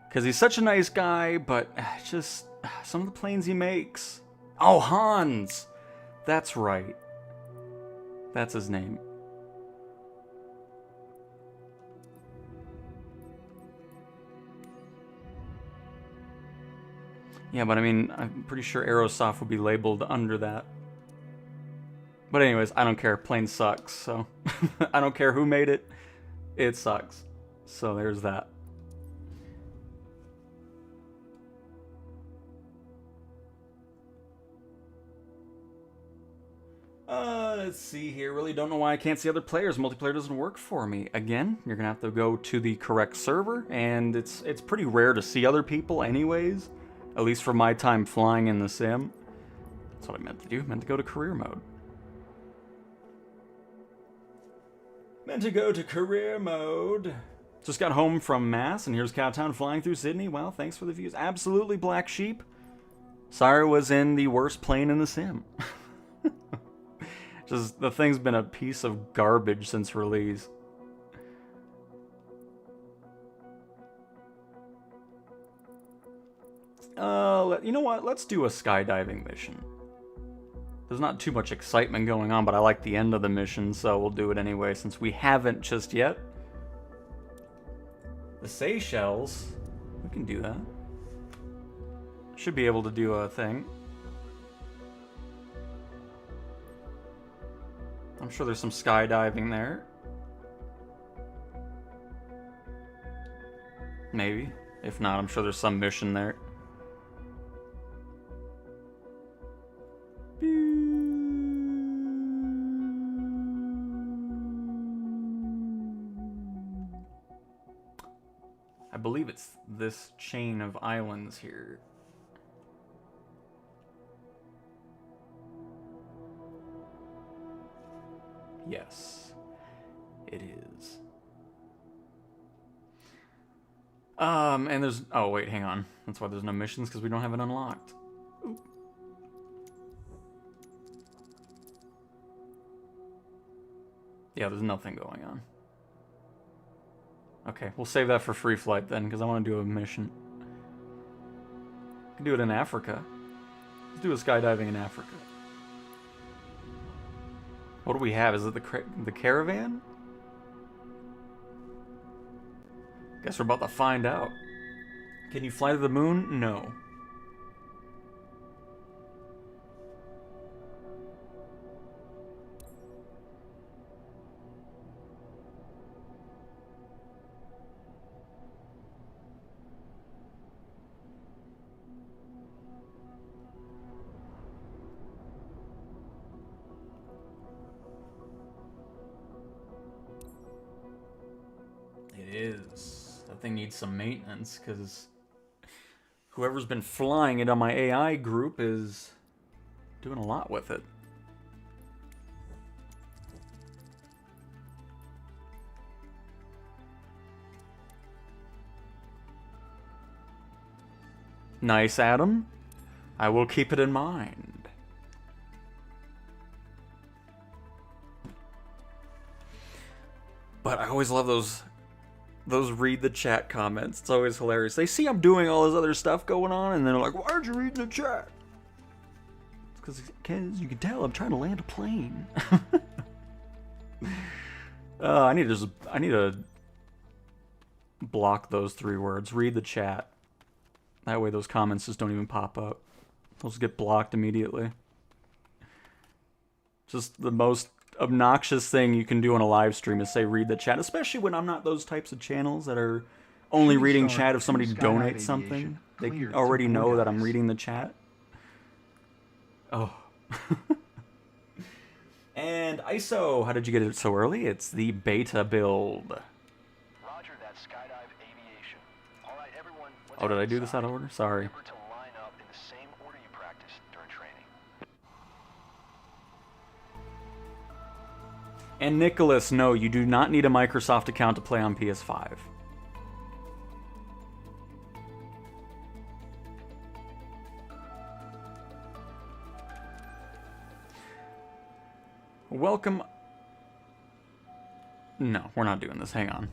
Because he's such a nice guy, but just some of the planes he makes. Oh, Hans! That's right. That's his name. Yeah, but I mean, I'm pretty sure Aerosoft would be labeled under that. But anyways, I don't care. Plane sucks, so I don't care who made it. It sucks. So there's that. Let's see here. Really don't know why I can't see other players. Multiplayer doesn't work for me. Again, you're gonna have to go to the correct server, and it's pretty rare to see other people anyways. At least for my time flying in the sim. That's what I meant to do. Meant to go to career mode. Meant to go to career mode. Just got home from Mass, and here's Cowtown flying through Sydney. Well, thanks for the views. Absolutely, Black Sheep. Sorry was in the worst plane in the sim. Just, the thing's been a piece of garbage since release. You know what? Let's do a skydiving mission. There's not too much excitement going on, but I like the end of the mission, so we'll do it anyway, since we haven't just yet. The Seychelles, we can do that. Should be able to do a thing. I'm sure there's some skydiving there. Maybe. If not, I'm sure there's some mission there. I believe it's this chain of islands here. Yes, it is. And there's... Oh, wait, hang on. That's why there's no missions, because we don't have it unlocked. Ooh. Yeah, there's nothing going on. Okay, we'll save that for free flight then, because I want to do a mission. We can do it in Africa. Let's do a skydiving in Africa. What do we have? Is it the caravan? Guess we're about to find out. Can you fly to the moon? No. It is. That thing needs some maintenance, because whoever's been flying it on my AI group is doing a lot with it. Nice, Adam. I will keep it in mind. But I always love those read the chat comments. It's always hilarious. They see I'm doing all this other stuff going on, and they're like, "Why aren't you reading the chat?" It's because you can tell I'm trying to land a plane. I need to block those 3 words. Read the chat. That way those comments just don't even pop up. They'll just get blocked immediately. Just the most obnoxious thing you can do on a live stream is say read the chat, especially when I'm not those types of channels that are only reading chat if somebody donates something. They already know that I'm reading the chat. Oh. And ISO, how did you get it so early? It's the beta build. Roger that, Skydive Aviation. All right, everyone. Oh, did I do this out of order? Sorry. Remember to line up in the same order you practiced during training. And Nicholas, no, you do not need a Microsoft account to play on PS5. Welcome. No, we're not doing this. Hang on.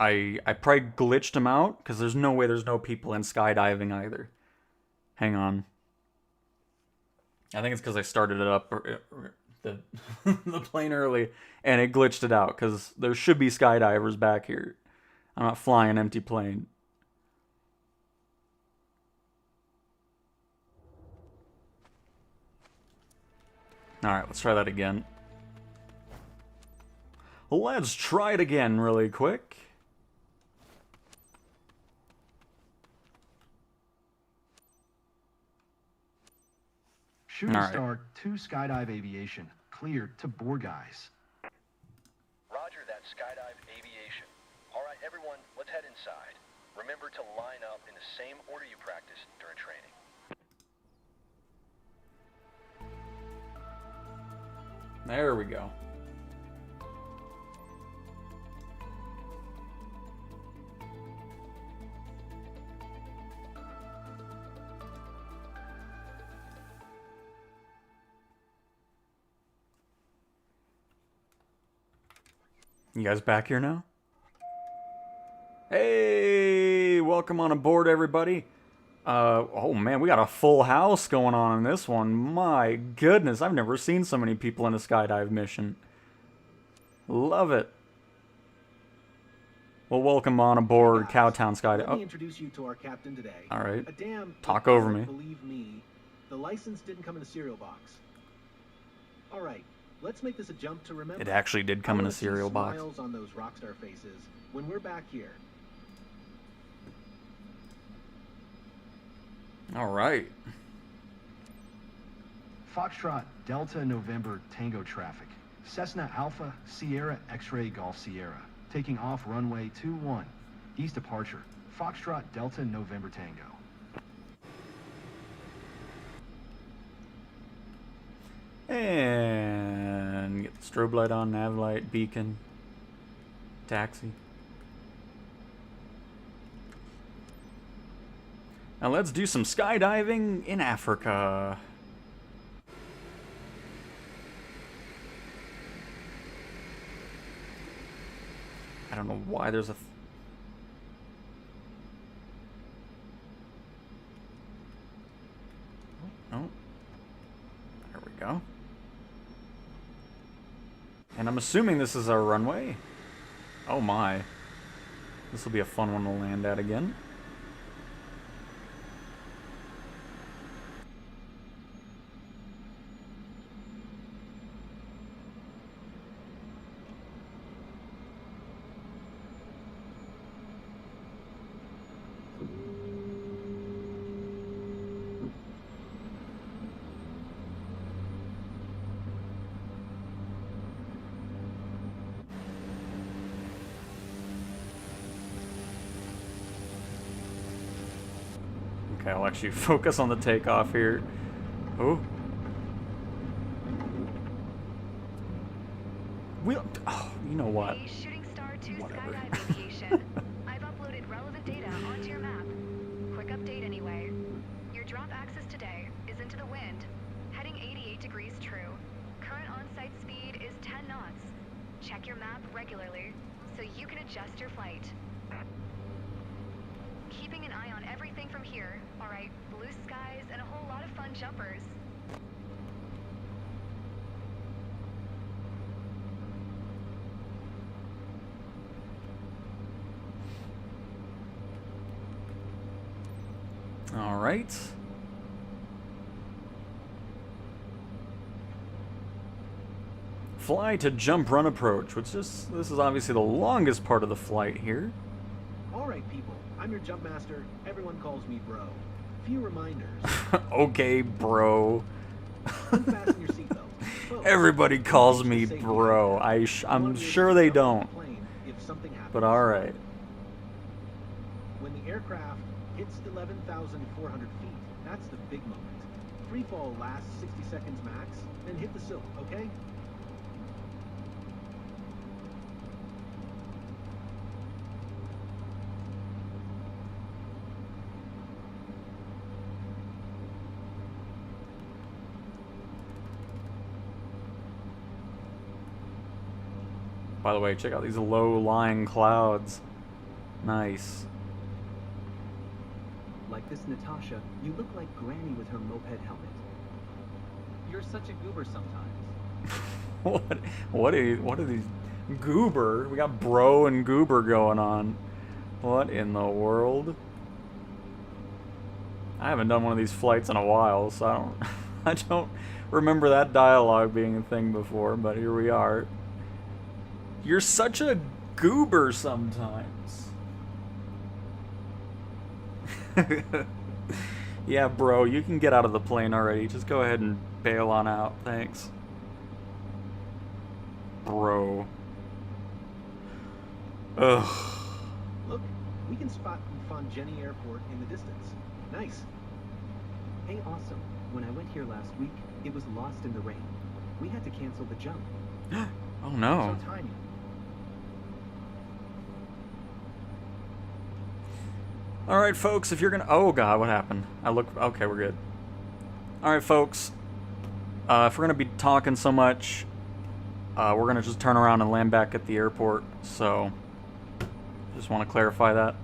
I probably glitched him out, because there's no way there's no people in skydiving either. Hang on. I think it's because I started it up, the plane early, and it glitched it out, because there should be skydivers back here. I'm not flying an empty plane. Alright, let's try that again. Let's try it again really quick. Shooting All right. Star 2 Skydive Aviation, cleared to board guys. Roger that, Skydive Aviation. All right, everyone, let's head inside. Remember to line up in the same order you practiced during training. There we go. You guys back here now? Hey, welcome on aboard, everybody. Oh man, we got a full house going on in this one. My goodness, I've never seen so many people in a skydive mission. Love it. Well, welcome on aboard Cowtown Skydive. Let me introduce you to our captain today. All right. Adam, Talk if you over don't me. Believe me, the license didn't come in a cereal box. All right, let's make this a jump to remember. It actually did come I in a wanna see cereal box. Smiles on those rock star faces when we're back here. All right. Foxtrot Delta November Tango traffic. Cessna Alpha Sierra X-Ray Golf Sierra. Taking off runway 21. East departure. Foxtrot Delta November Tango. And get the strobe light on, nav light, beacon, taxi. Now let's do some skydiving in Africa. I don't know why there's a... Oh. There we go. And I'm assuming this is our runway. Oh my. This will be a fun one to land at again. Okay, I'll actually focus on the takeoff here. Oh. Oh, you know what? Hey, Shooting Star 2 Whatever. Skydive Aviation. I've uploaded relevant data onto your map. Quick update anyway. Your drop axis today is into the wind, heading 88 degrees true. Current on-site speed is 10 knots. Check your map regularly so you can adjust your flight. Keeping an eye on everything from here, alright? Blue skies and a whole lot of fun jumpers. All right. Fly to jump run approach, which is, this is obviously the longest part of the flight here. All right, people. I'm your jump master. Everyone calls me bro. Few reminders. Okay, bro. Unfasten your seatbelt. Folks, Everybody calls me safety bro. hazard. I'm One way sure to they jump off don't. the plane if something happens. But all right. When the aircraft hits 11,400 feet, that's the big moment. Free fall lasts 60 seconds max, then hit the silk, okay? By the way, check out these low-lying clouds. Nice. Like this Natasha, you look like Granny with her moped helmet. You're such a goober sometimes. What are these goober? We got bro and goober going on. What in the world? I haven't done one of these flights in a while, so I I don't remember that dialogue being a thing before, but here we are. You're such a goober sometimes. Yeah, bro, you can get out of the plane already. Just go ahead and bail on out. Thanks. Bro. Ugh. Look, we can spot Fonjeni Airport in the distance. Nice. Hey, awesome. When I went here last week, it was lost in the rain. We had to cancel the jump. Oh no. So tiny. Alright, folks, if you're gonna... Oh, God, what happened? Okay, we're good. Alright, folks. If we're gonna be talking so much, we're gonna just turn around and land back at the airport, so... Just want to clarify that.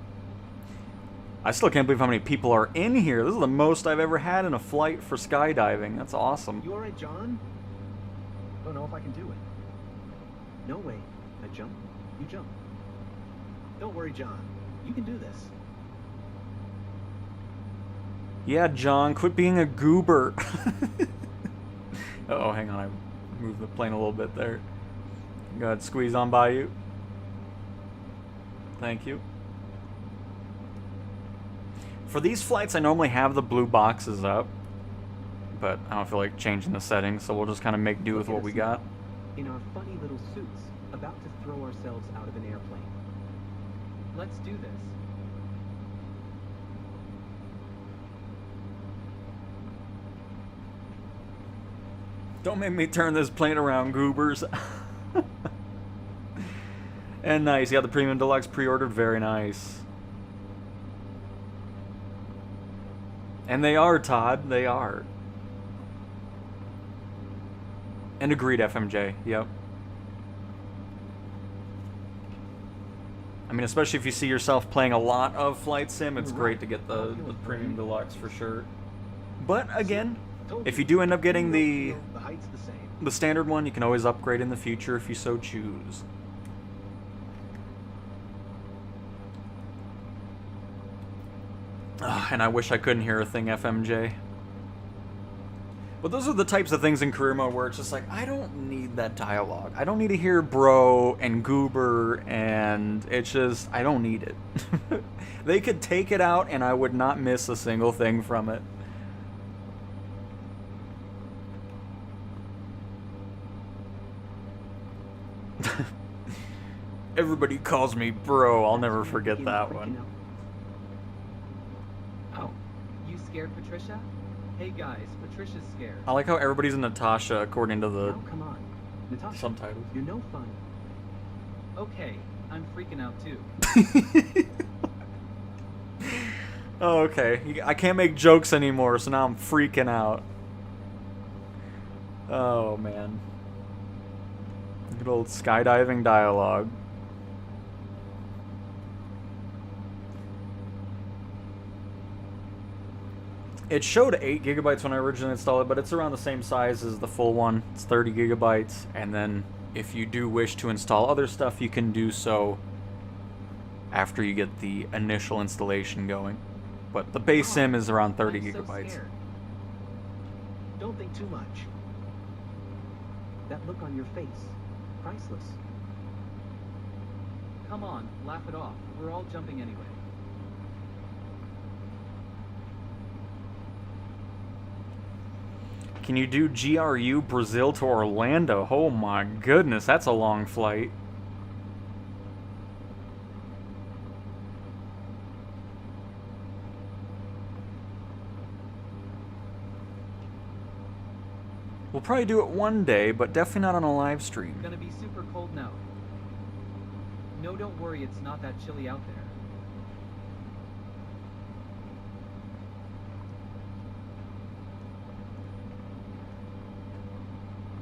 I still can't believe how many people are in here. This is the most I've ever had in a flight for skydiving. That's awesome. You alright, John? Don't know if I can do it. No way. I jump, you jump. Don't worry, John. You can do this. Yeah, John, quit being a goober. Uh-oh, hang on. I moved the plane a little bit there. Go ahead, squeeze on by you. Thank you. For these flights, I normally have the blue boxes up, but I don't feel like changing the settings, so we'll just kind of make do with what we got. In our funny little suits, about to throw ourselves out of an airplane. Let's do this. Don't make me turn this plane around, goobers. And nice, you got the Premium Deluxe pre-ordered, very nice. And they are, Todd, they are. And agreed, FMJ, yep. I mean, especially if you see yourself playing a lot of Flight Sim, it's great to get the Premium Deluxe for sure. But again, if you do end up getting the standard one, you can always upgrade in the future if you so choose. And I wish I couldn't hear a thing, FMJ. But those are the types of things in career mode where it's just like, I don't need that dialogue. I don't need to hear bro and goober, and it's just, I don't need it. They could take it out and I would not miss a single thing from it. Everybody calls me bro. I'll never forget that one. Oh, you scared, Patricia? Hey guys, Patricia's scared. I like how everybody's a Natasha according to the come on. Natasha, subtitles. You're no fun. Okay, I'm freaking out too. Oh, okay. I can't make jokes anymore, so now I'm freaking out. Oh, man. Good old skydiving dialogue. It showed 8 gigabytes when I originally installed it, but it's around the same size as the full one. It's 30 gigabytes, and then if you do wish to install other stuff, you can do so after you get the initial installation going. But the base sim is around 30 gigabytes. So don't think too much. That look on your face, priceless. Come on, laugh it off. We're all jumping anyway. Can you do GRU Brazil to Orlando? Oh my goodness, that's a long flight. We'll probably do it one day, but definitely not on a live stream. Gonna be super cold now. No, don't worry, it's not that chilly out there.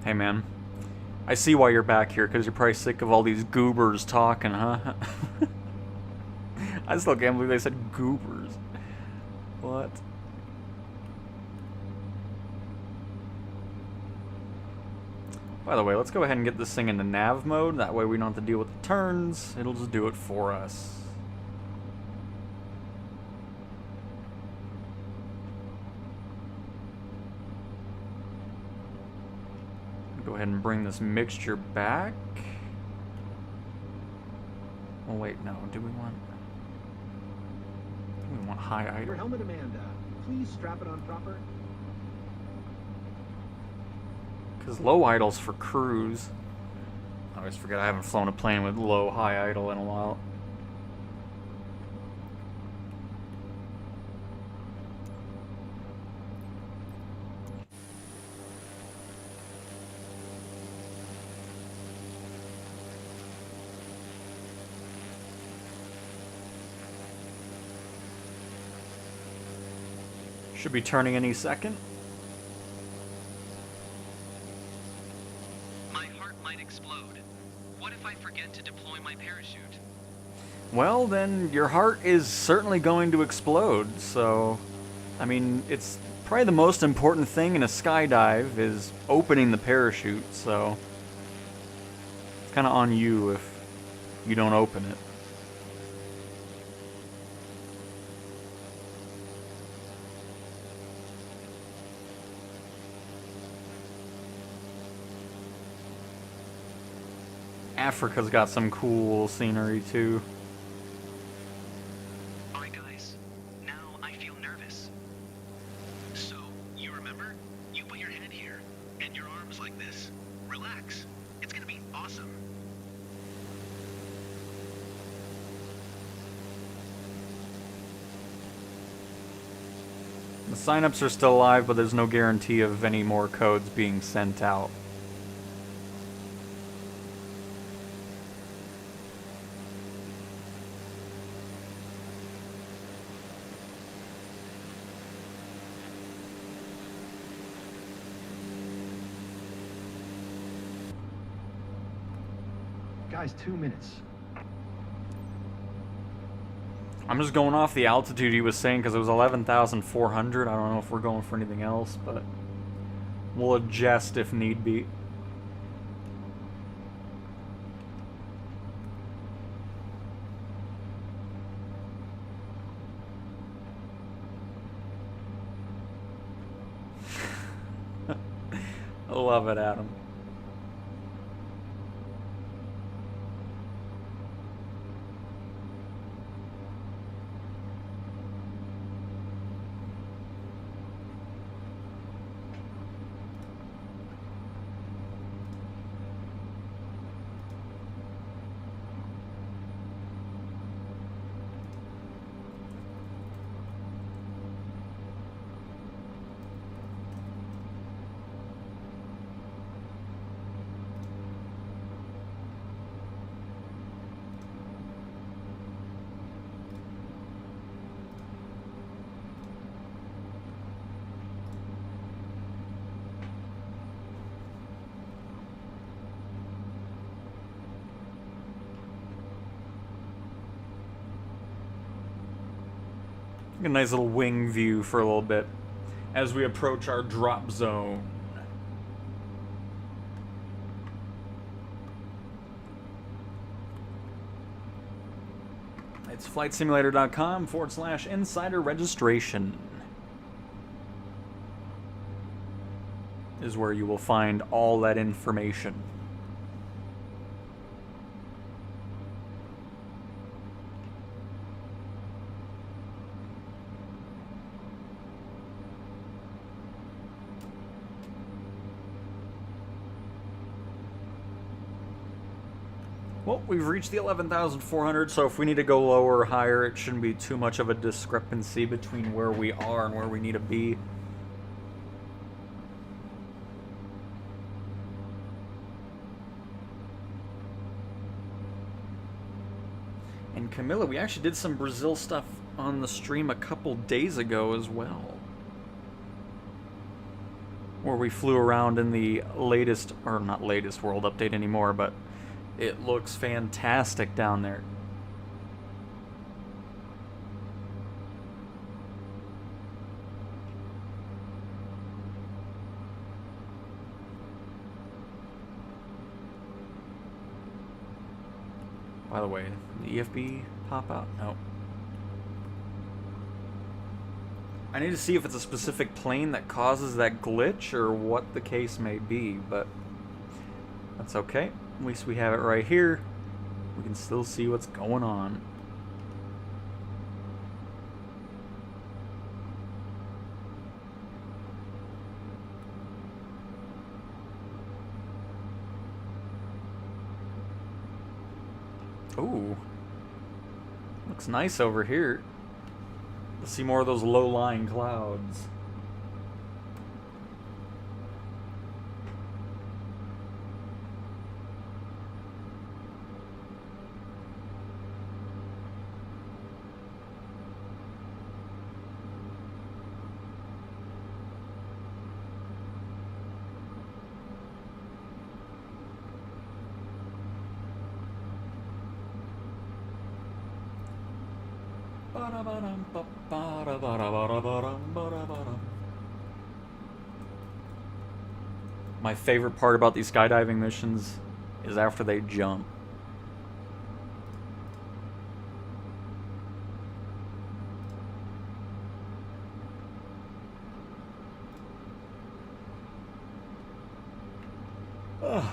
Hey man, I see why you're back here, because you're probably sick of all these goobers talking, huh? I still can't believe they said goobers. What? By the way, let's go ahead and get this thing into nav mode. That way we don't have to deal with the turns. It'll just do it for us. Go ahead and bring this mixture back. Oh wait, no. Do we want high Your idle? helmet, Amanda. Please strap it on proper. Because low idle's for cruise. I always forget I haven't flown a plane with low high idle in a while. Should be turning any second. My heart might explode. What if I forget to deploy my parachute? Well, then your heart is certainly going to explode. So, I mean, it's probably the most important thing in a skydive is opening the parachute. So, it's kind of on you if you don't open it. Africa's got some cool scenery too. Alright guys, now I feel nervous. So, you remember? You put your head here, and your arms like this. Relax. It's gonna be awesome. The signups are still live, but there's no guarantee of any more codes being sent out. Guys, 2 minutes. I'm just going off the altitude he was saying because it was 11,400. I don't know if we're going for anything else, but we'll adjust if need be. I love it, Adam. A nice little wing view for a little bit as we approach our drop zone. It's flightsimulator.com/insider registration is where you will find all that information. Well, we've reached the 11,400, so if we need to go lower or higher, it shouldn't be too much of a discrepancy between where we are and where we need to be. And Camilla, we actually did some Brazil stuff on the stream a couple days ago as well, where we flew around in the latest, or not latest world update anymore, but it looks fantastic down there. By the way, the EFB pop out? No. I need to see if it's a specific plane that causes that glitch or what the case may be, but That's okay. At least we have it right here. We can still see what's going on. Ooh. Looks nice over here. Let's see more of those low-lying clouds. My favorite part about these skydiving missions is after they jump.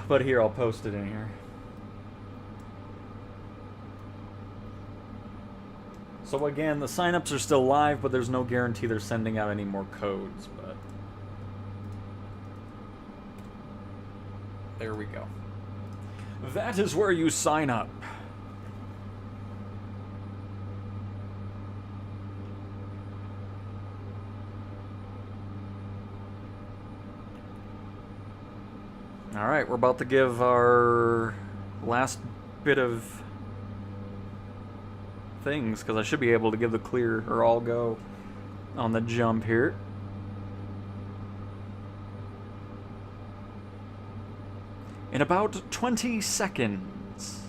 But here, I'll post it in here. So again, the signups are still live, but there's no guarantee they're sending out any more codes, but there we go. That is where you sign up. Alright, we're about to give our last bit of things, because I should be able to give the clear or all go on the jump here. In about 20 seconds.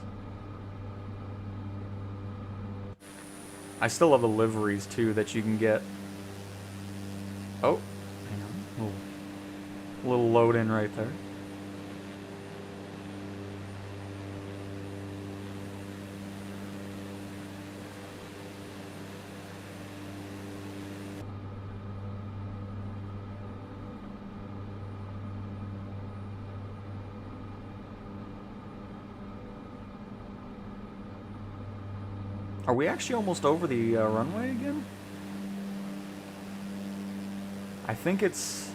I still have the liveries too that you can get. Oh, hang on. A little load in right there. Are we actually almost over the runway again? I think it's...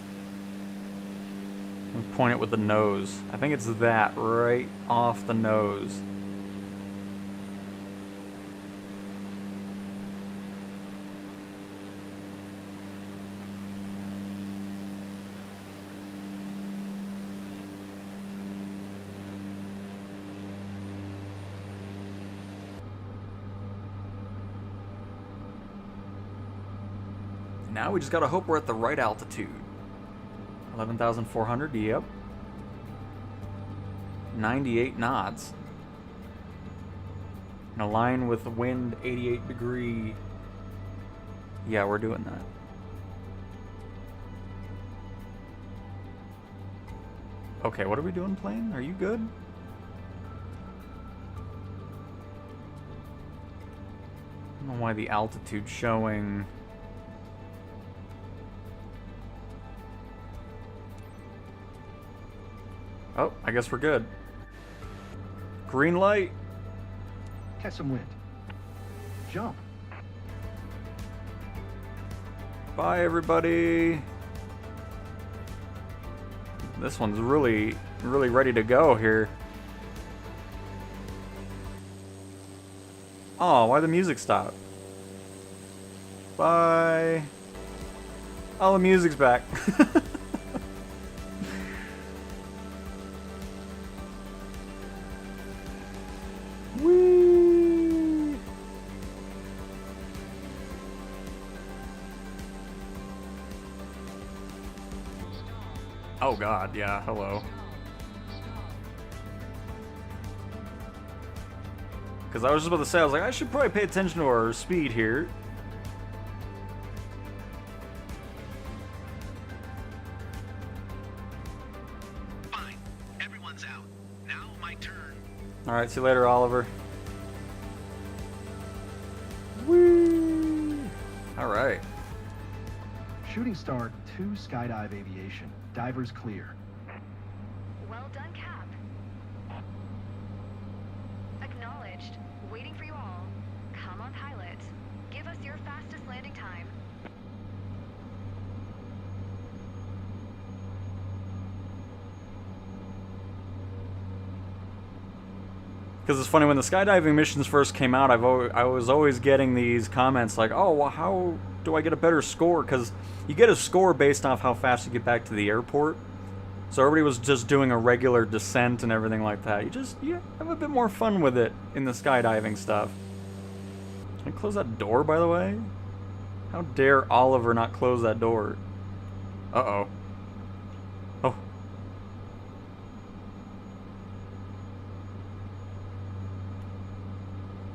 Let me point it with the nose. I think it's that right off the nose. Now we just gotta hope we're at the right altitude. 11,400, yep. 98 knots. In a line with the wind 88 degree. Yeah, we're doing that. Okay, what are we doing, plane? Are you good? I don't know why the altitude's showing... Oh, I guess we're good. Green light. Catch some wind. Jump. Bye, everybody. This one's really ready to go here. Oh, why the music stop? Bye. Oh, the music's back. Whee! Oh God, yeah, hello. Because I was just about to say, I was like, I should probably pay attention to our speed here. Fine. Everyone's out. Now my turn. Alright, see you later, Oliver. Whee! Alright. Shooting star 2 Skydive Aviation. Divers clear. Well done, Cap. us your fastest landing time. Because it's funny, when the skydiving missions first came out, I was always getting these comments like, oh, well, how do I get a better score? Because you get a score based off how fast you get back to the airport. So everybody was just doing a regular descent and everything like that. You have a bit more fun with it in the skydiving stuff. Can I close that door, by the way? How dare Oliver not close that door? Uh-oh. Oh.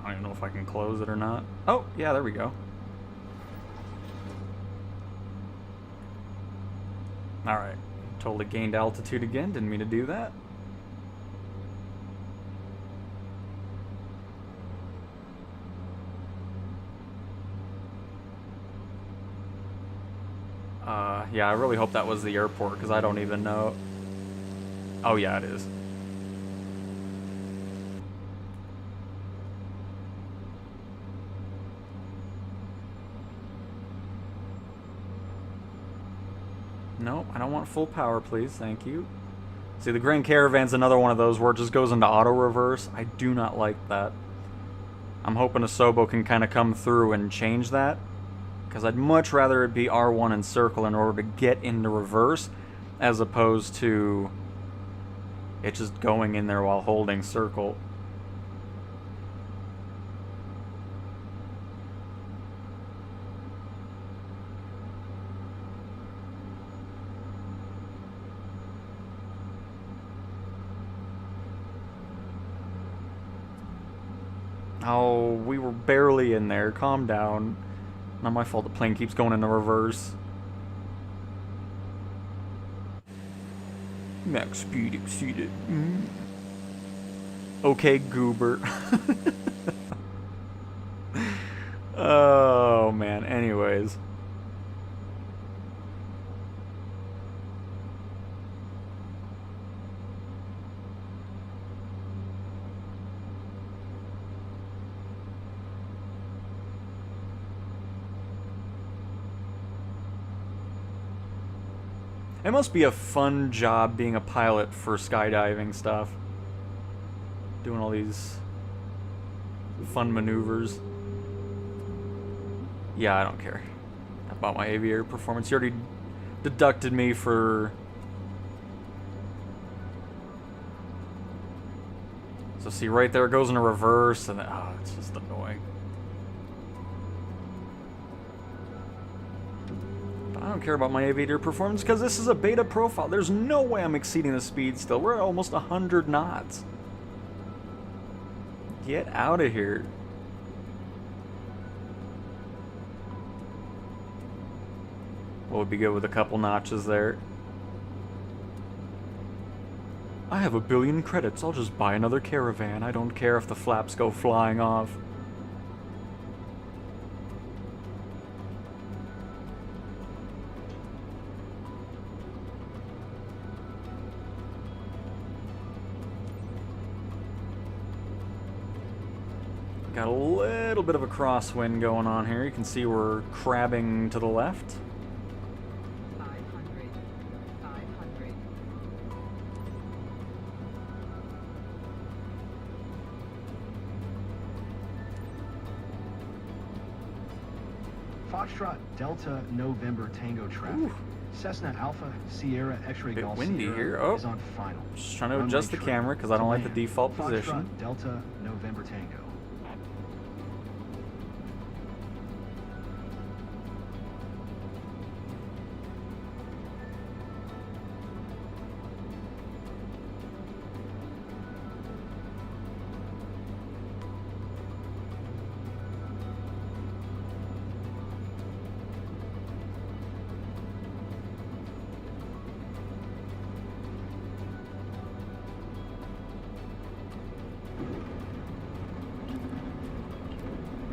I don't even know if I can close it or not. Oh, yeah, there we go. Alright. Totally gained altitude again. Didn't mean to do that. Yeah, I really hope that was the airport, because I don't even know. Oh, yeah, it is. No, I don't want full power, please. Thank you. See, the Grand Caravan's another one of those where it just goes into auto reverse. I do not like that. I'm hoping Asobo can kind of come through and change that, because I'd much rather it be R1 and circle in order to get into reverse, as opposed to it just going in there while holding circle. Oh, we were barely in there. Calm down. Not my fault the plane keeps going into reverse. Max speed exceeded. Okay, goober. Oh, man. Anyways. It must be a fun job being a pilot for skydiving stuff. Doing all these fun maneuvers. Yeah, I don't care about my aviator performance. You already deducted me for... So see, right there it goes into reverse, and then, oh, it's just annoying. I don't care about my aviator performance because this is a beta profile. There's no way I'm exceeding the speed still. We're at almost 100 knots. Get out of here. Well, would be good with a couple notches there. I have 1 billion credits. I'll just buy another caravan. I don't care if the flaps go flying off. Got a little bit of a crosswind going on here. You can see we're crabbing to the left. 500. 500. Foxtrot Delta November Tango traffic. Ooh. Cessna Alpha Sierra X-ray Bit Golf windy Sierra here. Oh. is on final. Just trying to Runway adjust the tree camera because I to don't like the land. default Foxtrot position. Delta November Tango.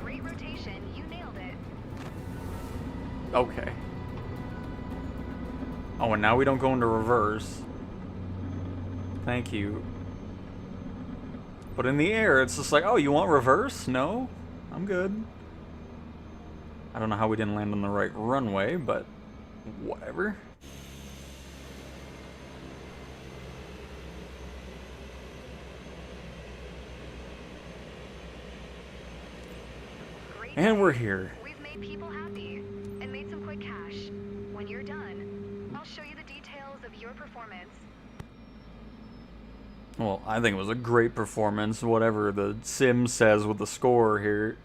Great rotation, you nailed it. Okay. Oh, and now we don't go into reverse. Thank you. But in the air, it's just like, oh, you want reverse? No? I'm good. I don't know how we didn't land on the right runway, but whatever. Great. And we're here. We've made people happy and made some quick cash. When you're done, I'll show you the details of your performance. Well, I think it was a great performance, whatever the sim says with the score here.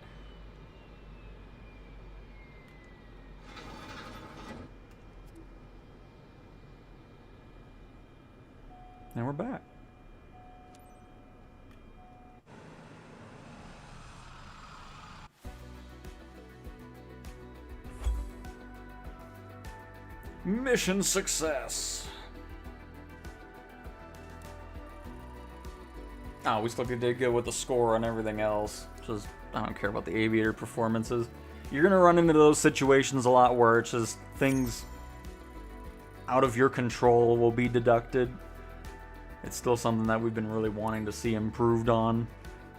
And we're back. Mission success. Oh, we still did good with the score and everything else. Just, I don't care about the aviator performances. You're gonna run into those situations a lot where it's just things out of your control will be deducted. It's still something that we've been really wanting to see improved on.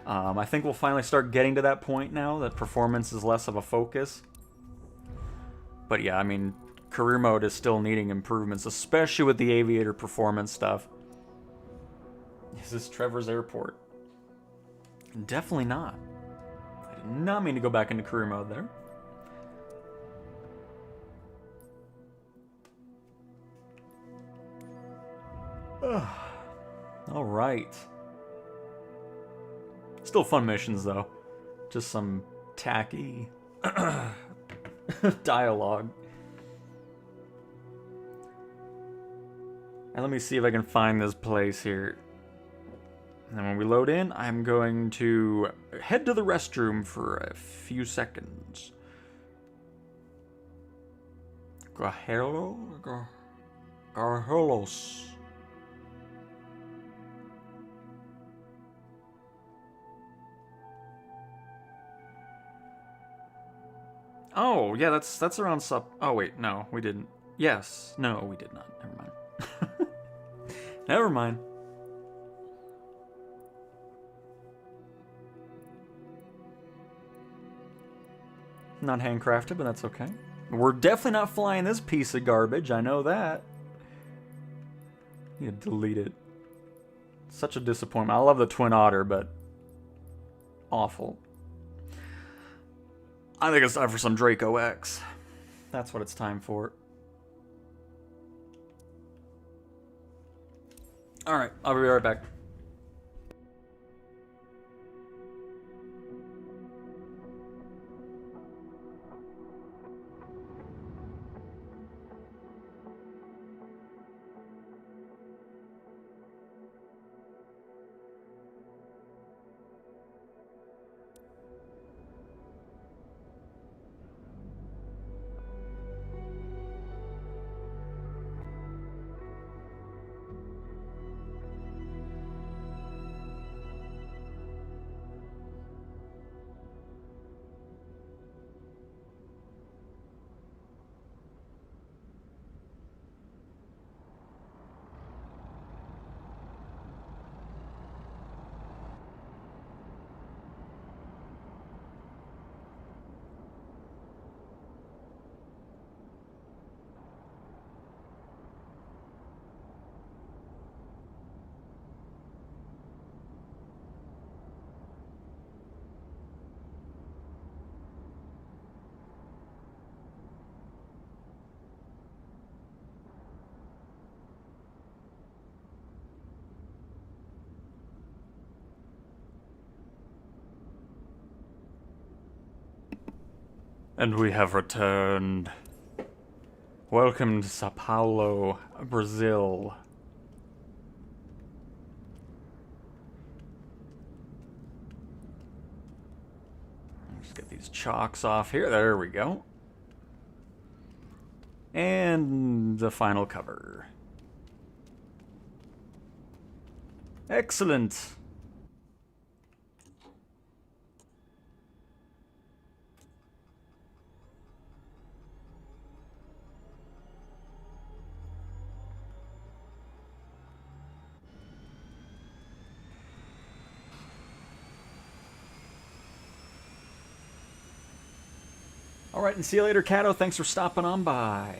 I think we'll finally start getting to that point now that performance is less of a focus. But yeah, I mean, career mode is still needing improvements, especially with the aviator performance stuff. Is this Trevor's airport? Definitely not. I did not mean to go back into career mode there. Alright. Still fun missions, though. Just some tacky dialogue. And let me see if I can find this place here. And then when we load in, I'm going to head to the restroom for a few seconds. Garhelos. Oh, yeah, that's around sup. Oh, wait, no, we didn't. Yes, no, we did not. Never mind. Never mind. Not handcrafted, but that's okay. We're definitely not flying this piece of garbage, I know that. You delete it. Such a disappointment. I love the Twin Otter, but awful. I think it's time for some Draco X. That's what it's time for. Alright, I'll be right back. And we have returned. Welcome to Sao Paulo, Brazil. Let's get these chalks off here. There we go. And the final cover. Excellent. Alright, and see you later, Cato. Thanks for stopping on by.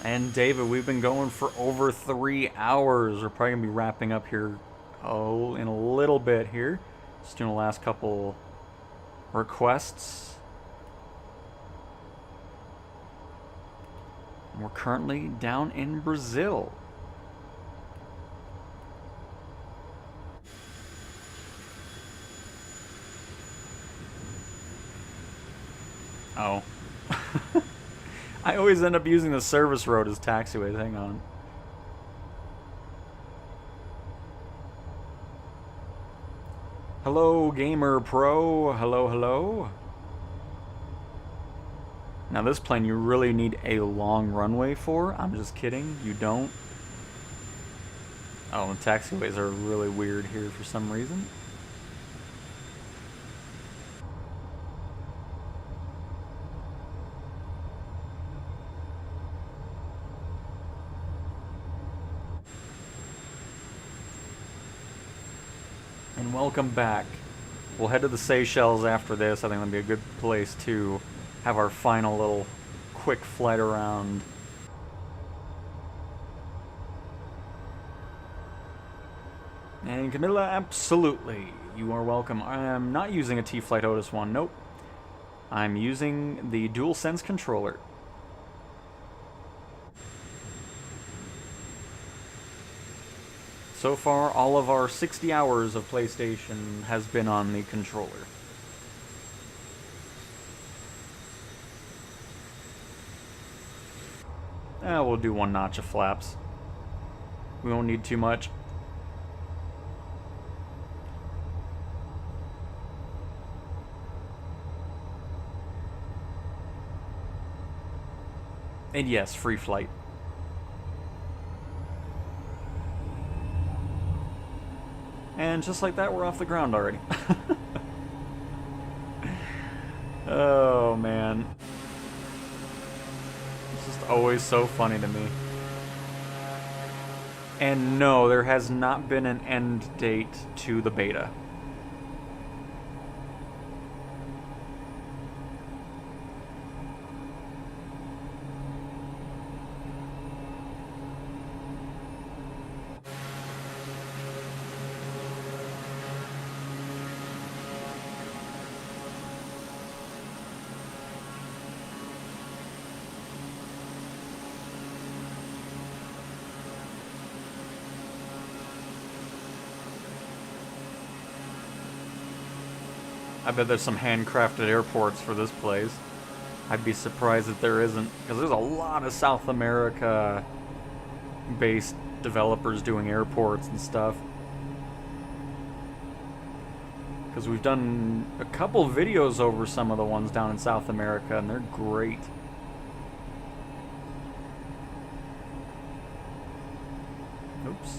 And David, we've been going for over 3 hours. We're probably going to be wrapping up here, in a little bit here. Just doing the last couple requests. And we're currently down in Brazil. Oh. I always end up using the service road as taxiways. Hang on. Hello, Gamer Pro. Hello, hello. Now this plane you really need a long runway for. I'm just kidding. You don't. Oh, the taxiways are really weird here for some reason. And welcome back. We'll head to the Seychelles after this. I think that'll be a good place to have our final little quick flight around. And Camilla, absolutely. You are welcome. I'm not using a T-Flight Otis one. Nope. I'm using the DualSense controller. So far, all of our 60 hours of PlayStation has been on the controller. We'll do one notch of flaps. We won't need too much. And yes, free flight. And just like that, we're off the ground already. Oh, man. It's just always so funny to me. And no, there has not been an end date to the beta. I bet there's some handcrafted airports for this place. I'd be surprised if there isn't, because there's a lot of South America-based developers doing airports and stuff. Because we've done a couple videos over some of the ones down in South America, and they're great. Oops.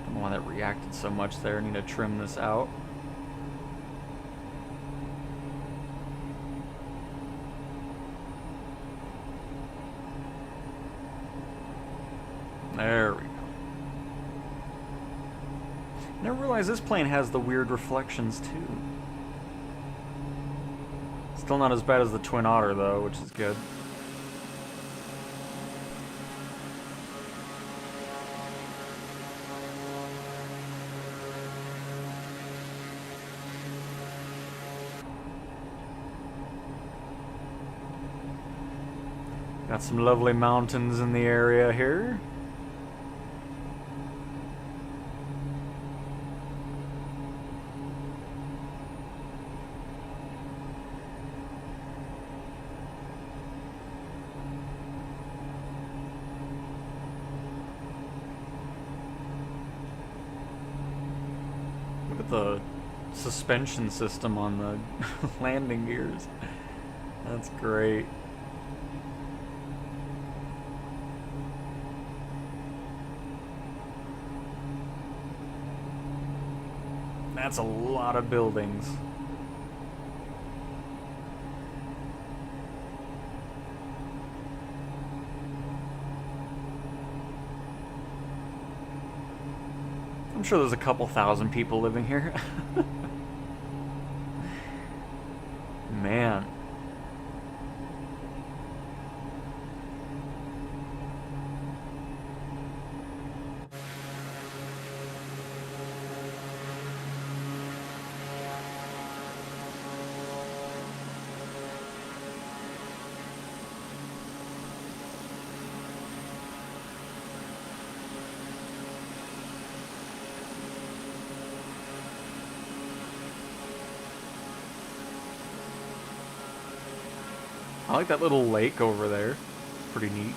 Don't know why that reacted so much there. I need to trim this out. There we go. Never realized this plane has the weird reflections too. Still not as bad as the Twin Otter though, which is good. Got some lovely mountains in the area here. Look at the suspension system on the landing gears. That's great. That's a lot of buildings. I'm sure there's a couple thousand people living here. Man. I like that little lake over there. Pretty neat.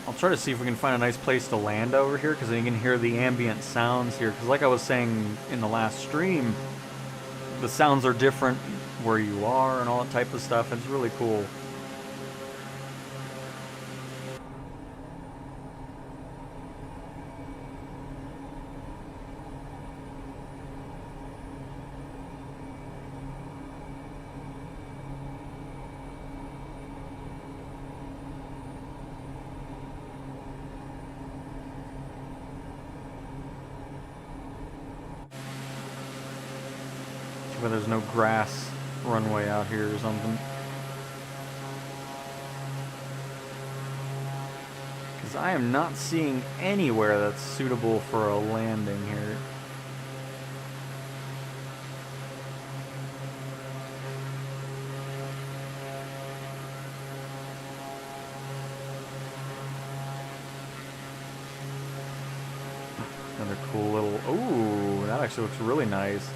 I'll try to see if we can find a nice place to land over here, because then you can hear the ambient sounds here. Because like I was saying in the last stream, the sounds are different where you are and all that type of stuff. It's really cool. But there's no grass runway out here or something. Because I am not seeing anywhere that's suitable for a landing here. Another cool little... Ooh, that actually looks really nice.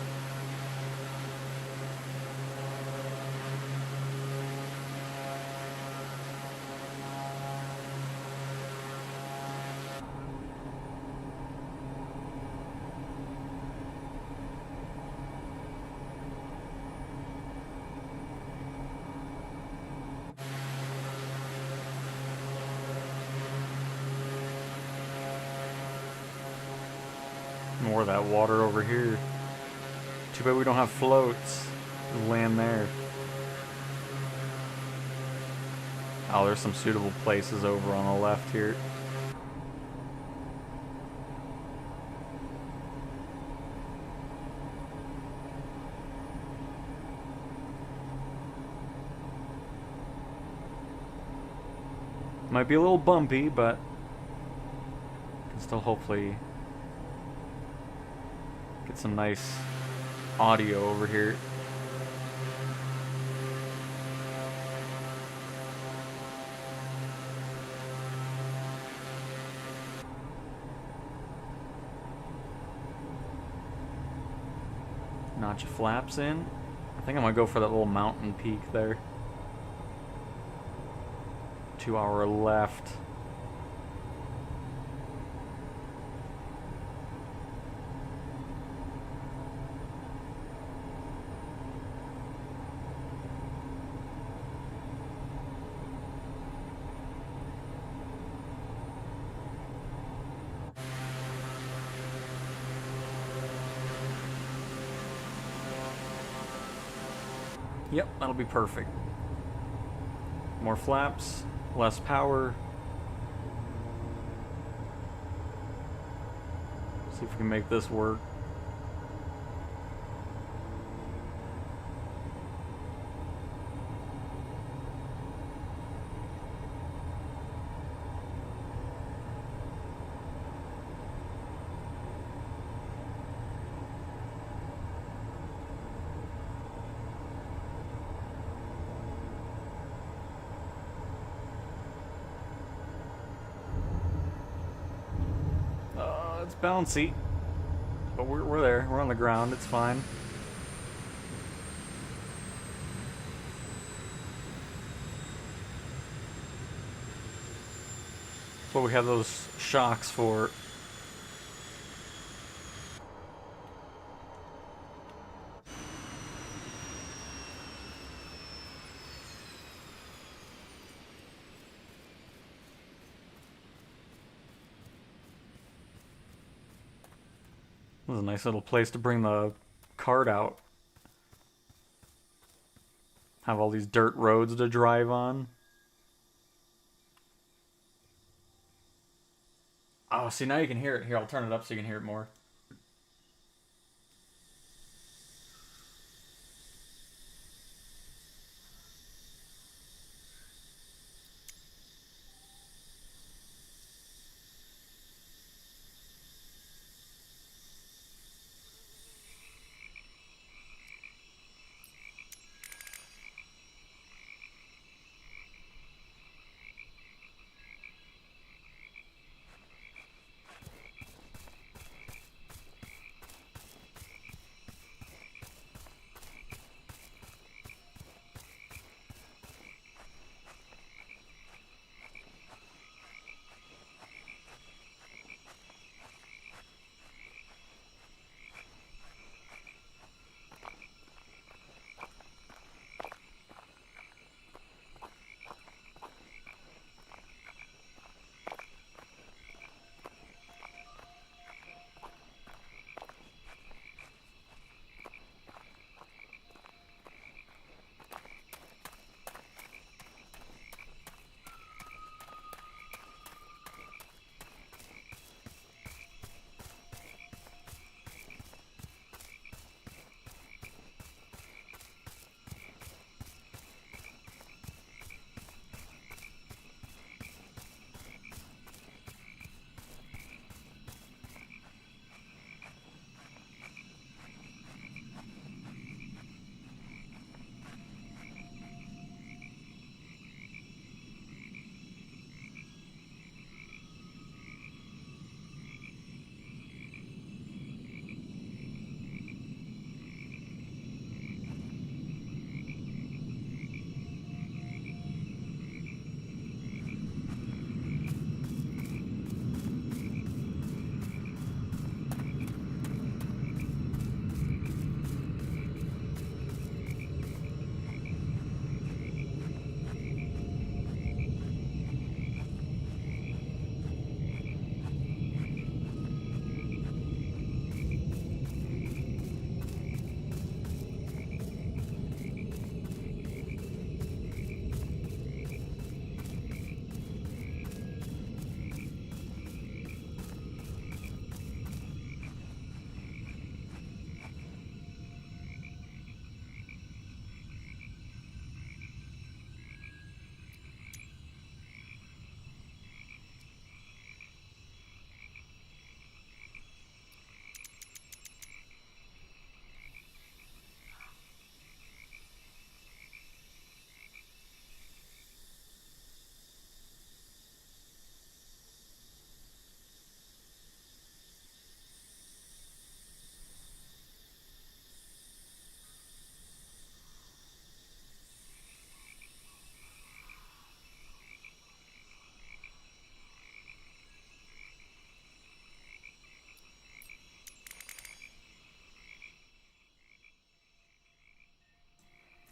More of that water over here. Too bad we don't have floats to land there. Oh, there's some suitable places over on the left here. Might be a little bumpy, but can still hopefully get some nice audio over here. Notch your flaps in. I think I'm gonna go for that little mountain peak there. 2 hour left. Yep, that'll be perfect. More flaps, less power. See if we can make this work. It's bouncy, but we're there. We're on the ground. It's fine. what we have those shocks for. This is a nice little place to bring the cart out. Have all these dirt roads to drive on. Oh, see, now you can hear it. Here, I'll turn it up so you can hear it more.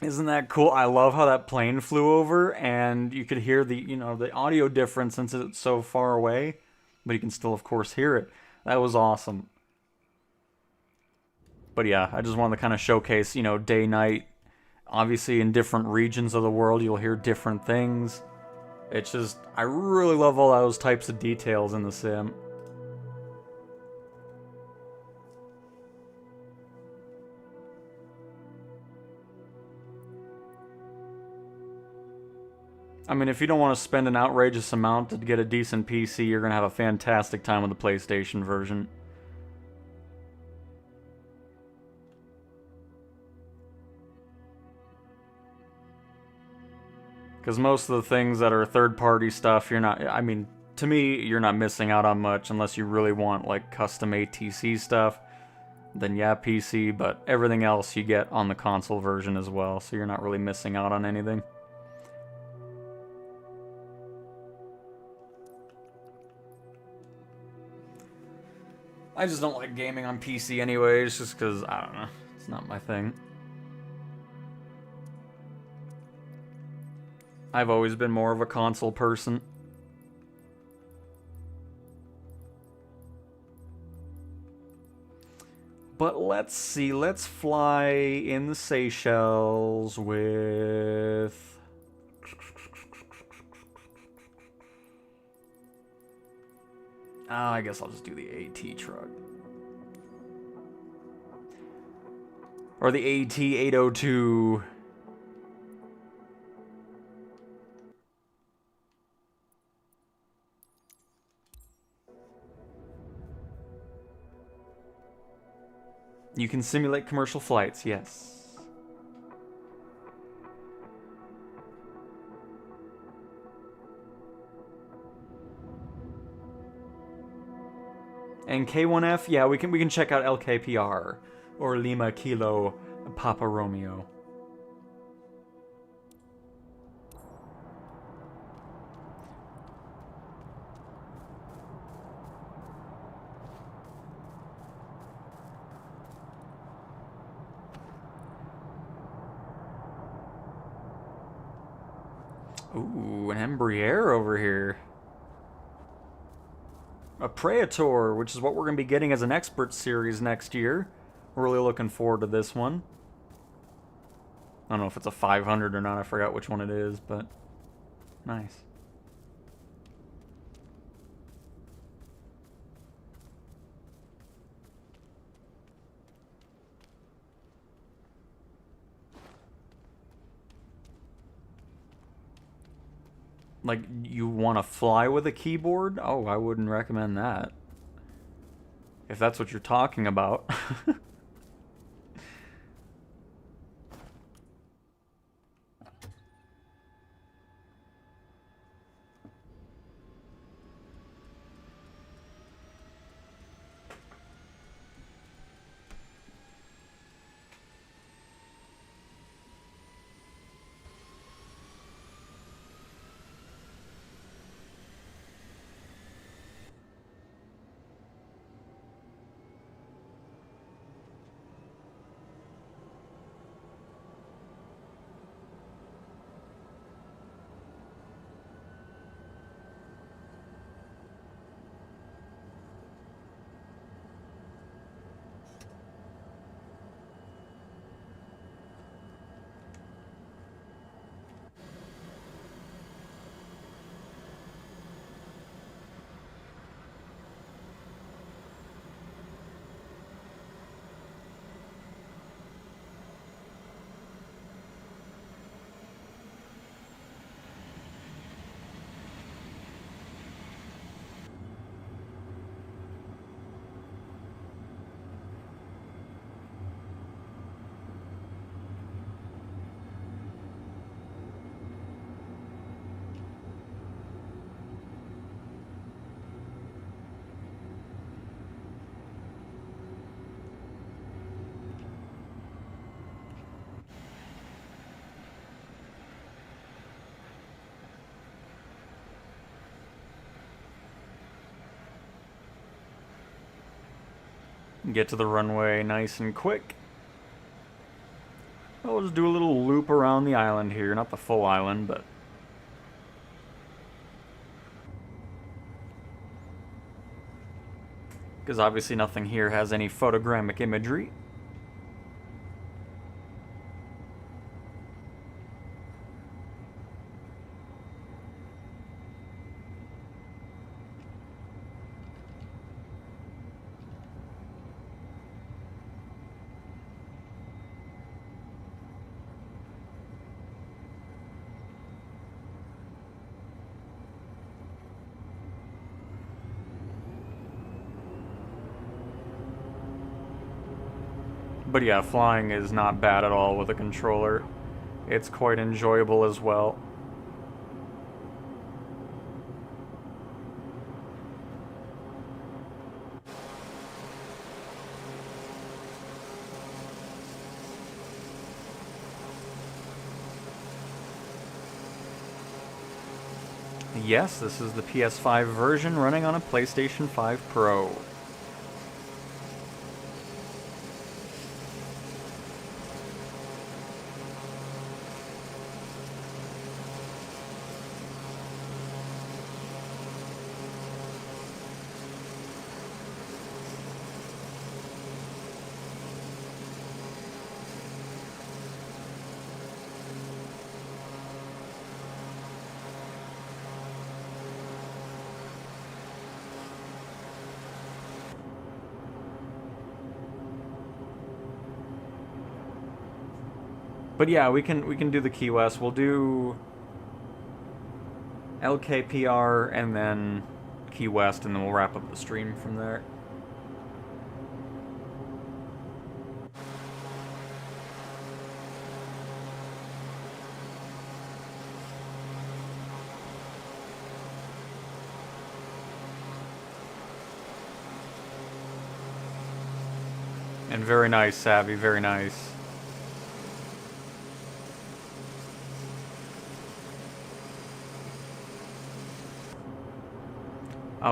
Isn't that cool? I love how that plane flew over and you could hear the, the audio difference since it's so far away, but you can still, of course, hear it. That was awesome. But yeah, I just wanted to kind of showcase, day, night. Obviously, in different regions of the world, you'll hear different things. It's just, I really love all those types of details in the sim. I mean, if you don't want to spend an outrageous amount to get a decent PC, you're going to have a fantastic time with the PlayStation version. Because most of the things that are third-party stuff, to me, you're not missing out on much unless you really want, like, custom ATC stuff. Then yeah, PC, but everything else you get on the console version as well, so you're not really missing out on anything. I just don't like gaming on PC anyways, just because, I don't know, it's not my thing. I've always been more of a console person. But let's see, let's fly in the Seychelles with... I guess I'll just do the AT truck. Or the AT-802. You can simulate commercial flights, yes. And K1F, yeah, we can check out LKPR or Lima Kilo Papa Romeo. Ooh, an Embraer over here. A Praetor, which is what we're going to be getting as an expert series next year. Really looking forward to this one. I don't know if it's a 500 or not, I forgot which one it is, but nice. Like, you want to fly with a keyboard? Oh, I wouldn't recommend that. If that's what you're talking about. Get to the runway nice and quick. We'll just do a little loop around the island here. Not the full island, but... because obviously nothing here has any photogrammic imagery. But yeah, flying is not bad at all with a controller. It's quite enjoyable as well. Yes, this is the PS5 version running on a PlayStation 5 Pro. But yeah, we can do the Key West. We'll do LKPR and then Key West, and then we'll wrap up the stream from there. And very nice, Savvy, very nice.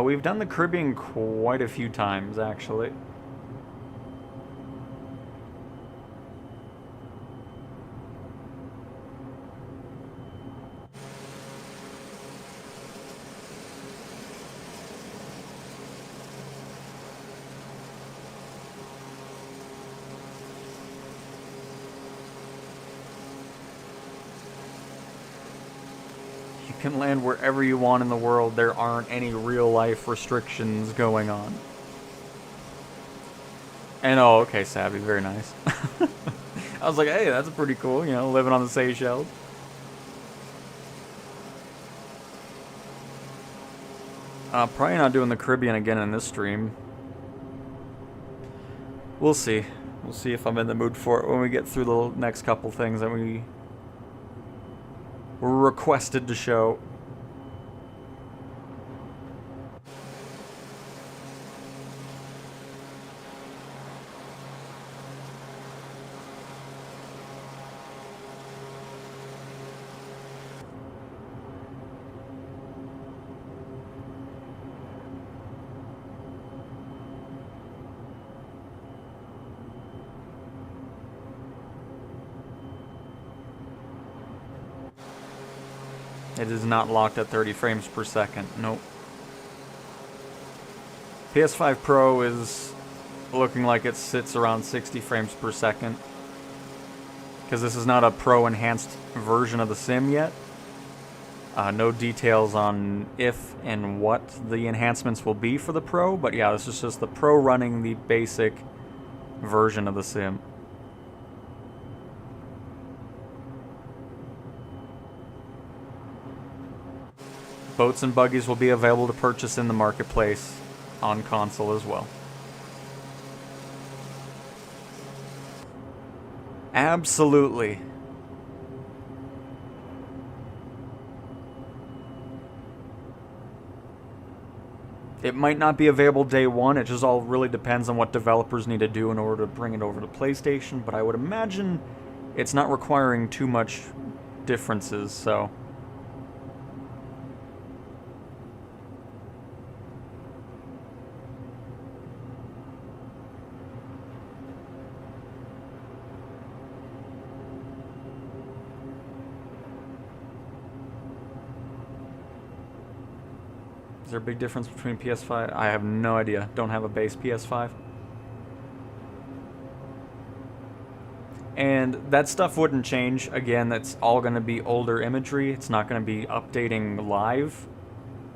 We've done the Caribbean quite a few times, actually. You can land wherever you want in the world. There aren't any real-life restrictions going on. And oh, okay, Savvy, very nice. I was like, hey, that's pretty cool, you know, living on the Seychelles. Probably not doing the Caribbean again in this stream. We'll see. We'll see if I'm in the mood for it when we get through the next couple things that we were requested to show. It is not locked at 30 frames per second. Nope. PS5 Pro is looking like it sits around 60 frames per second. Because this is not a Pro enhanced version of the sim yet. No details on if and what the enhancements will be for the Pro. But yeah, this is just the Pro running the basic version of the sim. Boats and buggies will be available to purchase in the marketplace on console as well. Absolutely. It might not be available day one, it just all really depends on what developers need to do in order to bring it over to PlayStation, but I would imagine it's not requiring too much differences, so... Is there a big difference between PS5? I have no idea. Don't have a base PS5. And that stuff wouldn't change. Again, that's all going to be older imagery. It's not going to be updating live,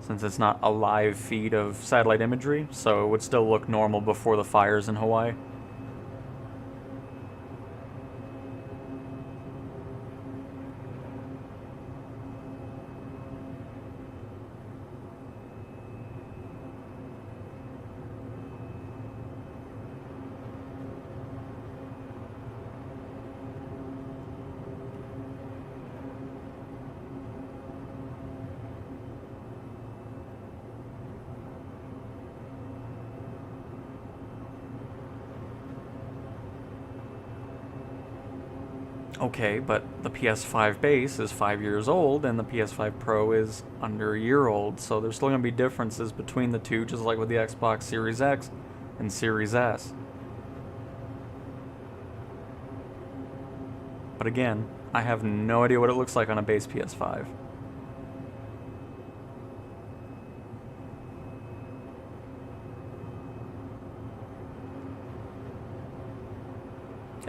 since it's not a live feed of satellite imagery, so it would still look normal before the fires in Hawaii. Okay, but the PS5 base is 5 years old, and the PS5 Pro is under a year old, so there's still going to be differences between the two, just like with the Xbox Series X and Series S. But again, I have no idea what it looks like on a base PS5.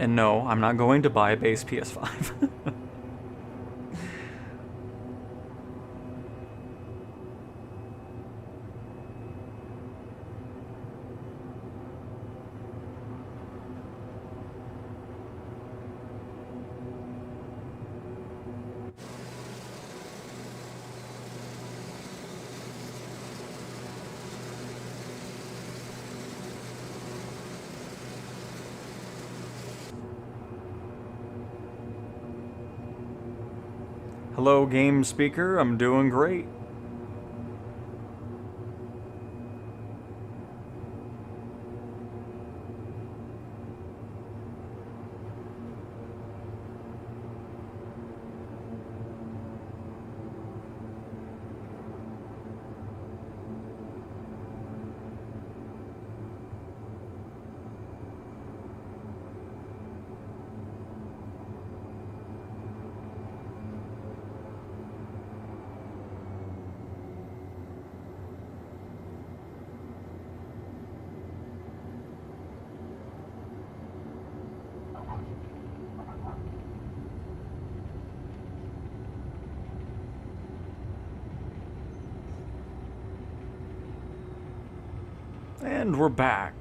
And no, I'm not going to buy a base PS5. Hello, game speaker. I'm doing great. And we're back.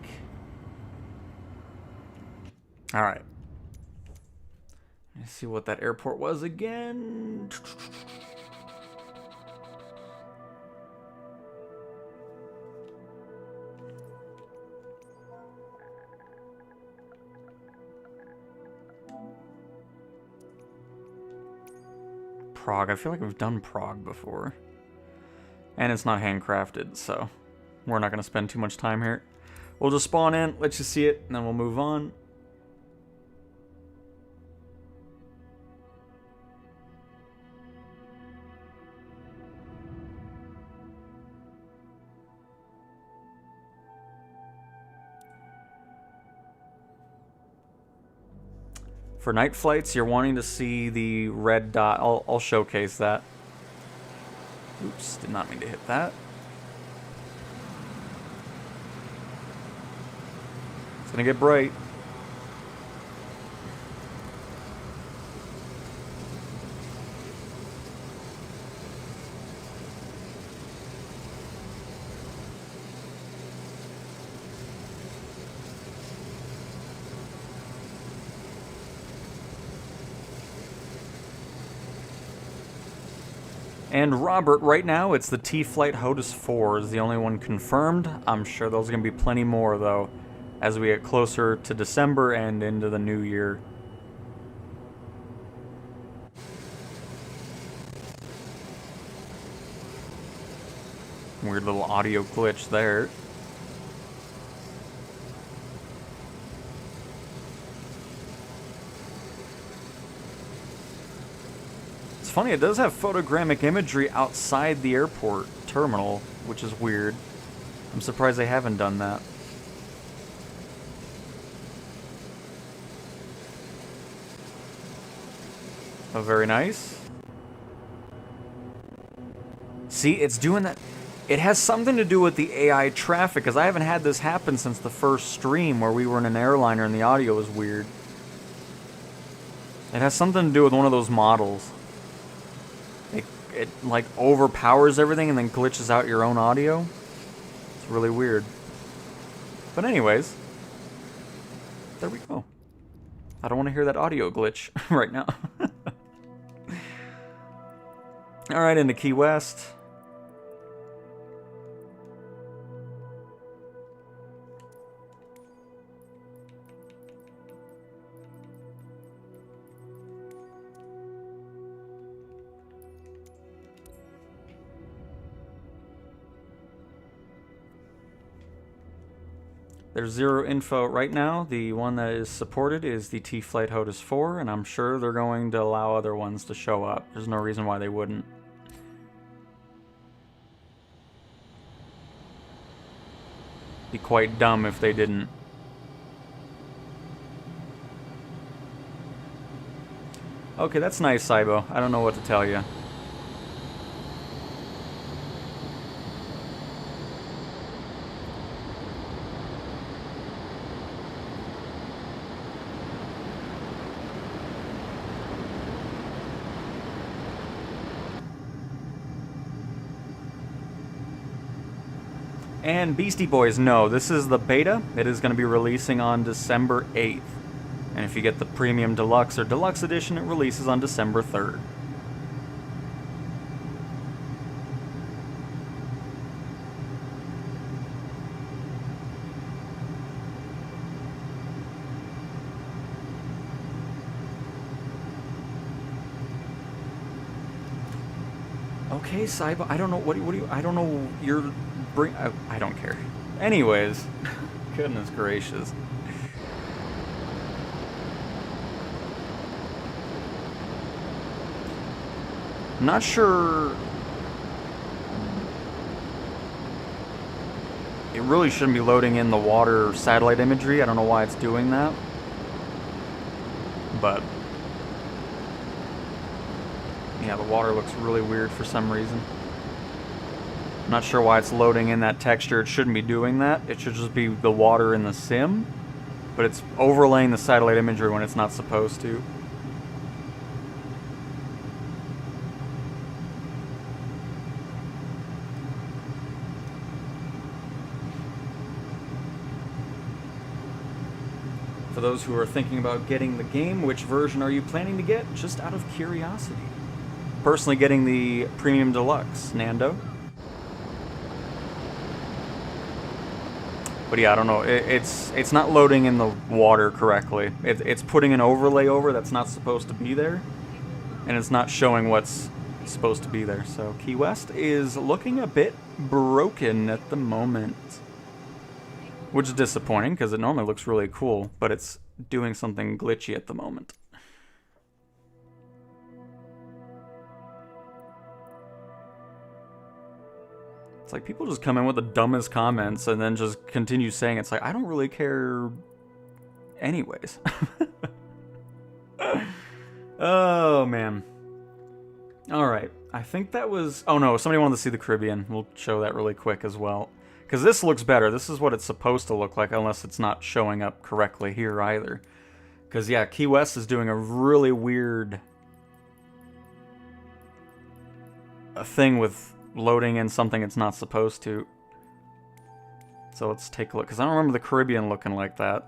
Alright. Let's see what that airport was again. Prague. I feel like we've done Prague before. And it's not handcrafted, so we're not going to spend too much time here. We'll just spawn in, let you see it, and then we'll move on. For night flights, you're wanting to see the red dot. I'll showcase that. Oops, did not mean to hit that. It's gonna get bright. And Robert, right now it's the T-Flight HOTUS 4 is the only one confirmed. I'm sure there's going to be plenty more, though, as we get closer to December and into the new year. Weird little audio glitch there. It's funny, it does have photogrammic imagery outside the airport terminal, which is weird. I'm surprised they haven't done that. Oh, very nice. See, it's doing that. It has something to do with the AI traffic, because I haven't had this happen since the first stream where we were in an airliner and the audio was weird. It has something to do with one of those models. It like overpowers everything and then glitches out your own audio. It's really weird. But anyways, there we go. I don't want to hear that audio glitch right now. Alright, into Key West. There's zero info right now. The one that is supported is the T-Flight HOTUS 4, and I'm sure they're going to allow other ones to show up. There's no reason why they wouldn't. Be quite dumb if they didn't. Okay, that's nice, Saibo. I don't know what to tell you. And Beastie Boys, no, this is the beta. It is going to be releasing on December 8th. And if you get the Premium Deluxe or Deluxe Edition, it releases on December 3rd. Okay, Saiba, I don't know, what do you, I don't know, I don't care. Anyways, goodness gracious. I'm not sure. It really shouldn't be loading in the water satellite imagery. I don't know why it's doing that. But yeah, the water looks really weird for some reason. I'm not sure why it's loading in that texture. It shouldn't be doing that. It should just be the water in the sim. But it's overlaying the satellite imagery when it's not supposed to. For those who are thinking about getting the game, which version are you planning to get? Just out of curiosity. Personally getting the Premium Deluxe, Nando. But yeah, I don't know. It's not loading in the water correctly. It's putting an overlay over that's not supposed to be there. And it's not showing what's supposed to be there. So Key West is looking a bit broken at the moment. Which is disappointing, because it normally looks really cool, but it's doing something glitchy at the moment. It's like people just come in with the dumbest comments and then just continue saying it's like, I don't really care anyways. Oh, man. Alright, I think that was... Oh no, somebody wanted to see the Caribbean. We'll show that really quick as well. Because this looks better. This is what it's supposed to look like, unless it's not showing up correctly here either. Because, yeah, Key West is doing a really weird thing with loading in something it's not supposed to. So let's take a look. Because I don't remember the Caribbean looking like that.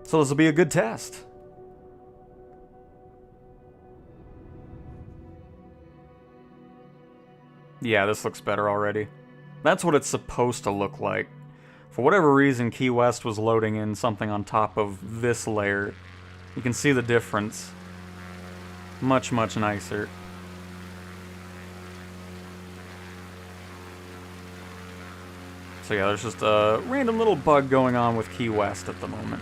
So this will be a good test. Yeah, this looks better already. That's what it's supposed to look like. For whatever reason, Key West was loading in something on top of this layer. You can see the difference. Much, much nicer. So yeah, there's just a random little bug going on with Key West at the moment.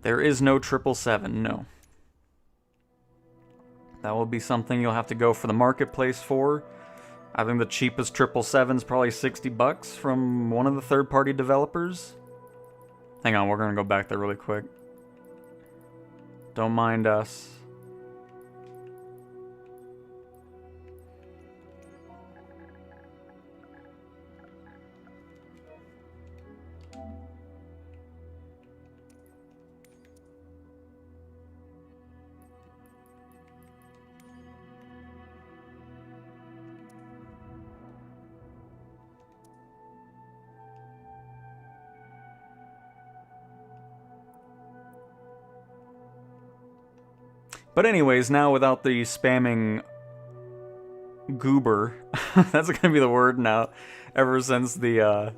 There is no 777, no. That will be something you'll have to go for the marketplace for. I think the cheapest 777 is probably 60 bucks from one of the third-party developers. Hang on, we're gonna go back there really quick. Don't mind us. But anyways, now without the spamming goober, that's gonna be the word now, ever since the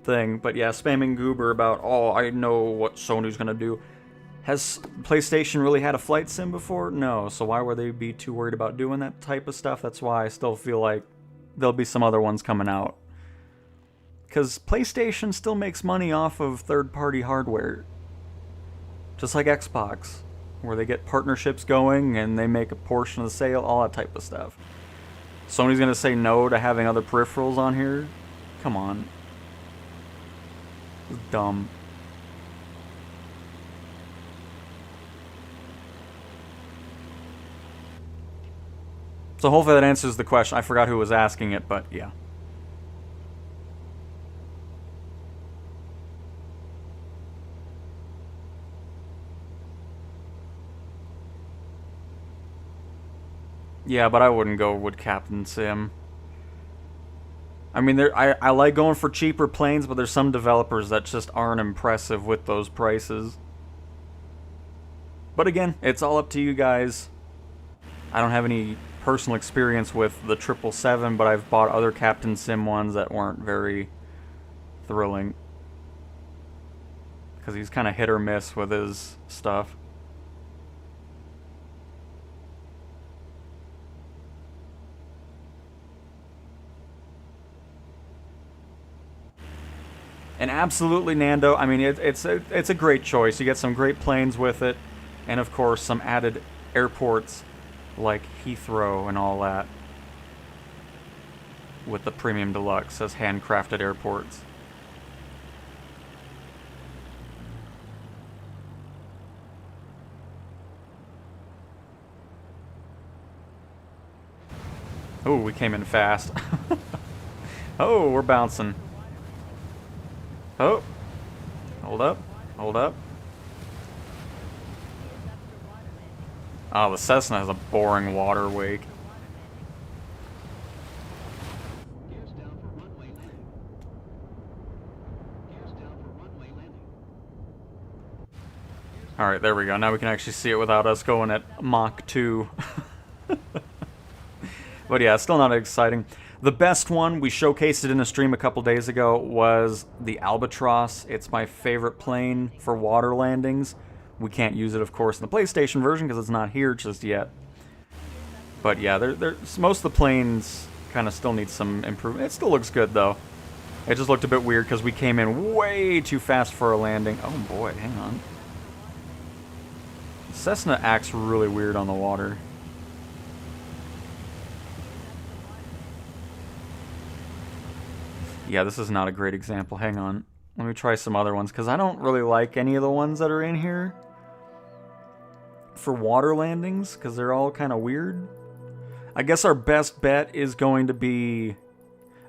thing. But yeah, spamming goober about, oh, I know what Sony's gonna do. Has PlayStation really had a flight sim before? No, so why would they be too worried about doing that type of stuff? That's why I still feel like there'll be some other ones coming out. Because PlayStation still makes money off of third-party hardware. Just like Xbox, where they get partnerships going and they make a portion of the sale, all that type of stuff. Sony's gonna say no to having other peripherals on here? Come on. It's dumb. So hopefully that answers the question. I forgot who was asking it, but yeah. Yeah, but I wouldn't go with Captain Sim. I mean, I like going for cheaper planes, but there's some developers that just aren't impressive with those prices. But again, it's all up to you guys. I don't have any personal experience with the 777, but I've bought other Captain Sim ones that weren't very thrilling. Because he's kind of hit or miss with his stuff. And absolutely, Nando, I mean, it's a great choice. You get some great planes with it, and of course some added airports like Heathrow and all that with the Premium Deluxe as handcrafted airports. Oh, we came in fast. Oh, we're bouncing. Oh, hold up, hold up. Oh, the Cessna has a boring water wake. Gears down for runway landing. Gears down for runway landing. Alright, there we go. Now we can actually see it without us going at Mach 2. But yeah, still not exciting. The best one, we showcased it in a stream a couple days ago, was the Albatross. It's my favorite plane for water landings. We can't use it, of course, in the PlayStation version because it's not here just yet. But yeah, most of the planes kind of still need some improvement. It still looks good, though. It just looked a bit weird because we came in way too fast for a landing. Oh boy, hang on. Cessna acts really weird on the water. Yeah, this is not a great example. Hang on. Let me try some other ones, because I don't really like any of the ones that are in here for water landings, because they're all kind of weird. I guess our best bet is going to be...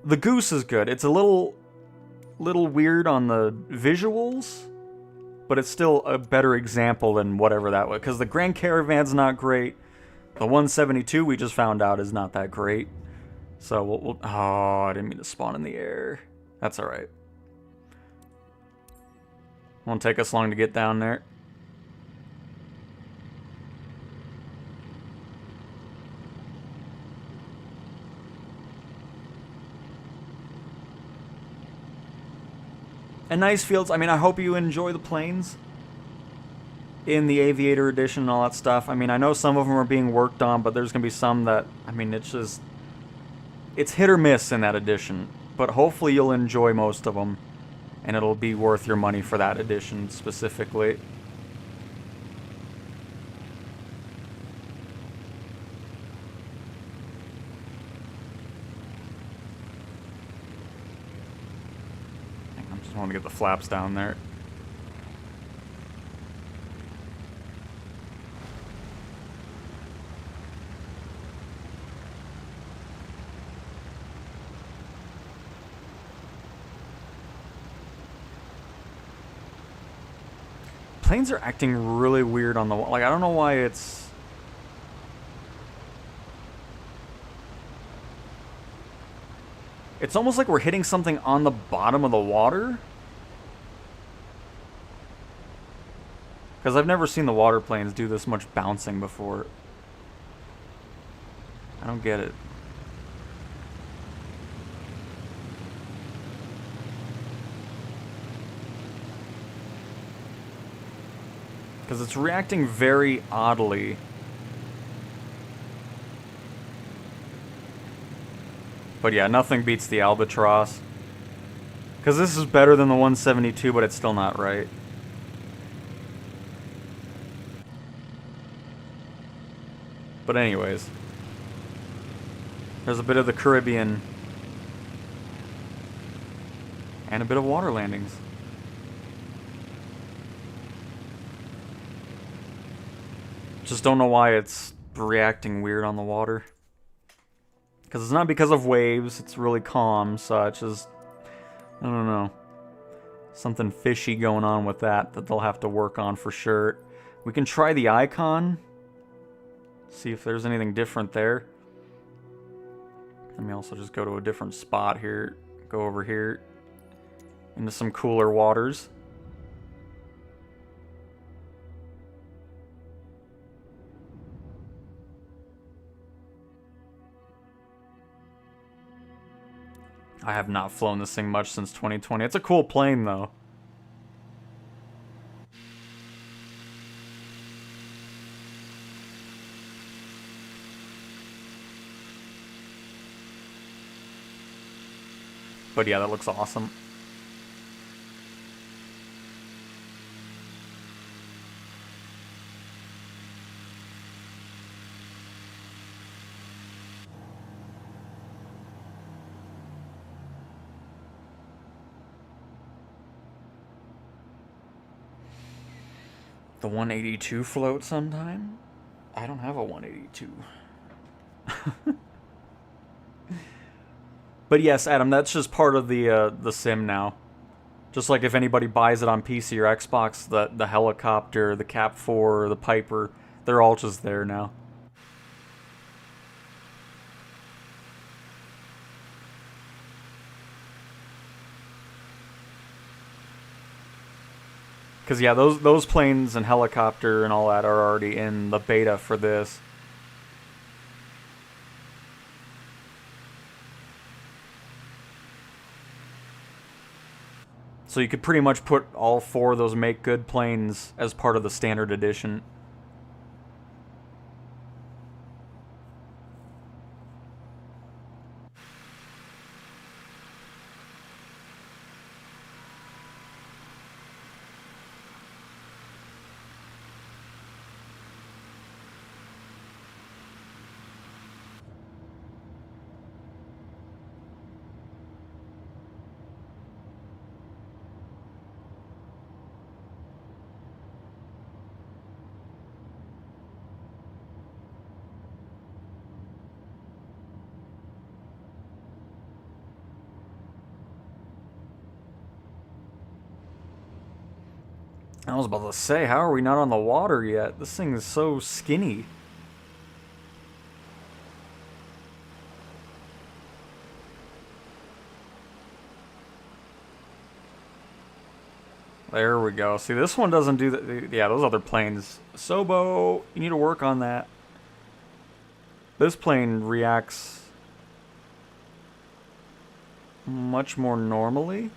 The Goose is good. It's a little weird on the visuals, but it's still a better example than whatever that was, because the Grand Caravan's not great. The 172 we just found out is not that great. So we'll oh, I didn't mean to spawn in the air. That's alright. Won't take us long to get down there. And nice fields. I mean, I hope you enjoy the planes in the Aviator Edition and all that stuff. I mean, I know some of them are being worked on, but there's going to be some that, I mean, it's just... It's hit or miss in that edition, but hopefully you'll enjoy most of them, and it'll be worth your money for that edition specifically. I just want to get the flaps down there. Planes are acting really weird on the... Like, I don't know why it's... It's almost like we're hitting something on the bottom of the water. Because I've never seen the water planes do this much bouncing before. I don't get it. Because it's reacting very oddly. But yeah, nothing beats the Albatross. Because this is better than the 172, but it's still not right. But anyways. There's a bit of the Caribbean. And a bit of water landings. Just don't know why it's reacting weird on the water. Because it's not because of waves, it's really calm, so it's just... I don't know. Something fishy going on with that they'll have to work on for sure. We can try the icon. See if there's anything different there. Let me also just go to a different spot here. Go over here. Into some cooler waters. I have not flown this thing much since 2020. It's a cool plane, though. But yeah, that looks awesome. The 182 float sometime? I don't have a 182. But yes, Adam, that's just part of the sim now. Just like if anybody buys it on PC or Xbox, the helicopter, the Cap 4, the Piper, they're all just there now. Because yeah, those planes and helicopter and all that are already in the beta for this. So you could pretty much put all 4 of those make good planes as part of the standard edition. I was about to say, how are we not on the water yet? This thing is so skinny. There we go. See, this one doesn't do that. Yeah, those other planes. Sobo, you need to work on that. This plane reacts much more normally.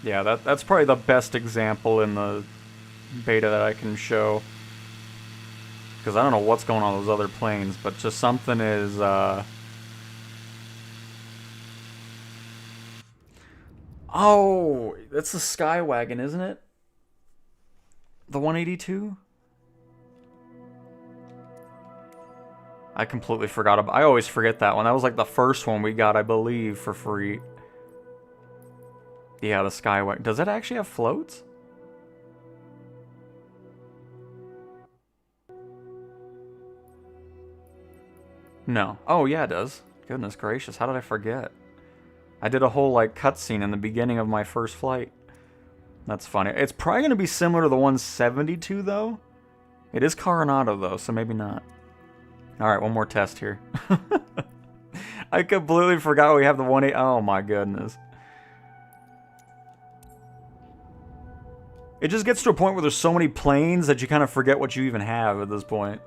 Yeah, that's probably the best example in the beta that I can show. Because I don't know what's going on with those other planes, but just something is, Oh, that's the Skywagon, isn't it? The 182? I completely forgot about. I always forget that one. That was like the first one we got, I believe, for free. Yeah, the Skyway. Does it actually have floats? No. Oh, yeah, it does. Goodness gracious, how did I forget? I did a whole, like, cutscene in the beginning of my first flight. That's funny. It's probably going to be similar to the 172, though. It is Coronado, though, so maybe not. Alright, one more test here. I completely forgot we have the 180. Oh, my goodness. It just gets to a point where there's so many planes that you kind of forget what you even have at this point.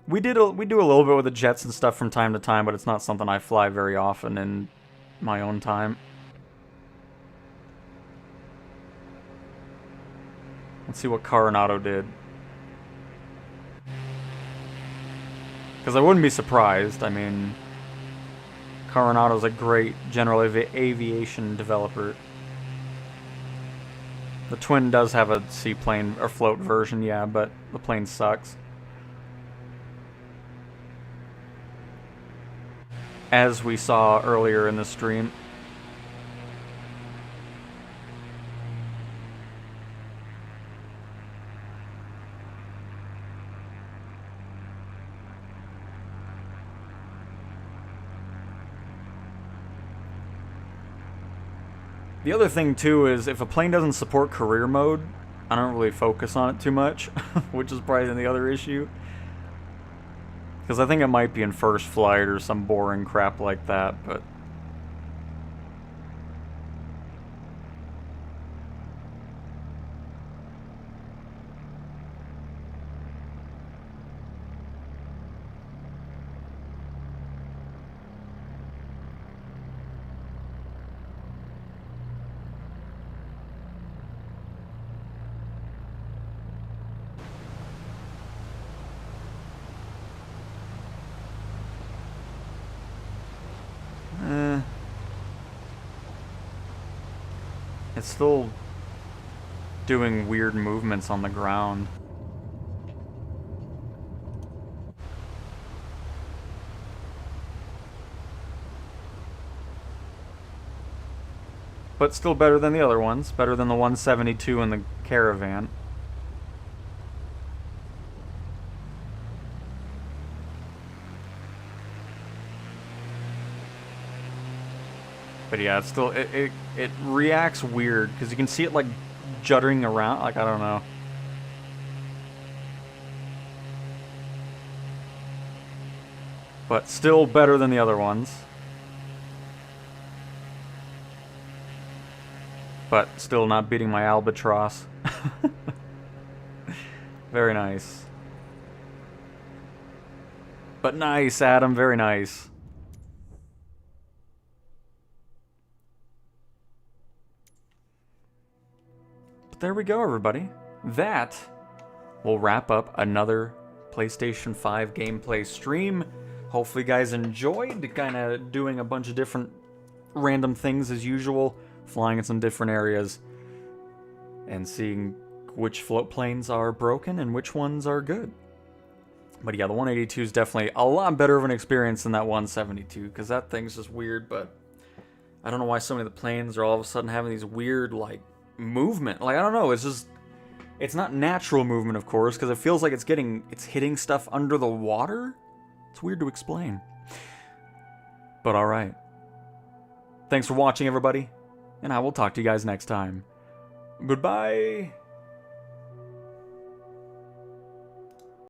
We do a little bit with the jets and stuff from time to time, but it's not something I fly very often in my own time. Let's see what Coronado did. Because I wouldn't be surprised. I mean, Coronado's a great general aviation developer. The Twin does have a seaplane or float version, yeah, but the plane sucks. As we saw earlier in the stream. The other thing, too, is if a plane doesn't support career mode, I don't really focus on it too much, which is probably the other issue. Because I think it might be in first flight or some boring crap like that, but... It's still doing weird movements on the ground. But still better than the other ones. Better than the 172 in the Caravan. But yeah, it's still, it reacts weird, because you can see it, like, juddering around, like, I don't know. But still better than the other ones. But still not beating my Albatross. Very nice. But nice, Adam, very nice. There we go, everybody. That will wrap up another PlayStation 5 gameplay stream. Hopefully you guys enjoyed kind of doing a bunch of different random things as usual, flying in some different areas, and seeing which float planes are broken and which ones are good. But yeah, the 182 is definitely a lot better of an experience than that 172, because that thing's just weird, but I don't know why so many of the planes are all of a sudden having these weird, like, movement. Like, I don't know, it's just, it's not natural movement, of course, because it feels like it's hitting stuff under the water. It's weird to explain. But alright. Thanks for watching, everybody, and I will talk to you guys next time. Goodbye!